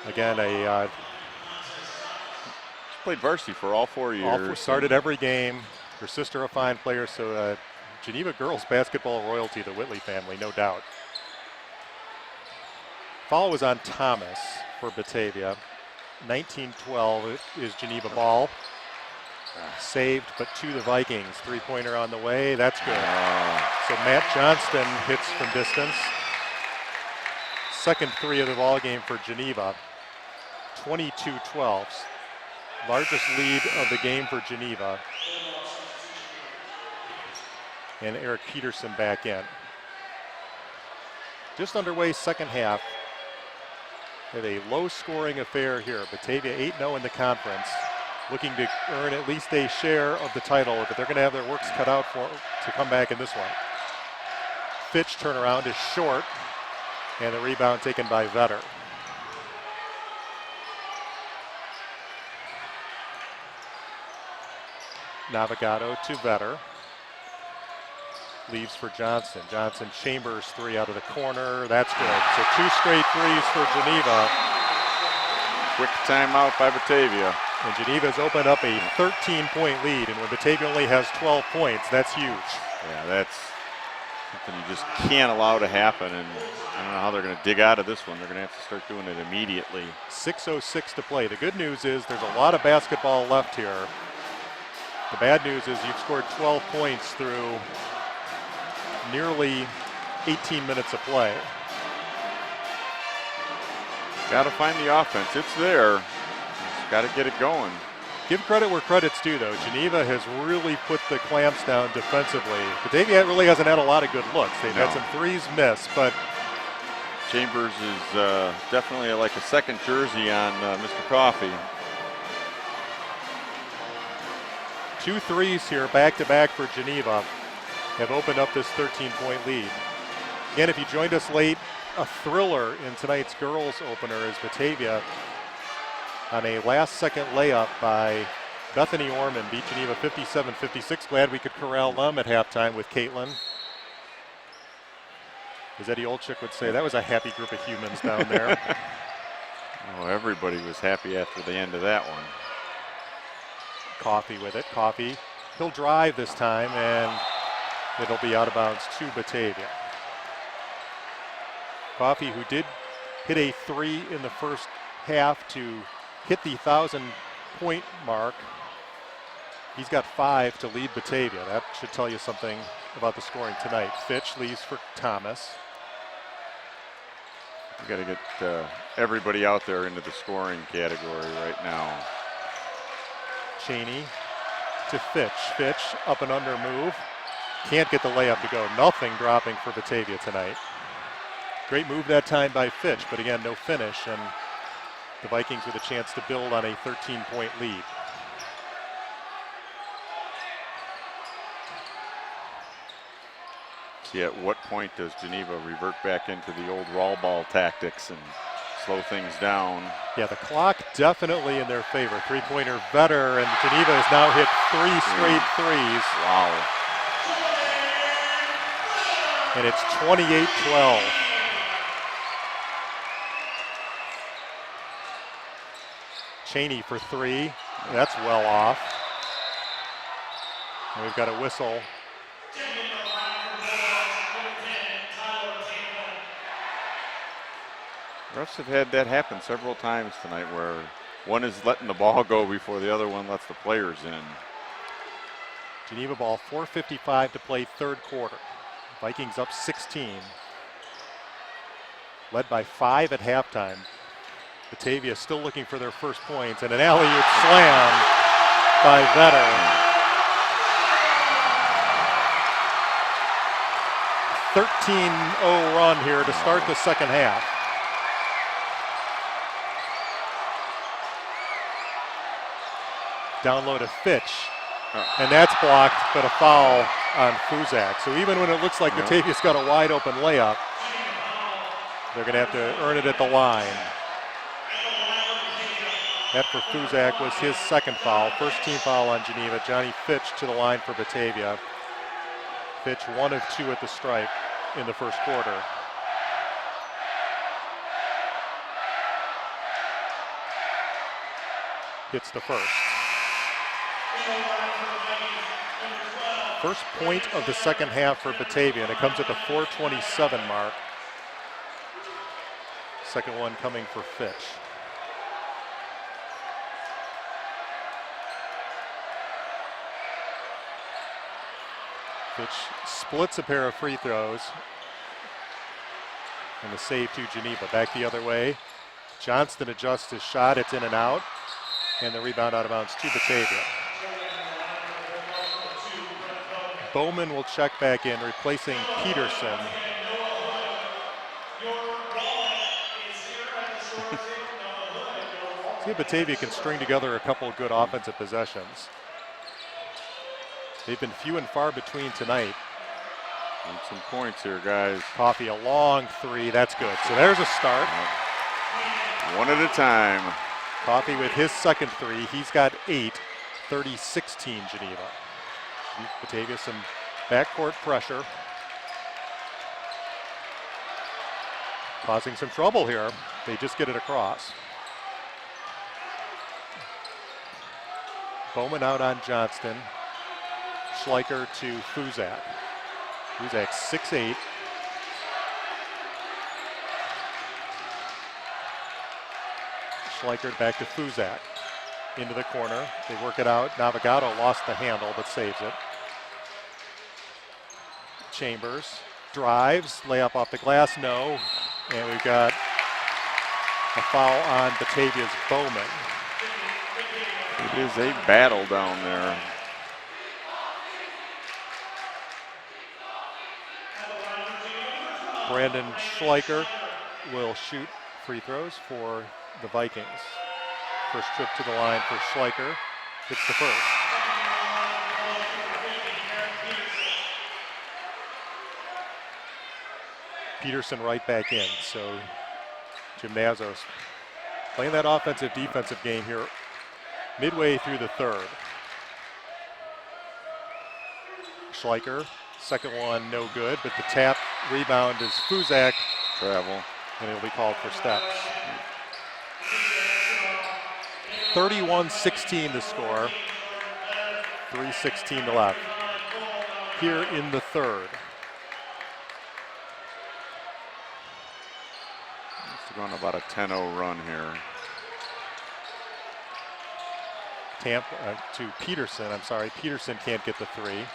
Again, She played varsity for all 4 years. Started every game. Her sister a fine player, so Geneva girls basketball royalty, the Whitley family, no doubt. Foul was on Thomas for Batavia. 19-12 is Geneva ball. Saved, but to the Vikings. Three-pointer on the way. That's good. So Matt Johnston hits from distance. Second three of the ball game for Geneva. 22-12. Largest lead of the game for Geneva. And Eric Peterson back in. Just underway second half. We have a low-scoring affair here. Batavia 8-0 in the conference, looking to earn at least a share of the title, but they're going to have their works cut out for to come back in this one. Fitch turnaround is short, and the rebound taken by Vetter. Navigado to Vetter. Leaves for Johnson. Johnson chambers three out of the corner. That's good. So two straight threes for Geneva. Quick timeout by Batavia. And Geneva's opened up a 13-point lead. And when Batavia only has 12 points, that's huge. Yeah, that's something you just can't allow to happen. And I don't know how they're going to dig out of this one. They're going to have to start doing it immediately. 6:06 to play. The good news is there's a lot of basketball left here. The bad news is you've scored 12 points through nearly 18 minutes of play. Got to find the offense. It's there. Just got to get it going. Give credit where credit's due, though. Geneva has really put the clamps down defensively. Batavia really hasn't had a lot of good looks. They've had some threes miss, but Chambers is definitely like a second jersey on Mr. Coffey. 2 threes here back-to-back for Geneva have opened up this 13-point lead. Again, if you joined us late, a thriller in tonight's girls opener is Batavia on a last-second layup by Bethany Orman beat Geneva 57-56. Glad we could corral them at halftime with Caitlin. As Eddie Olczyk would say, that was a happy group of humans down there. Oh, everybody was happy after the end of that one. Coffey with it. Coffey, he'll drive this time, and it'll be out of bounds to Batavia. Coffey, who did hit a three in the first half to hit the 1,000-point mark. He's got 5 to lead Batavia. That should tell you something about the scoring tonight. Fitch leaves for Thomas. We got to get everybody out there into the scoring category right now. Cheney to Fitch. Fitch up and under move. Can't get the layup to go. Nothing dropping for Batavia tonight. Great move that time by Fitch, but again, no finish, and the Vikings with a chance to build on a 13-point lead. See, at what point does Geneva revert back into the old roll ball tactics and slow things down? Yeah, the clock definitely in their favor. Three-pointer Vetter, and Geneva has now hit 3 straight threes. Wow. And it's 28-12. Cheney for 3. That's well off. And we've got a whistle. Refs have had that happen several times tonight where one is letting the ball go before the other one lets the players in. Geneva ball, 4:55 to play third quarter. Vikings up 16. Led by 5 at halftime. Batavia still looking for their first points, and an alley-oop slam by Vetter. 13-0 run here to start the second half. Down low to Fitch, and that's blocked, but a foul on Fuzak. So even when it looks like Batavia's got a wide open layup, they're going to have to earn it at the line. That for Fuzak was his second foul. First team foul on Geneva. Johnny Fitch to the line for Batavia. Fitch 1 of 2 at the stripe in the first quarter. Hits the first. First point of the second half for Batavia, and it comes at the 4:27 mark. Second one coming for Fitch. Fitch splits a pair of free throws. And the save to Geneva. Back the other way. Johnston adjusts his shot. It's in and out. And the rebound out of bounds to Batavia. Bowman will check back in, replacing Peterson. See if Batavia can string together a couple of good offensive possessions. They've been few and far between tonight. Need some points here, guys. Coffey, a long three. That's good. So there's a start. One at a time. Coffey with his second three. He's got 8. 30-16 Geneva. Batavia some backcourt pressure. Causing some trouble here. They just get it across. Bowman out on Johnston. Schleicher to Fuzak. Fuzak 6'8". Schleicher back to Fuzak. Into the corner. They work it out. Navigado lost the handle but saves it. Chambers drives. Layup off the glass. No. And we've got a foul on Batavia's Bowman. It is a battle down there. Brandon Schleicher will shoot free throws for the Vikings. First trip to the line for Schleicher. Hits the first. Peterson right back in. So Gymnasios playing that offensive defensive game here midway through the third. Schleicher, second one no good, but the tap rebound is Fuzak. Travel. And it'll be called for steps. 31-16 the score. 3:16 left. Here in the third. It's going about a 10-0 run here. To Peterson, I'm sorry. Peterson can't get the three.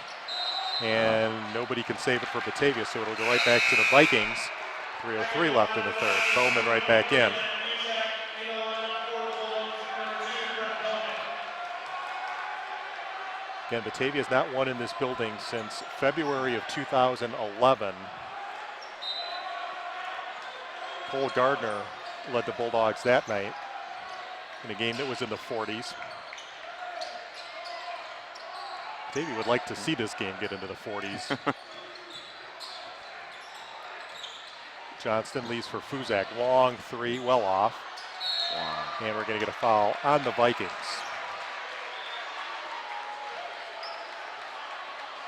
And nobody can save it for Batavia, so it'll go right back to the Vikings. 3:03 left in the third. Bowman right back in. Again, Batavia has not won in this building since February of 2011. Cole Gardner led the Bulldogs that night in a game that was in the 40s. Batavia would like to see this game get into the 40s. Johnston leaves for Fuzak. Long three, well off. Wow. And we're going to get a foul on the Vikings.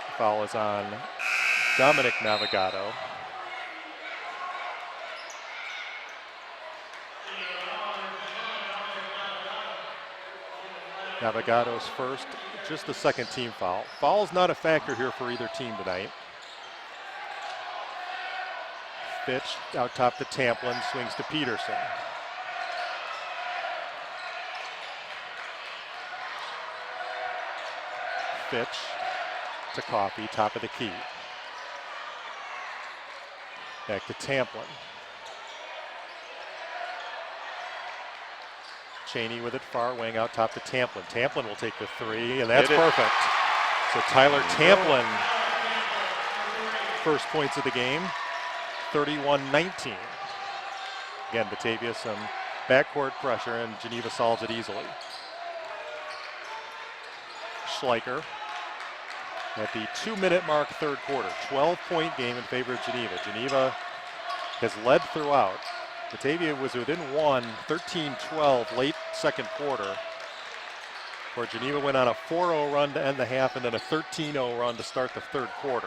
The foul is on Dominic Navigado. Navigado's first, just the second team foul. Foul's not a factor here for either team tonight. Fitch out top to Tamplin, swings to Peterson. Fitch to Coffey, top of the key. Back to Tamplin. Cheney with it, far wing out top to Tamplin. Tamplin will take the three, and that's perfect. So Tyler Tamplin, first points of the game, 31-19. Again, Batavia some backcourt pressure, and Geneva solves it easily. Schleicher at the 2-minute mark, third quarter. 12-point game in favor of Geneva. Geneva has led throughout. Batavia was within one, 13-12 late second quarter, where Geneva went on a 4-0 run to end the half and then a 13-0 run to start the third quarter.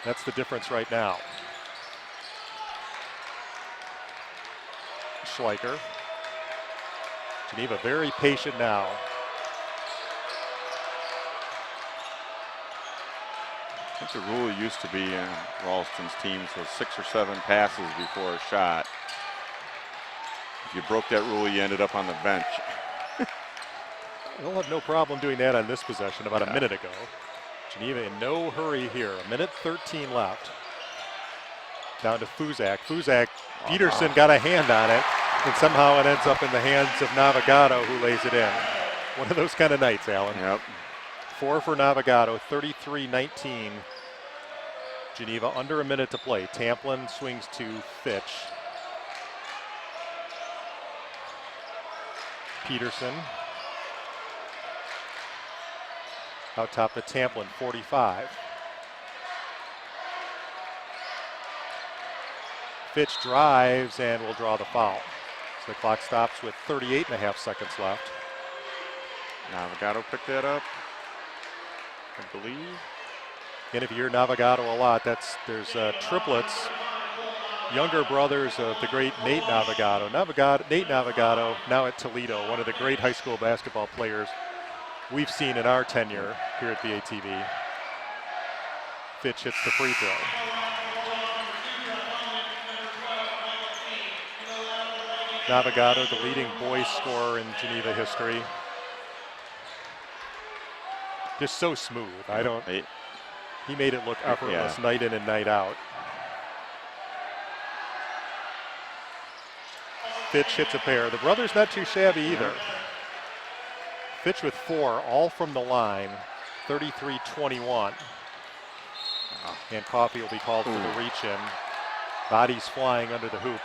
That's the difference right now. Schleicher. Geneva very patient now. I think the rule used to be in Ralston's teams was 6 or 7 passes before a shot. If you broke that rule, you ended up on the bench. They'll have no problem doing that on this possession about a minute ago. Geneva in no hurry here. A minute 13 left. Down to Fuzak. Fuzak, Peterson got a hand on it, and somehow it ends up in the hands of Navigato, who lays it in. One of those kind of nights, Alan. Yep. 4 for Navigato, 33-19. Geneva under a minute to play. Tamplin swings to Fitch. Peterson. Out top to Tamplin, 45. Fitch drives and will draw the foul. So the clock stops with 38.5 seconds left. Navigato picked that up, I believe. And if you hear Navigato a lot, there's triplets, younger brothers of the great Nate Navigato. Nate Navigato, now at Toledo, one of the great high school basketball players we've seen in our tenure here at BATV. Fitch hits the free throw. Navigato, the leading boys scorer in Geneva history. Just so smooth. He made it look effortless night in and night out. Fitch hits a pair. The brothers not too shabby either. Fitch with 4, all from the line, 33-21. And Coffey will be called for the reach in. Bodies flying under the hoop.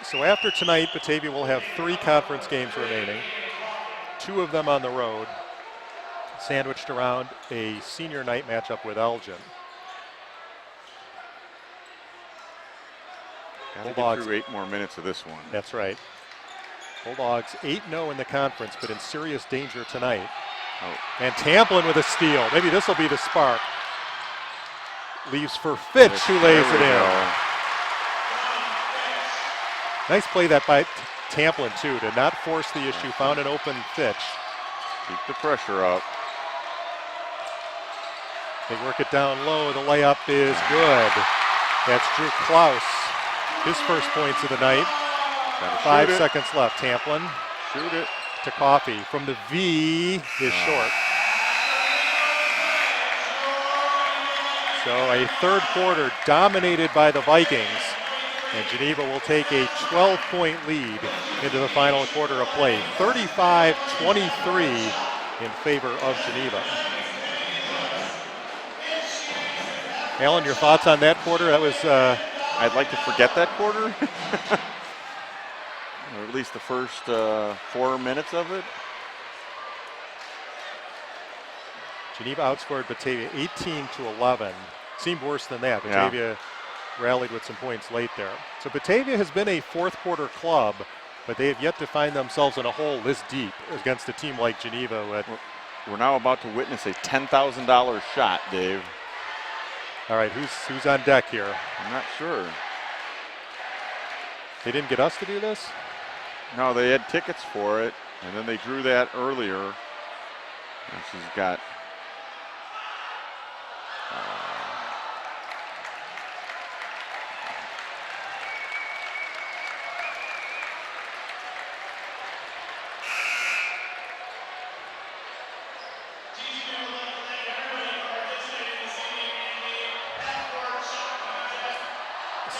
So after tonight, Batavia will have 3 conference games remaining, 2 of them on the road, sandwiched around a senior night matchup with Elgin. Gotta get through 8 more minutes of this one. That's right. Bulldogs 8-0 in the conference, but in serious danger tonight. And Tamplin with a steal. Maybe this will be the spark. Leaves for Fitch, who lays it in. Nice play that by Tamplin, too, to not force the issue. Found an open Fitch. Keep the pressure up. They work it down low. The layup is good. That's Drew Klaus. His first points of the night. 5 seconds left. Tamplin. Shoot it. To Coffey. From the V is short. So a third quarter dominated by the Vikings. And Geneva will take a 12-point lead into the final quarter of play. 35-23 in favor of Geneva. Alan, your thoughts on that quarter? That was... I'd like to forget that quarter. Or at least the first 4 minutes of it. Geneva outscored Batavia 18-11. Seemed worse than that. Batavia rallied with some points late there. So Batavia has been a fourth quarter club, but they have yet to find themselves in a hole this deep against a team like Geneva. We're now about to witness a $10,000 shot, Dave. All right, who's on deck here? I'm not sure. They didn't get us to do this? No, they had tickets for it, and then they drew that earlier. And she's got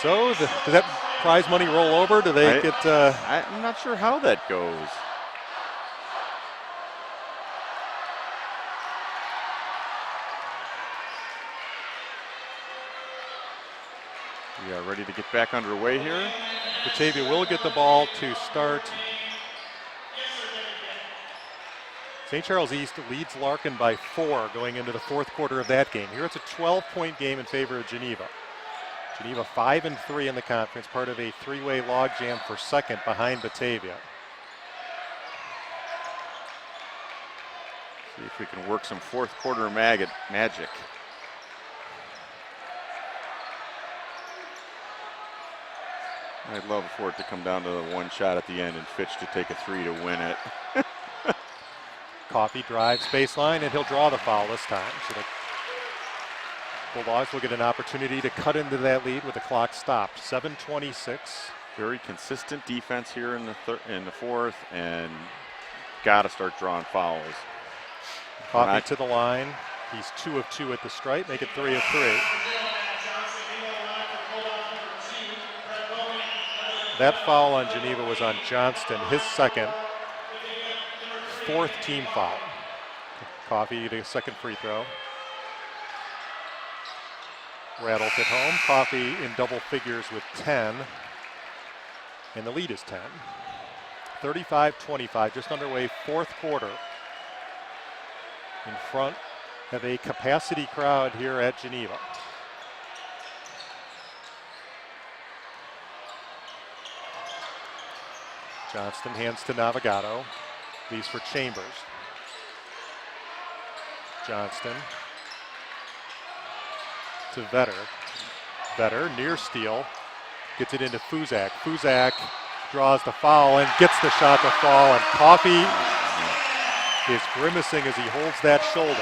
So does that prize money roll over? Do they get? I'm not sure how that goes. We are ready to get back underway here. Batavia will get the ball to start. St. Charles East leads Larkin by 4 going into the fourth quarter of that game. Here it's a 12-point game in favor of Geneva. Geneva 5-3 in the conference, part of a 3-way logjam for second behind Batavia. See See if we can work some fourth quarter magic. I'd love for it to come down to the one shot at the end and Fitch to take a three to win it. Coffee drives baseline, and he'll draw the foul this time. So the Bulldogs will get an opportunity to cut into that lead with the clock stopped. 7:26. Very consistent defense here in the fourth, and got to start drawing fouls. Coffee to the line. He's 2 of 2 at the stripe. Make it 3 of 3. That foul on Geneva was on Johnston, his second, 4th team foul. Coffee to second free throw. Rattles it home. Coffee in double figures with 10. And the lead is 10. 35-25, just underway, fourth quarter. In front of a capacity crowd here at Geneva. Johnston hands to Navigado, leaves for Chambers. Johnston to Vetter. Vetter near steal, gets it into Fuzak. Fuzak draws the foul and gets the shot to fall, and Coffee is grimacing as he holds that shoulder.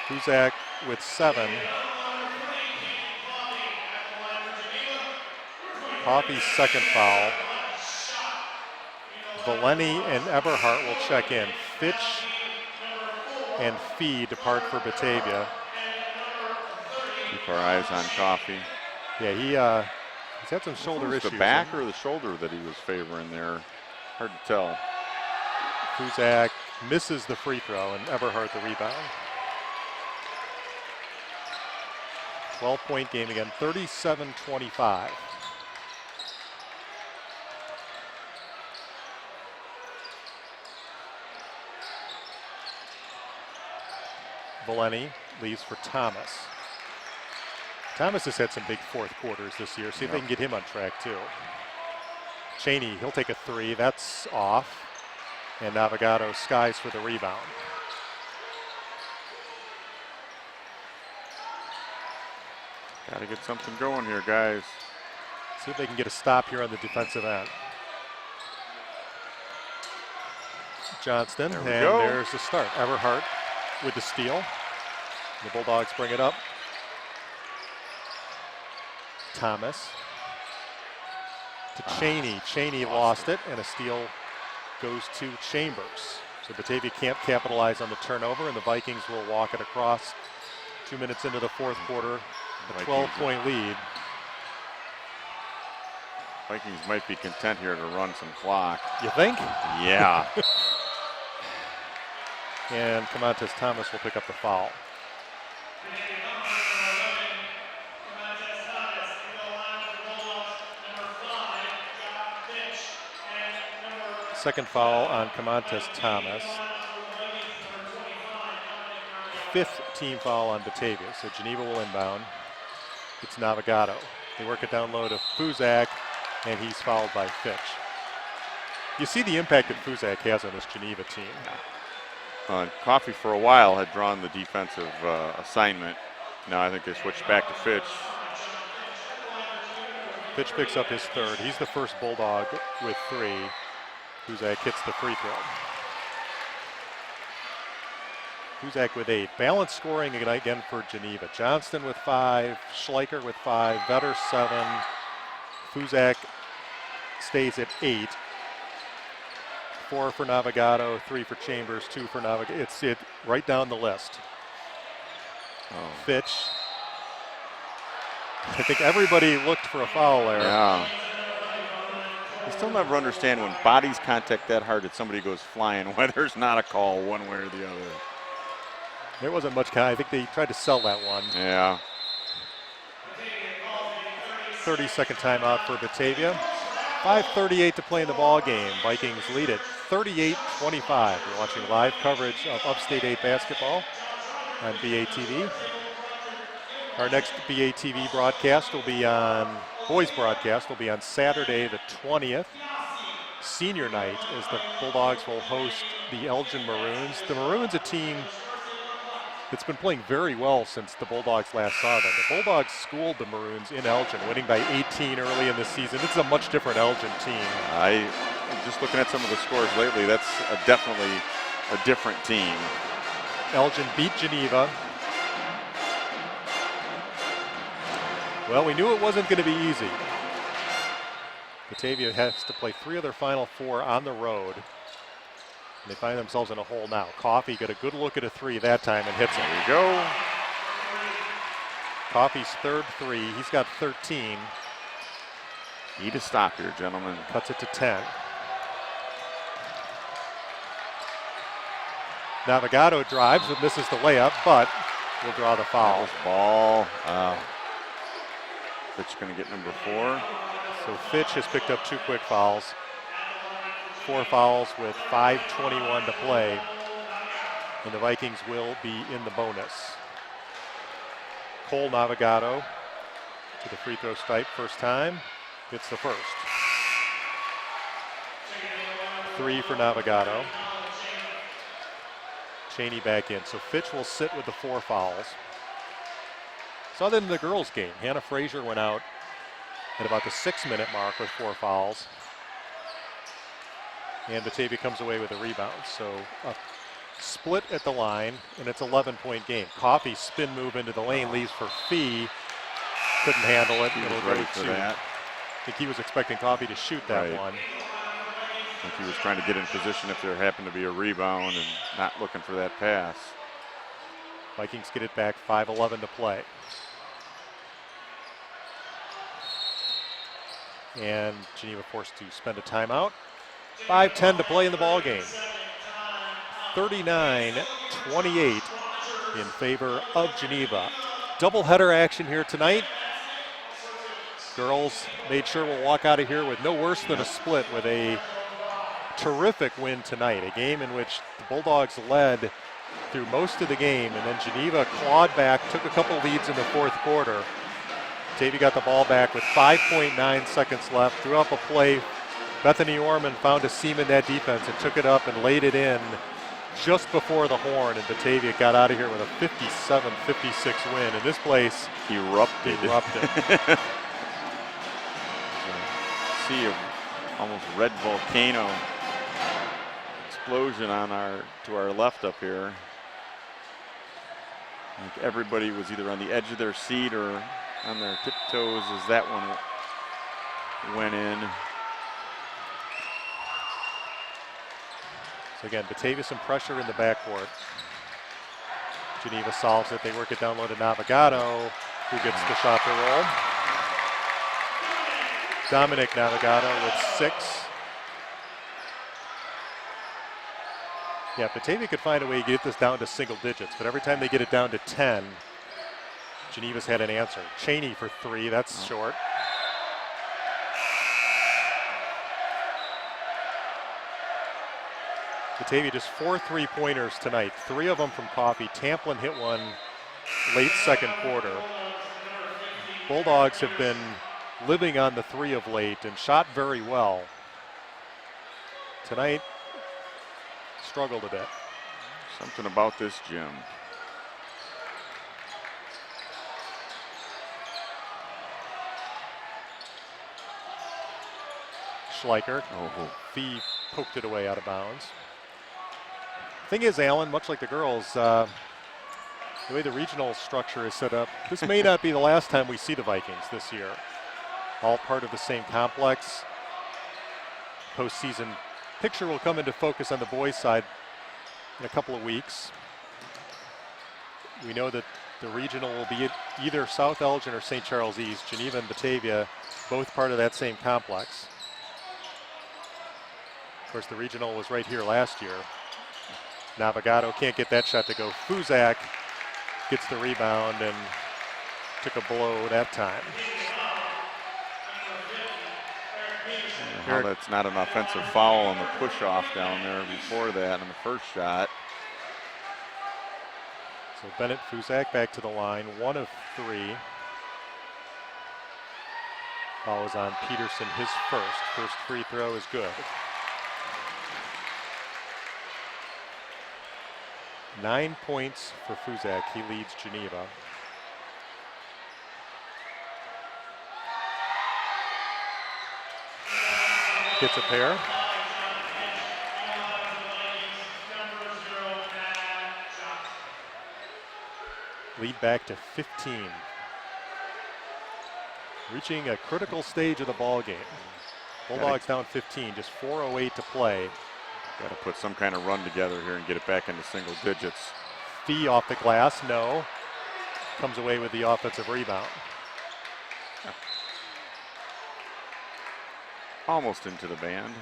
Fuzak with 7. Coffee's second foul. Valeni and Eberhardt will check in. Fitch and Fee depart for Batavia. Keep our eyes on Coffee. Yeah, he's had some shoulder issues. The back or the shoulder that he was favoring there? Hard to tell. Fuzak misses the free throw and Eberhardt the rebound. 12-point game again, 37-25. Valeni leaves for Thomas. Thomas has had some big fourth quarters this year. See if they can get him on track too. Cheney, he'll take a 3. That's off. And Navigado skies for the rebound. Got to get something going here, guys. See if they can get a stop here on the defensive end. Johnston, and there's the start. Eberhardt with the steal. The Bulldogs bring it up. Thomas to Cheney. Cheney lost it, and a steal goes to Chambers. So Batavia can't capitalize on the turnover, and the Vikings will walk it across. 2 minutes into the fourth quarter, a 12-point lead. Vikings might be content here to run some clock. You think? Yeah. And Camontes Thomas will pick up the foul. Second foul on Camontes Thomas. 5th team foul on Batavia, so Geneva will inbound. It's Navigado. They work it down low to Fuzak, and he's fouled by Fitch. You see the impact that Fuzak has on this Geneva team. Coffee for a while had drawn the defensive assignment. Now I think they switched back to Fitch. Fitch picks up his 3rd. He's the first Bulldog with 3. Fuzak hits the free throw. Fuzak with 8. Balanced scoring again for Geneva. Johnston with 5, Schleicher with 5, Vetter 7. Fuzak stays at 8. 4 for Navigado, 3 for Chambers, 2 for Navigado. It's right down the list. Fitch. I think everybody looked for a foul there. Yeah. I still never understand when bodies contact that hard that somebody goes flying, why there's not a call one way or the other. There wasn't much. I think they tried to sell that one. Yeah. 30-second timeout for Batavia. 5:38 to play in the ball game. Vikings lead it 38-25. You're watching live coverage of Upstate 8 basketball on BATV. Our next BATV broadcast will be on, boys broadcast will be on Saturday the 20th, senior night as the Bulldogs will host the Elgin Maroons. The Maroons, a team that's been playing very well since the Bulldogs last saw them. The Bulldogs schooled the Maroons in Elgin, winning by 18 early in the season. This is a much different Elgin team. I'm just looking at some of the scores lately. That's definitely a different team. Elgin beat Geneva. Well, we knew it wasn't going to be easy. Batavia has to play 3 of their final 4 on the road. And they find themselves in a hole now. Coffey got a good look at a 3 that time and hits it. There you go. Coffey's third 3. He's got 13. Need a stop here, gentlemen. Cuts it to 10. Navigado drives and misses the layup, but will draw the foul. Ball. Fitch going to get number 4. So Fitch has picked up 2 quick fouls. 4 fouls with 5:21 to play. And the Vikings will be in the bonus. Cole Navigado to the free throw stripe first time. Gets the first. 3 for Navigado. Cheney back in. So Fitch will sit with the 4 fouls. So other than the girls' game, Hannah Frazier went out at about the 6-minute mark with 4 fouls. And Batavia comes away with a rebound. So a split at the line, and it's an 11-point game. Coffey's spin move into the lane leaves for Fee. Couldn't handle it. He was ready for that. I think he was expecting Coffey to shoot that one. I think he was trying to get in position if there happened to be a rebound and not looking for that pass. Vikings get it back, 5:11 to play. And Geneva forced to spend a timeout. 5:10 to play in the ball game. 39-28 in favor of Geneva. Doubleheader action here tonight. Girls made sure we'll walk out of here with no worse than a split with a terrific win tonight. A game in which the Bulldogs led through most of the game, and then Geneva clawed back, took a couple leads in the 4th quarter. Batavia got the ball back with 5.9 seconds left, threw up a play. Bethany Orman found a seam in that defense and took it up and laid it in just before the horn, and Batavia got out of here with a 57-56 win. And this place erupted. Sea of almost red volcano explosion to our left up here. Like everybody was either on the edge of their seat or on their tiptoes as that one went in. So again, Batavia some pressure in the backcourt. Geneva solves it. They work it down low to Navigado, who gets the shot to roll. Dominic Navigado with 6. Yeah, Batavia could find a way to get this down to single digits, but every time they get it down to 10, Geneva's had an answer. Cheney for 3, that's short. Batavia just 4 3-pointers tonight, 3 of them from Coffey. Tamplin hit one late 2nd quarter. Bulldogs have been living on the 3 of late and shot very well. Tonight, struggled a bit. Something about this gym. Schleicher. Fee poked it away out of bounds. Thing is, Alan, much like the girls, the way the regional structure is set up, this may not be the last time we see the Vikings this year. All part of the same complex. Postseason picture will come into focus on the boys' side in a couple of weeks. We know that the regional will be at either South Elgin or St. Charles East. Geneva and Batavia, both part of that same complex. Of course, the regional was right here last year. Navigado can't get that shot to go. Fuzak gets the rebound and took a blow that time. How that's not an offensive foul on the push-off down there before that on the first shot. So Bennett Fuzak back to the line, 1 of 3. Follows on Peterson, his first free throw is good. 9 points for Fuzak. He leads Geneva. Hits a pair. Lead back to 15. Reaching a critical stage of the ball game. Bulldogs down 15, just 4:08 to play. Got to put some kind of run together here and get it back into single digits. Fee off the glass, no. Comes away with the offensive rebound. Almost into the band.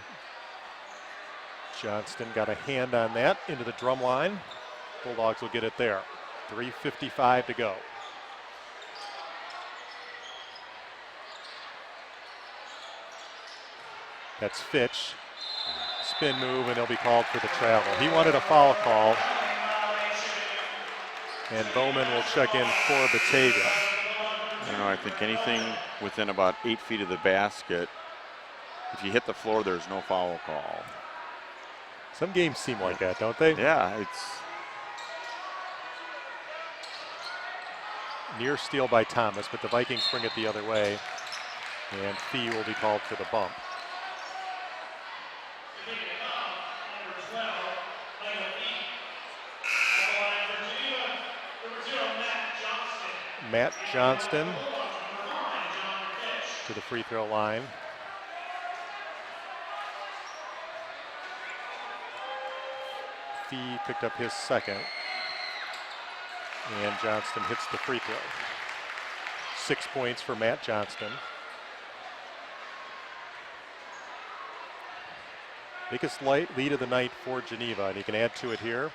Johnston got a hand on that into the drum line. Bulldogs will get it there. 3:55 to go. That's Fitch. Spin move, and he'll be called for the travel. He wanted a foul call. And Bowman will check in for Batavia. I don't know, I think anything within about 8 feet of the basket, if you hit the floor, there's no foul call. Some games seem like that, don't they? Yeah, it's near steal by Thomas, but the Vikings bring it the other way. And Fee will be called for the bump. Matt Johnston to the free throw line. Fee picked up his second. And Johnston hits the free throw. 6 points for Matt Johnston. Biggest lead of the night for Geneva, and he can add to it here.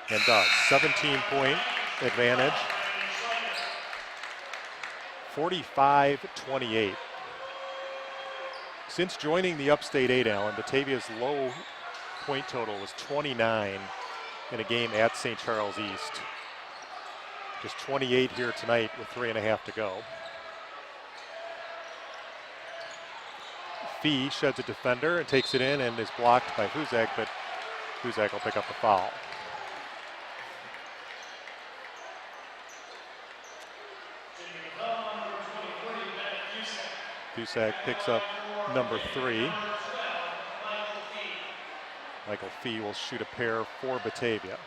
And does. 17-point advantage. 45-28. Since joining the Upstate 8, Allen, Batavia's low point total was 29 in a game at St. Charles East. Just 28 here tonight with 3.5 to go. Fee sheds a defender and takes it in and is blocked by Fuzak, but Fuzak will pick up the foul. Fuzak picks up number 3. Michael Fee will shoot a pair for Batavia.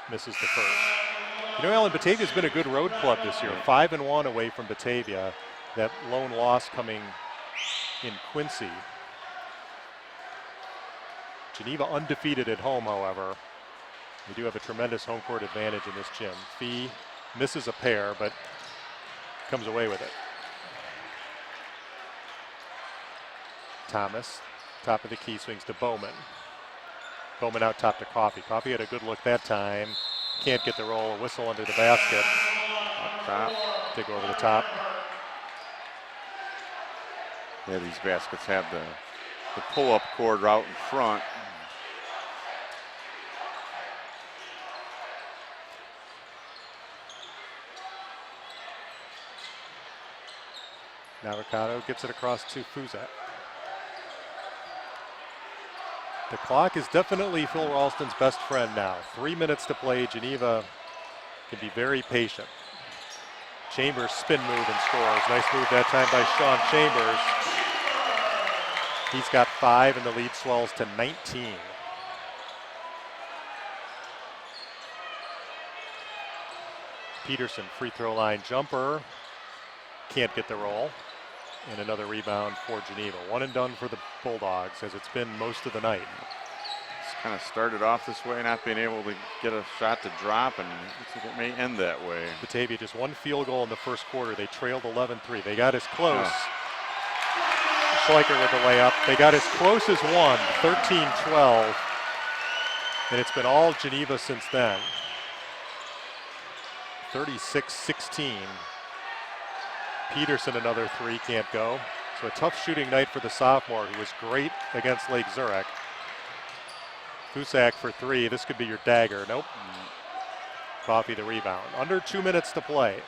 Misses the first. You know, Alan, Batavia's been a good road club this year. 5-1 away from Batavia. That lone loss coming in Quincy. Geneva undefeated at home, however. We do have a tremendous home court advantage in this gym. Fee misses a pair, but comes away with it. Thomas, top of the key, swings to Bowman. Bowman out top to Coffey. Coffey had a good look that time. Can't get the roll. A whistle under the basket. Up top. Dig over the top. Yeah, these baskets have the pull-up cord out in front. Navicado gets it across to Fuzak. The clock is definitely Phil Ralston's best friend now. 3 minutes to play. Geneva can be very patient. Chambers spin move and scores. Nice move that time by Sean Chambers. He's got 5 and the lead swells to 19. Peterson, free throw line jumper. Can't get the roll. And another rebound for Geneva. One and done for the Bulldogs, as it's been most of the night. It's kind of started off this way, not being able to get a shot to drop, and looks like it may end that way. Batavia just one field goal in the first quarter. They trailed 11-3. They got as close. Schleicher with the layup. They got as close as one, 13-12. And it's been all Geneva since then. 36-16. Peterson, another 3, can't go. So a tough shooting night for the sophomore, who was great against Lake Zurich. Fuzak for 3. This could be your dagger. Nope. Coffey the rebound. Under 2 minutes to play.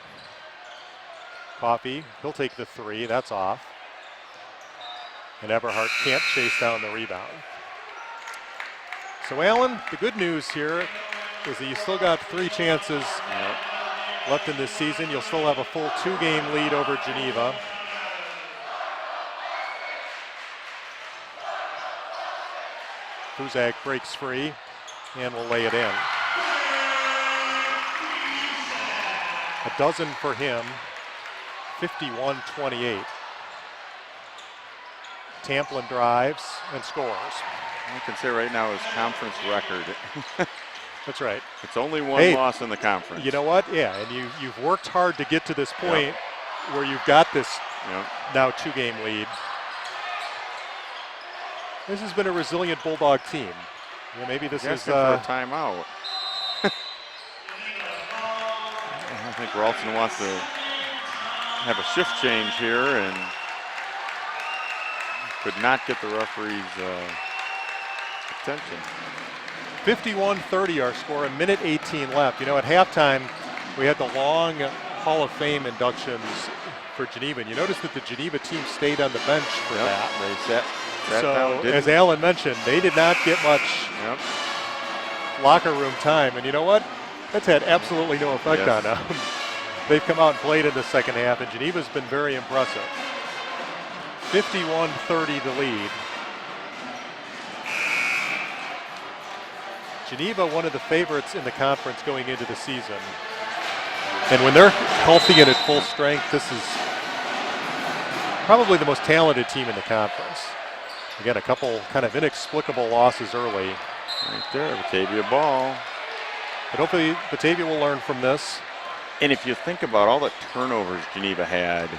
Coffey, he'll take the 3. That's off. And Everhart can't chase down the rebound. So Alan, the good news here is that you still got 3 chances left in this season. You'll still have a full 2-game lead over Geneva. Buzak breaks free and will lay it in. A dozen for him, 51-28. Tamplin drives and scores. I can say right now his conference record. That's right. It's only one loss in the conference. You know what? Yeah, and you've worked hard to get to this point where you've got this now 2-game lead. This has been a resilient Bulldog team. Yeah, maybe this is for a timeout. I think Ralston wants to have a shift change here and could not get the referee's attention. 51-30 our score, a minute 18 left. You know, at halftime, we had the long Hall of Fame inductions for Geneva. And you notice that the Geneva team stayed on the bench for that. They sat So, down, as Alan mentioned, they did not get much locker room time. And you know what? That's had absolutely no effect on them. They've come out and played in the second half, and Geneva's been very impressive. 51-30 the lead. Geneva, one of the favorites in the conference going into the season. And when they're healthy and at full strength, this is probably the most talented team in the conference. Again, a couple kind of inexplicable losses early. Right there, Batavia ball. But hopefully Batavia will learn from this. And if you think about all the turnovers Geneva had,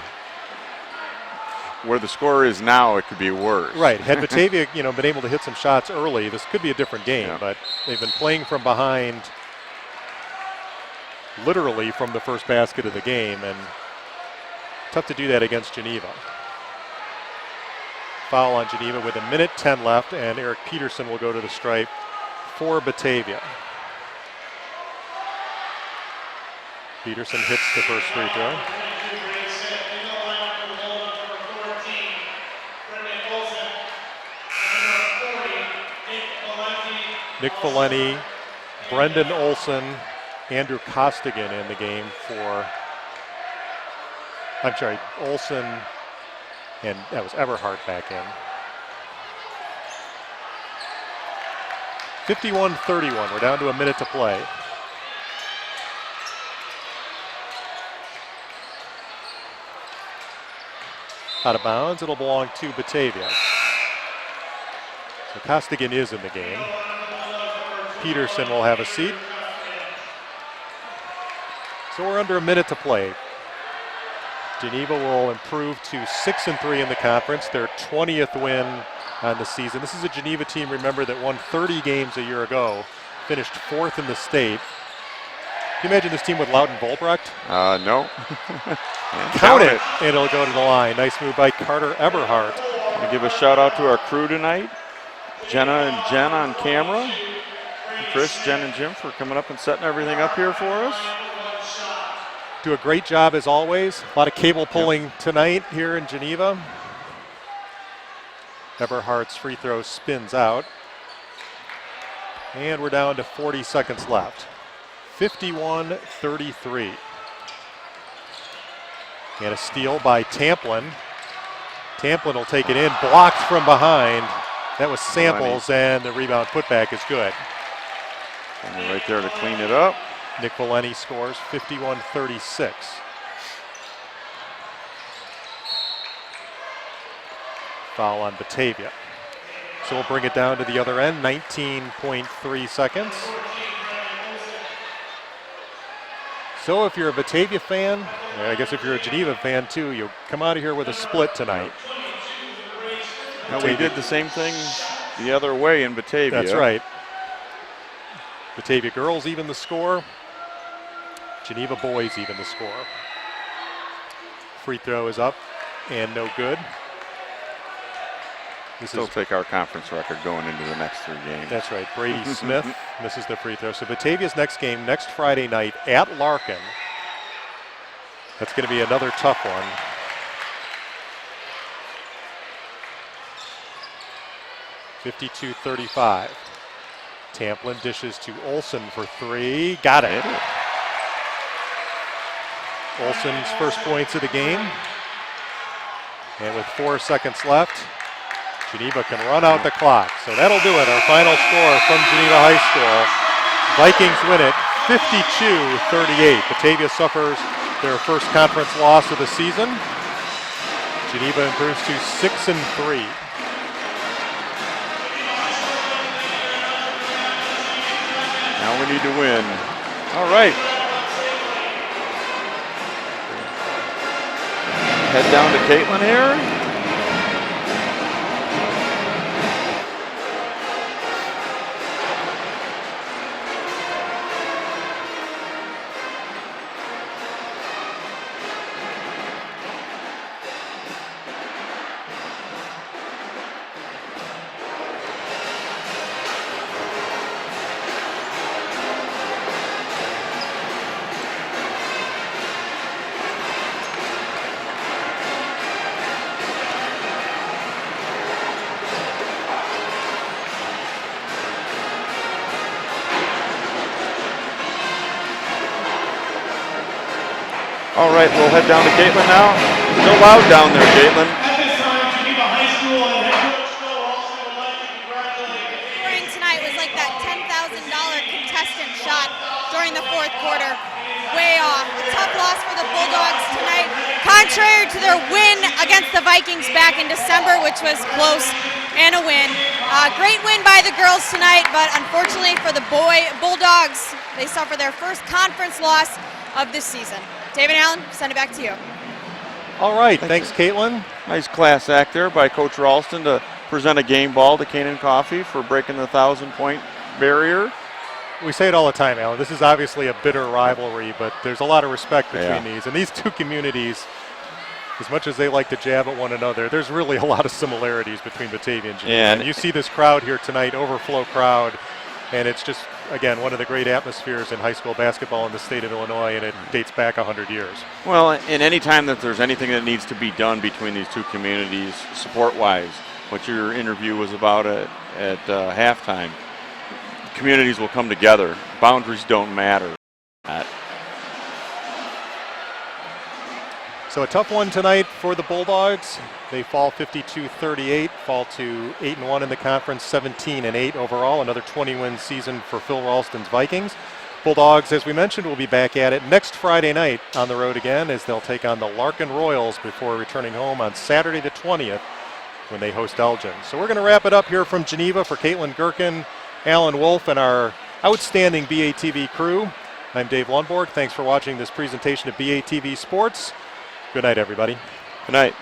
where the score is now, it could be worse. Right. Had Batavia, been able to hit some shots early, this could be a different game. But they've been playing from behind, literally from the first basket of the game, and tough to do that against Geneva. Foul on Geneva with a minute 10 left, and Eric Peterson will go to the stripe for Batavia. Peterson hits the first free throw. Nick Valenti, Brendan Olson, Andrew Costigan in the game for, Olson, and that was Everhart back in. 51-31, we're down to a minute to play. Out of bounds, it'll belong to Batavia. So Costigan is in the game. Peterson will have a seat. So we're under a minute to play. Geneva will improve to 6-3 in the conference, their 20th win on the season. This is a Geneva team, remember, that won 30 games a year ago, finished 4th in the state. Can you imagine this team with Loudon Volbrecht? No. Count it, and it'll go to the line. Nice move by Carter Eberhardt. Gonna give a shout out to our crew tonight, Jenna and Jen on camera. Chris, Jen, and Jim for coming up and setting everything up here for us. Do a great job as always. A lot of cable pulling tonight here in Geneva. Eberhardt's free throw spins out. And we're down to 40 seconds left. 51-33. And a steal by Tamplin. Tamplin will take it in, blocked from behind. That was Samples, and the rebound putback is good. And right there to clean it up. Nick Valenti scores 51-36. Foul on Batavia. So we'll bring it down to the other end, 19.3 seconds. So if you're a Batavia fan, I guess if you're a Geneva fan too, you'll come out of here with a split tonight. No, we did the same thing the other way in Batavia. That's right. Batavia girls even the score. Geneva boys even the score. Free throw is up and no good. Still take our conference record going into the next 3 games. That's right. Brady Smith misses the free throw. So Batavia's next game next Friday night at Larkin. That's going to be another tough one. (52-35). Tamplin dishes to Olson for 3. Got it. Olson's first points of the game. And with 4 seconds left, Geneva can run out the clock. So that'll do it. Our final score from Geneva High School. Vikings win it 52-38. Batavia suffers their first conference loss of the season. Geneva improves to 6-3. Now we need to win. All right. Head down to Caitlin here. All right, we'll head down to Caitlin now. Still loud down there, Caitlin. At this time, Geneva High School and head coach Phil Ralston would like to congratulate. Scoring tonight was like that $10,000 contestant shot during the fourth quarter. Way off. A tough loss for the Bulldogs tonight. Contrary to their win against the Vikings back in December, which was close and a win. Great win by the girls tonight, but unfortunately for the Bulldogs, they suffer their first conference loss of this season. David Allen, send it back to you. All right, thanks, Caitlin. Nice class act there by Coach Ralston to present a game ball to Canaan Coffee for breaking the 1,000-point barrier. We say it all the time, Alan. This is obviously a bitter rivalry, but there's a lot of respect between these. And these two communities, as much as they like to jab at one another, there's really a lot of similarities between Batavia and Geneva. Yeah, and you see this crowd here tonight, overflow crowd, and it's just, again, one of the great atmospheres in high school basketball in the state of Illinois, and it dates back 100 years. Well, and any time that there's anything that needs to be done between these two communities, support-wise, what your interview was about at halftime, communities will come together. Boundaries don't matter. So a tough one tonight for the Bulldogs. They fall 52-38, fall to 8-1 in the conference, 17-8 overall. Another 20-win season for Phil Ralston's Vikings. Bulldogs, as we mentioned, will be back at it next Friday night on the road again as they'll take on the Larkin Royals before returning home on Saturday the 20th when they host Elgin. So we're going to wrap it up here from Geneva for Caitlin Gerken, Alan Wolf, and our outstanding BATV crew. I'm Dave Lundborg. Thanks for watching this presentation of BATV Sports. Good night, everybody. Good night.